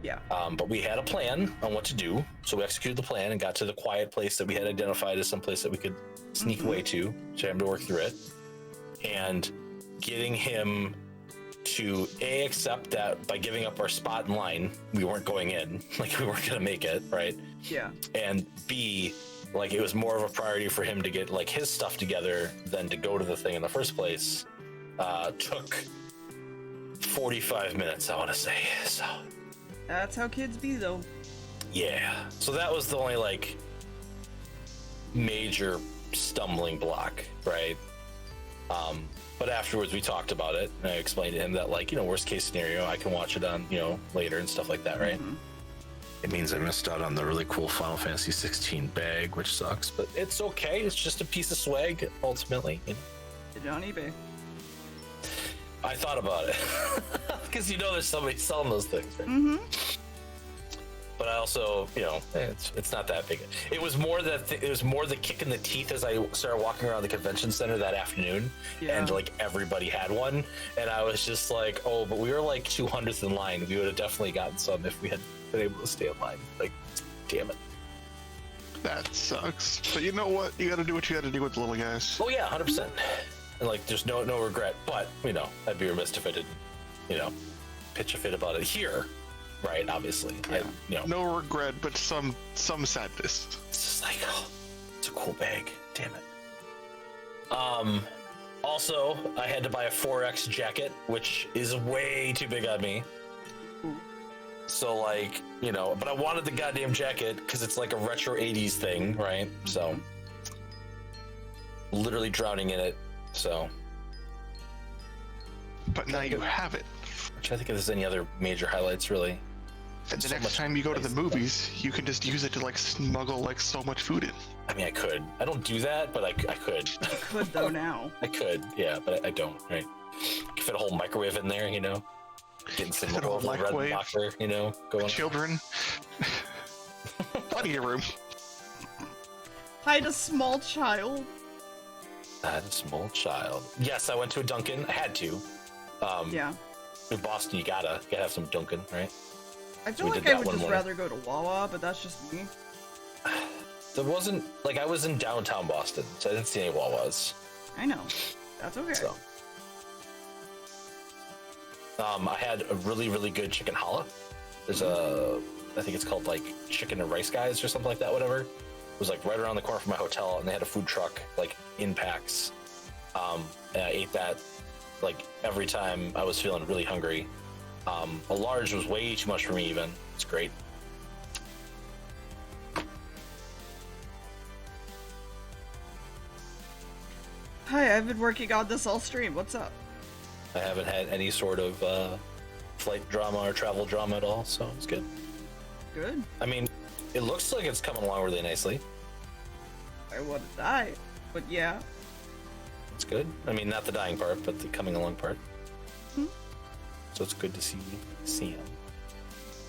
Yeah. But we had a plan on what to do, so we executed the plan and got to the quiet place that we had identified as some place that we could sneak away to him to work through it, and getting him to accept that by giving up our spot in line, we weren't going in, like we weren't gonna make it, right? Yeah. And B, like it was more of a priority for him to get like his stuff together than to go to the thing in the first place. Took 45 minutes, I want to say. So That's how kids be, though. yeah, so that was the only like major stumbling block, right? But afterwards we talked about it, and I explained to him that, like, worst case scenario, I can watch it on, later and stuff like that, right? It means I missed out on the really cool Final Fantasy 16 bag, which sucks, but it's okay. It's just a piece of swag, ultimately. Did it on eBay? I thought about it, because there's somebody selling those things, right? But I also, it's not that big. It was more the kick in the teeth as I started walking around the convention center that afternoon, and like everybody had one, and I was just like, oh, but we were like 200th in line. We would have definitely gotten some if we had been able to stay in line. Like, damn it. That sucks. But you know what? You gotta do what you gotta do with the little guys. Oh yeah, 100%. And like, there's no regret. But I'd be remiss if I didn't, pitch a fit about it here. Right, obviously. Yeah. No regret, but some sadness. It's just like, oh, it's a cool bag. Damn it. Also, I had to buy a 4X jacket, which is way too big on me. So, like, but I wanted the goddamn jacket because it's like a retro 80s thing, right? So, literally drowning in it. So. But now you have it. I'm trying to think if there's any other major highlights, really. And the next time you go to the movies, you can just use it to like smuggle like so much food in. I mean, I could. I don't do that, but I could. You could, though, now. I could, yeah, but I don't, right? You fit a whole microwave in there, Getting some Fit a whole red microwave. locker, going. Children. plenty of room. Hide a small child. Hide a small child. Yes, I went to a Dunkin'. I had to. Yeah. In Boston, you gotta have some Dunkin', right? I feel We like did I that would one just morning. rather go to Wawa, but that's just me. There wasn't like I was in downtown Boston, so I didn't see any Wawas. I know. That's okay. So, I had a really, really good chicken challah. There's I think it's called like Chicken and Rice Guys or something like that, whatever. It was like right around the corner from my hotel, and they had a food truck like in packs. And I ate that like every time I was feeling really hungry. A large was way too much for me even. It's great. Hi, I've been working on this all stream. What's up? I haven't had any sort of flight drama or travel drama at all, so it's good. Good. I mean, it looks like it's coming along really nicely. I want to die. But yeah. It's good. I mean, not the dying part, but the coming along part. Hmm. So it's good to see him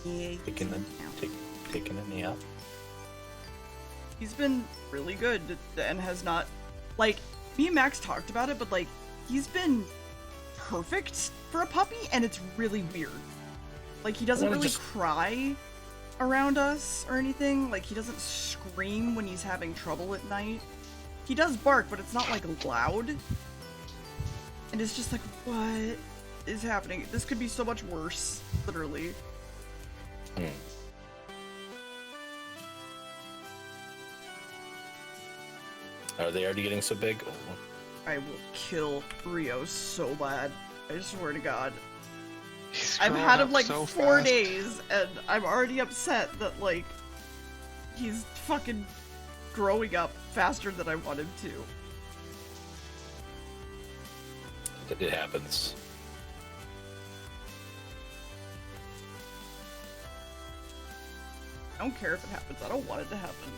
Yeah. taking a nap. He's been really good and has not, like, me and Max talked about it, but like, he's been perfect for a puppy, and it's really weird. Like, he doesn't really cry around us or anything. Like, he doesn't scream when he's having trouble at night. He does bark, but it's not like loud. And it's just like, what is happening? This could be so much worse, literally. Hmm. Are they already getting so big? Oh. I will kill Rio so bad. I swear to God. He's I've growing had him up like so 4 fast. days, and I'm already upset that like he's fucking growing up faster than I want him to. It happens. I don't care if it happens. I don't want it to happen.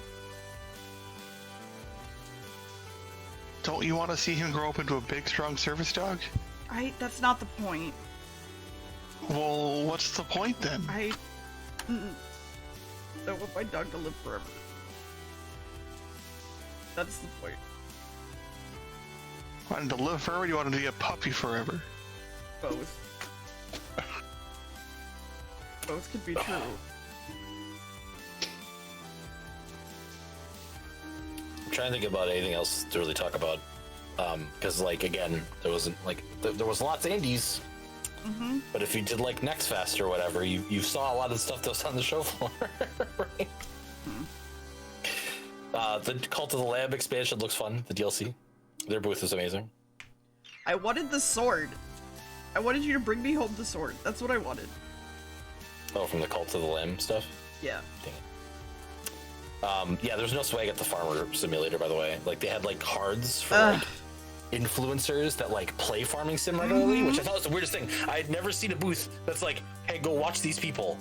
Don't you want to see him grow up into a big, strong service dog? That's not the point. Well, what's the point then? I want my dog to live forever. That's the point. Want him to live forever, or do you want him to be a puppy forever? Both. Both could be true. I'm trying to think about anything else to really talk about. Because, like, again, there wasn't, like, there was lots of indies. Mm-hmm. But if you did, like, Next Fest or whatever, you saw a lot of the stuff that was on the show floor, right? The Cult of the Lamb expansion looks fun, the DLC. Their booth is amazing. I wanted the sword. I wanted you to bring me home the sword. That's what I wanted. Oh, from the Cult of the Lamb stuff? Yeah. Dang it. Yeah, there's no swag at the Farmer Simulator, by the way. Like, they had, like, cards for, like, influencers that, like, play Farming Sim regularly, which I thought was the weirdest thing. I had never seen a booth that's like, hey, go watch these people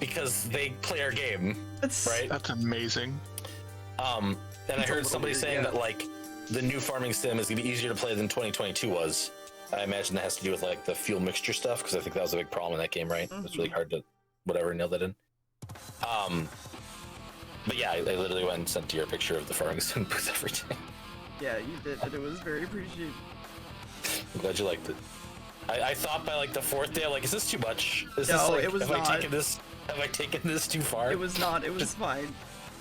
because they play our game, right? That's amazing. And I heard somebody weird, saying yeah. that, like, the new Farming Sim is gonna be easier to play than 2022 was. I imagine that has to do with, like, the fuel mixture stuff, because I think that was a big problem in that game, right? It's really hard to, whatever, nail that in. But yeah, I literally went and sent you a picture of the Farming Sim booth every day. Yeah, you did, and it was very appreciated. I'm glad you liked it. I thought by, like, the 4th day, I'm like, is this too much? Is No, this, like, it was have not. I taken this too far? It was not. It was fine.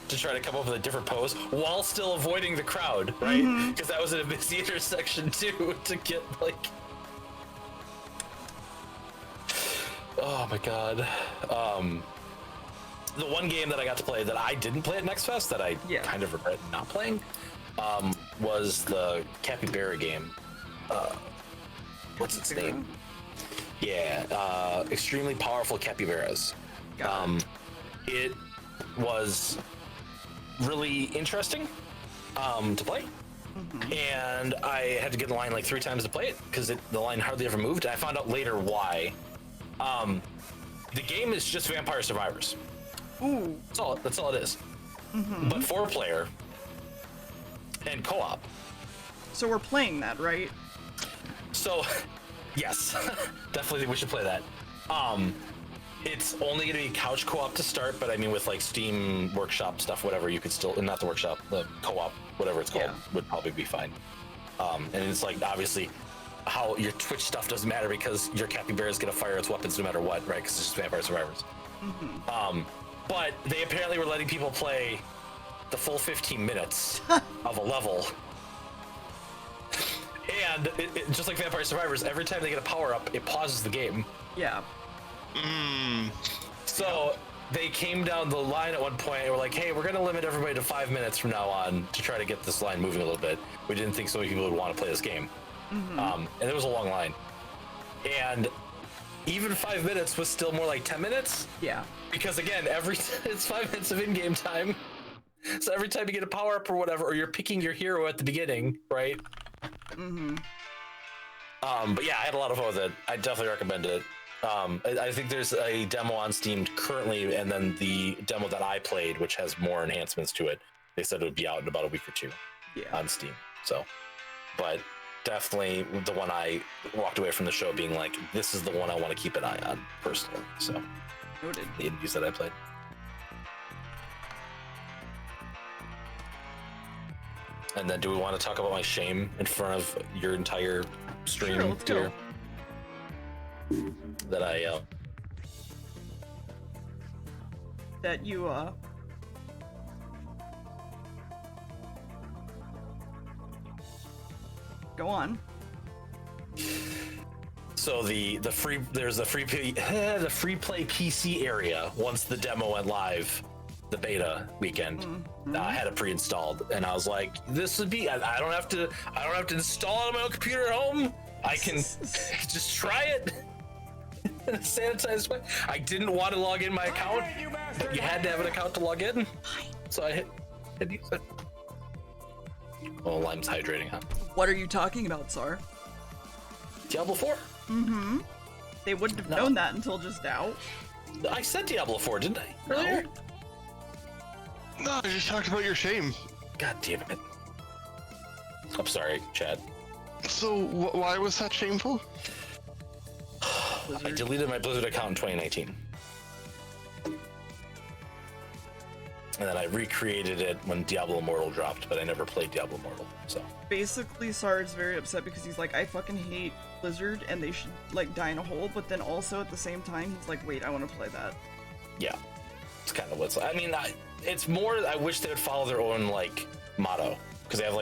To try to come up with a different pose while still avoiding the crowd, right? Because that was in a busy intersection too, to get, like... Oh my god. The one game that I got to play that I didn't play at Next Fest that I kind of regret not playing was the Capybara game. What's its name? Yeah, extremely powerful capybaras. It was really interesting to play. And I had to get in line like 3 times to play it because the line hardly ever moved. And I found out later why. The game is just Vampire Survivors. Ooh. That's all it is. But 4-player and co-op. So we're playing that, right? So, yes, definitely we should play that. It's only going to be couch co-op to start, but I mean, with like Steam Workshop stuff, whatever, you could still, not the workshop, the co-op, whatever it's called, would probably be fine. And it's like, obviously, how your Twitch stuff doesn't matter because your capybara is going to fire its weapons no matter what, right? Because it's just Vampire Survivors. But they apparently were letting people play the full 15 minutes of a level. And it, just like Vampire Survivors, every time they get a power-up, it pauses the game. Yeah. So they came down the line at one point and were like, hey, we're going to limit everybody to 5 minutes from now on to try to get this line moving a little bit. We didn't think so many people would want to play this game. And it was a long line. And even 5 minutes was still more like 10 minutes. Yeah. Because again, it's 5 minutes of in-game time. So every time you get a power-up or whatever, or you're picking your hero at the beginning, right? But yeah, I had a lot of fun with it. I definitely recommend it. I think there's a demo on Steam currently, and then the demo that I played, which has more enhancements to it, they said it would be out in about a week or two on Steam. So, but definitely the one I walked away from the show being like, this is the one I want to keep an eye on personally. So, Noted. the indies that I played. And then, do we want to talk about my shame in front of your entire stream? Sure, let's go. That I That you go on. So the free there's the free play PC area. Once the demo went live, the beta weekend, I had it pre-installed, and I was like, this would be I don't have to install it on my own computer at home. I can just try it in a sanitized way. I didn't want to log in my account, but you had to have an account to log in, so I hit use it. Oh, lime's hydrating, huh? What are you talking about, Sar? Diablo 4. They wouldn't have known that until just now. I said Diablo 4, didn't I? Earlier? No, I just talked about your shame. God damn it. I'm sorry, Chad. So why was that shameful? I deleted my Blizzard account in 2019. And then I recreated it when Diablo Immortal dropped, but I never played Diablo Immortal, so. Basically, Sar is very upset because he's like, I fucking hate Blizzard and they should, like, die in a hole, but then also at the same time, he's like, wait, I want to play that. Yeah. It's kind of what's, I mean, it's more, I wish they would follow their own, like, motto. Because they have,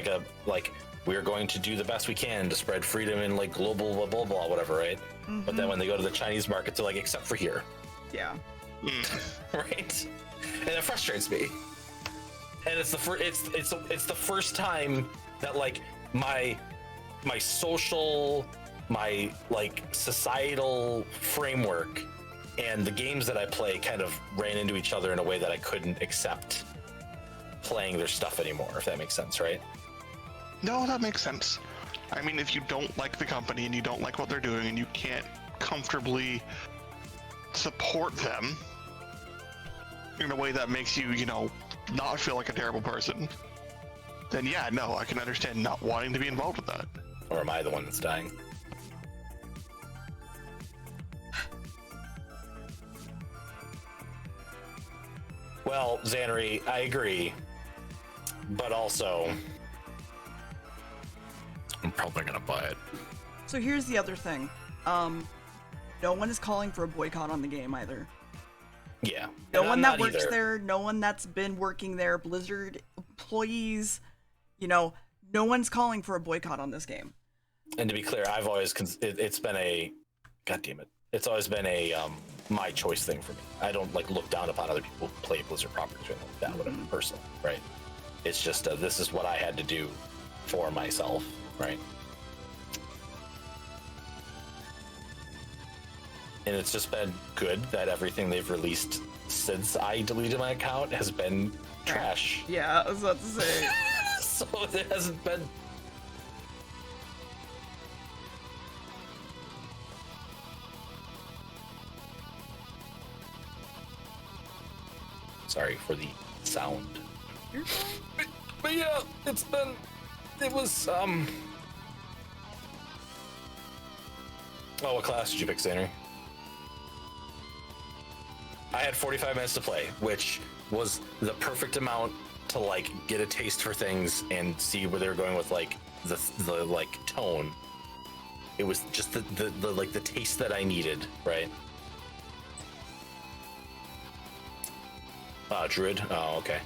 like, we're going to do the best we can to spread freedom in, like, global blah, blah, blah, whatever, right? But then when they go to the Chinese market, they're like, except for here. Yeah. Right? And it frustrates me. And it's the first time that, like, my social, my, like, societal framework and the games that I play kind of ran into each other in a way that I couldn't accept playing their stuff anymore, if that makes sense, right? No, that makes sense. I mean, if you don't like the company and you don't like what they're doing and you can't comfortably support them in a way that makes you, not feel like a terrible person, then yeah, no, I can understand not wanting to be involved with that. Or am I the one that's dying? Well, Xanary, I agree. But also, I'm probably gonna buy it. So here's the other thing. No one is calling for a boycott on the game either. Yeah. No one that works there, no one that's been working there, Blizzard employees, no one's calling for a boycott on this game. And to be clear, I've always, it's been a, God damn it. It's always been a my choice thing for me. I don't like look down upon other people who play Blizzard properties or anything like that, whatever, personally, right? It's just, this is what I had to do for myself, right? And it's just been good that everything they've released since I deleted my account has been trash. Yeah, I was about to say. So there hasn't been... Sorry for the sound. You're fine. But yeah, it was, Oh, what class did you pick, Xander? I had 45 minutes to play, which was the perfect amount to like get a taste for things and see where they were going with like the like tone. It was just the like the taste that I needed, right? Druid. Oh, okay.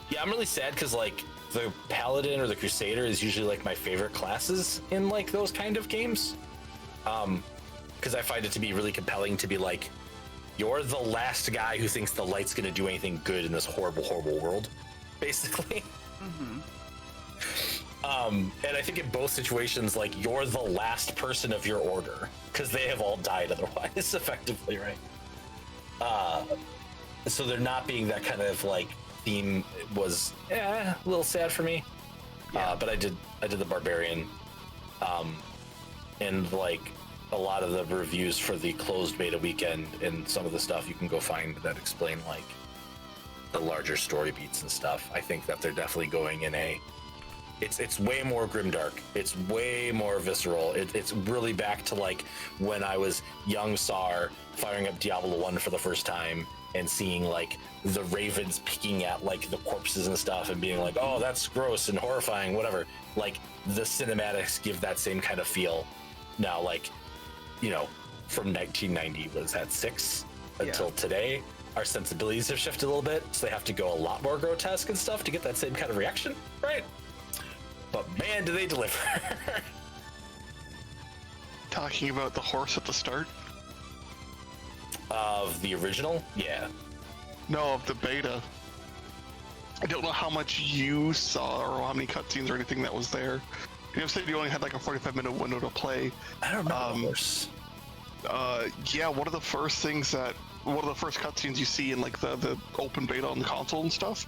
Yeah, I'm really sad because like the Paladin or the Crusader is usually like my favorite classes in like those kind of games. Because I find it to be really compelling to be like, you're the last guy who thinks the light's gonna do anything good in this horrible, horrible world, basically. And I think in both situations, like you're the last person of your order because they have all died otherwise, effectively, right? So there not being that kind of like theme was a little sad for me. But I did the Barbarian, and like a lot of the reviews for the closed beta weekend and some of the stuff you can go find that explain like the larger story beats and stuff. I think that they're definitely going in it's way more grimdark. It's way more visceral. It's really back to like when I was young Sar firing up Diablo 1 for the first time and seeing like the ravens picking at like the corpses and stuff and being like, oh, that's gross and horrifying, whatever. Like the cinematics give that same kind of feel. Now, like, you know, from 1990 was that 6 until today, our sensibilities have shifted a little bit, so they have to go a lot more grotesque and stuff to get that same kind of reaction, right? But man, do they deliver. Talking about the horse at the start? Of the original? Yeah. No, of the beta. I don't know how much you saw or how many cutscenes or anything that was there. You said you only had like a 45-minute window to play. I don't know. Horse. Yeah, one of the first cutscenes you see in like the open beta on the console and stuff,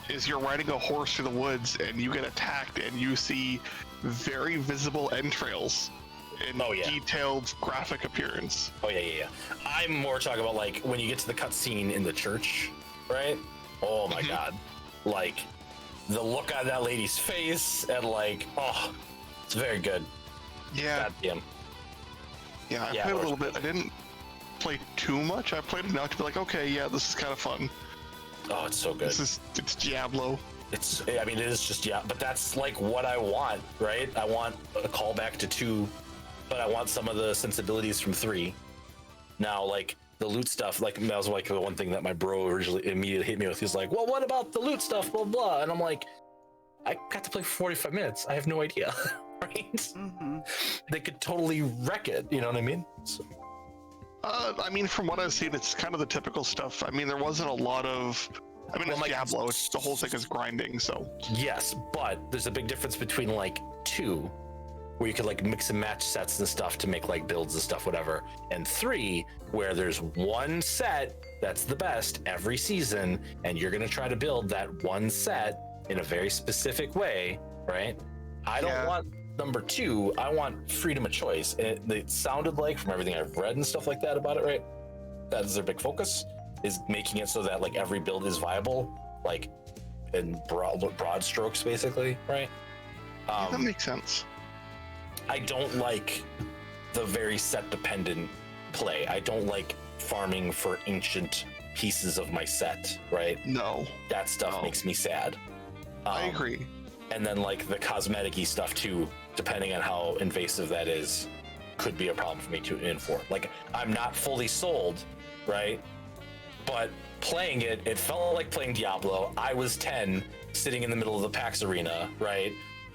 is you're riding a horse through the woods and you get attacked and you see very visible entrails in detailed graphic appearance. Oh yeah. I'm more talking about like when you get to the cutscene in the church, right? Oh my god, like the look on that lady's face and like, oh, it's very good. Yeah. Goddamn. Yeah, I played a little bit. I didn't play too much. I played enough to be like, okay, yeah, this is kind of fun. Oh, it's so good. It's Diablo. I mean, it is just, but that's like what I want, right? I want a callback to 2, but I want some of the sensibilities from 3. Now, like the loot stuff, like that was like the one thing that my bro originally immediately hit me with. He's like, well, what about the loot stuff, blah, blah. And I'm like, I got to play for 45 minutes. I have no idea, right? They could totally wreck it, you know what I mean? So. I mean, from what I've seen, it's kind of the typical stuff. I mean, there wasn't a lot of... I mean, it's Diablo. It's the whole thing is grinding, so... Yes, but there's a big difference between, like, 2, where you could, like, mix and match sets and stuff to make, like, builds and stuff, whatever, and 3, where there's one set that's the best every season, and you're going to try to build that one set in a very specific way, right? I don't want... Number 2, I want freedom of choice. And it sounded like, from everything I've read and stuff like that about it, right? That is their big focus, is making it so that like every build is viable, like in broad strokes, basically, right? That makes sense. I don't like the very set dependent play. I don't like farming for ancient pieces of my set, right? No. That stuff makes me sad. I agree. And then like the cosmetic-y stuff too, depending on how invasive that is, could be a problem for me to enforce. Like, I'm not fully sold, right? But playing it, it felt like playing Diablo. I was 10, sitting in the middle of the PAX arena, right?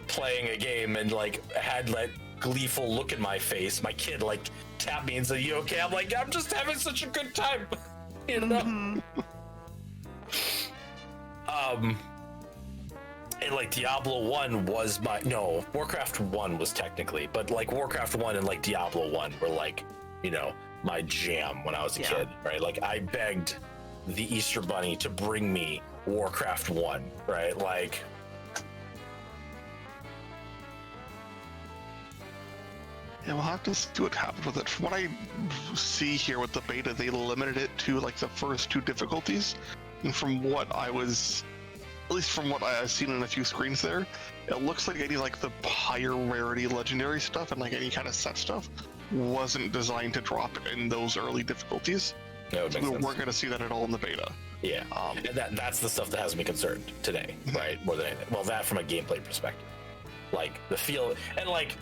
Playing a game and like had that gleeful look in my face. My kid like tapped me and said, "You okay?" I'm like, "I'm just having such a good time," you know. And like Diablo 1 was Warcraft 1 was technically, but like Warcraft 1 and like Diablo 1 were like, you know, my jam when I was a kid, right? Like I begged the Easter Bunny to bring me Warcraft 1, right? Like, yeah, we'll have to see what happens with it. From what I see here with the beta, they limited it to like the first 2 difficulties. And from what I was, at least from what I've seen in a few screens there, it looks like any like the higher rarity legendary stuff and like any kind of set stuff wasn't designed to drop in those early difficulties. That would So make we sense. weren't going to see that at all in the beta. Yeah, and that's the stuff that has me concerned today, right? More than anything. Well, that from a gameplay perspective, like the feel, and like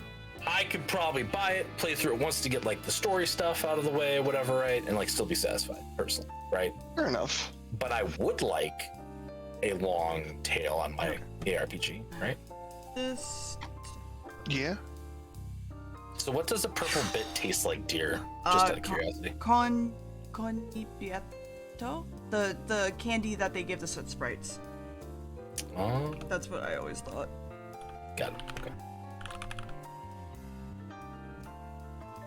I could probably buy it, play through it once to get like the story stuff out of the way, whatever, right? And like still be satisfied personally, right? Fair enough. But I would like a long tail on my ARPG, right? This Yeah. So what does a purple bit taste like, dear? Just out of curiosity. Conipieto? The candy that they give the soot sprites. Oh, That's what I always thought. got it. Okay.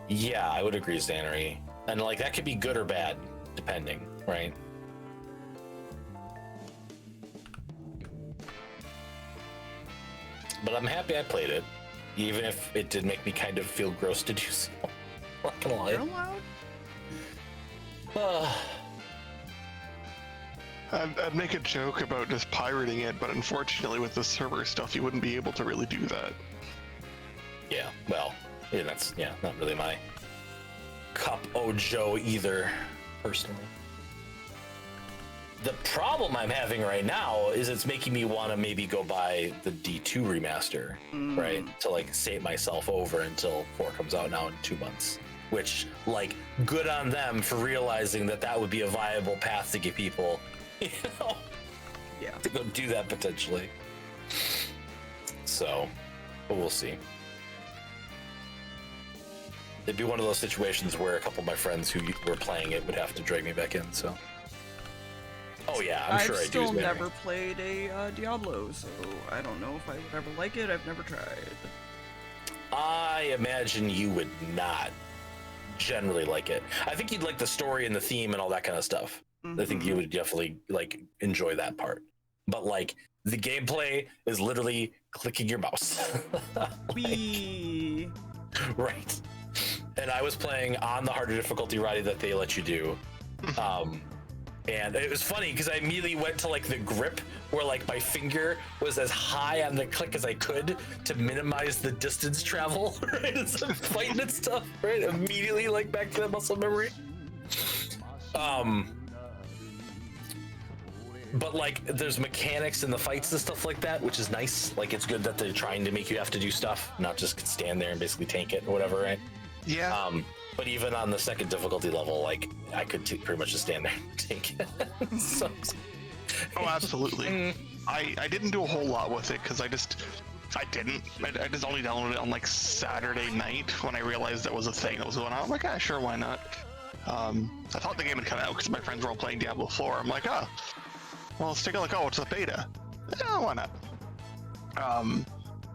Yeah, I would agree, Zannery. And like that could be good or bad, depending, right? But I'm happy I played it, even if it did make me kind of feel gross to do so. Not gonna lie. You're allowed? I'd make a joke about just pirating it, but unfortunately with the server stuff, you wouldn't be able to really do that. Yeah, well, yeah, that's not really my cup o' joe either, personally. The problem I'm having right now is it's making me want to maybe go buy the D2 remaster, right? To like save myself over until 4 comes out now in 2 months. Which, like, good on them for realizing that that would be a viable path to get people, you know, Yeah. to go do that potentially. So, but we'll see. It'd be one of those situations where a couple of my friends who were playing it would have to drag me back in, so. Oh yeah, I'm sure I do. I've still never played a Diablo, so I don't know if I would ever like it. I've never tried. I imagine you would not generally like it. I think you'd like the story and the theme and all that kind of stuff. I think you would definitely like enjoy that part. But like the gameplay is literally clicking your mouse. Wee. Right. And I was playing on the harder difficulty, Roddy, that they let you do. And it was funny because I immediately went to like the grip where like my finger was as high on the click as I could to minimize the distance travel, right? As I'm fighting and stuff, right? Immediately like back to that muscle memory. But like there's mechanics in the fights and stuff like that, which is nice. Like it's good that they're trying to make you have to do stuff, not just stand there and basically tank it or whatever, right? Yeah. But even on the second difficulty level, like I could pretty much just stand there and take it. So, Oh, absolutely. I didn't do a whole lot with it because I just only downloaded it on like Saturday night when I realized that was a thing that was going on. I'm like, ah, sure, why not? I thought the game had come out because my friends were all playing Diablo 4. I'm like, oh, well, let's take a look. Oh, it's a beta. Yeah, why not?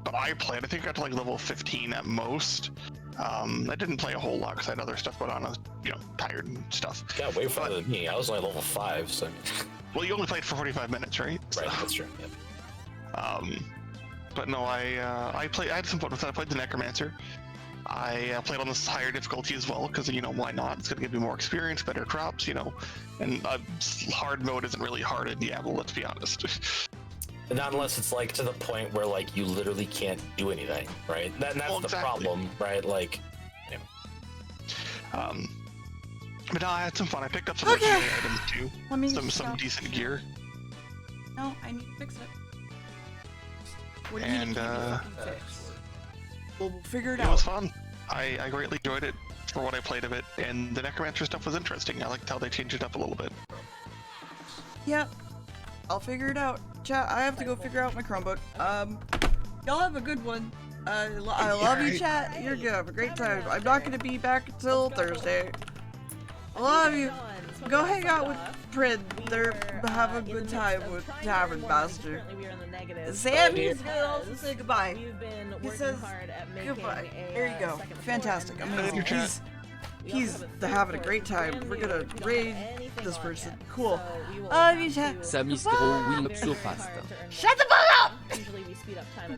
But I played. I think I got to like level 15 at most. I didn't play a whole lot because I had other stuff going on. I was, tired and stuff. yeah, way farther than me. I was only level 5, so. Well, you only played for 45 minutes, right? Right, that's true. Yeah. But no, I played. I had some fun with that. I played the Necromancer. I played on this higher difficulty as well because why not? It's gonna give me more experience, better drops, And hard mode isn't really hard in Diablo. Let's be honest. Not unless it's like to the point where like you literally can't do anything, right? That's the problem, right? Like, But no, I had some fun. I picked up some legendary items too. Let me Some stop. decent gear. No, I need to fix it. What do you And need to fix? We'll figure it it was out. fun. I greatly enjoyed it for what I played of it, and the Necromancer stuff was interesting. I liked how they changed it up a little bit. Yep. I'll figure it out. Chat, I have to go figure out my Chromebook. Y'all have a good one. I love you, chat. You're gonna have a great time. I'm not gonna be back until Thursday. I love you. Go hang out with Prin. Have a good time with Tavern Master. Sam, he's gonna also say goodbye. He says goodbye. There you go. Fantastic. Amazing. He's having a great time. We're gonna raid this person. Cool. Love you, chat. Samistro Wing Surfast. Shut the fuck up! Usually we speed up time.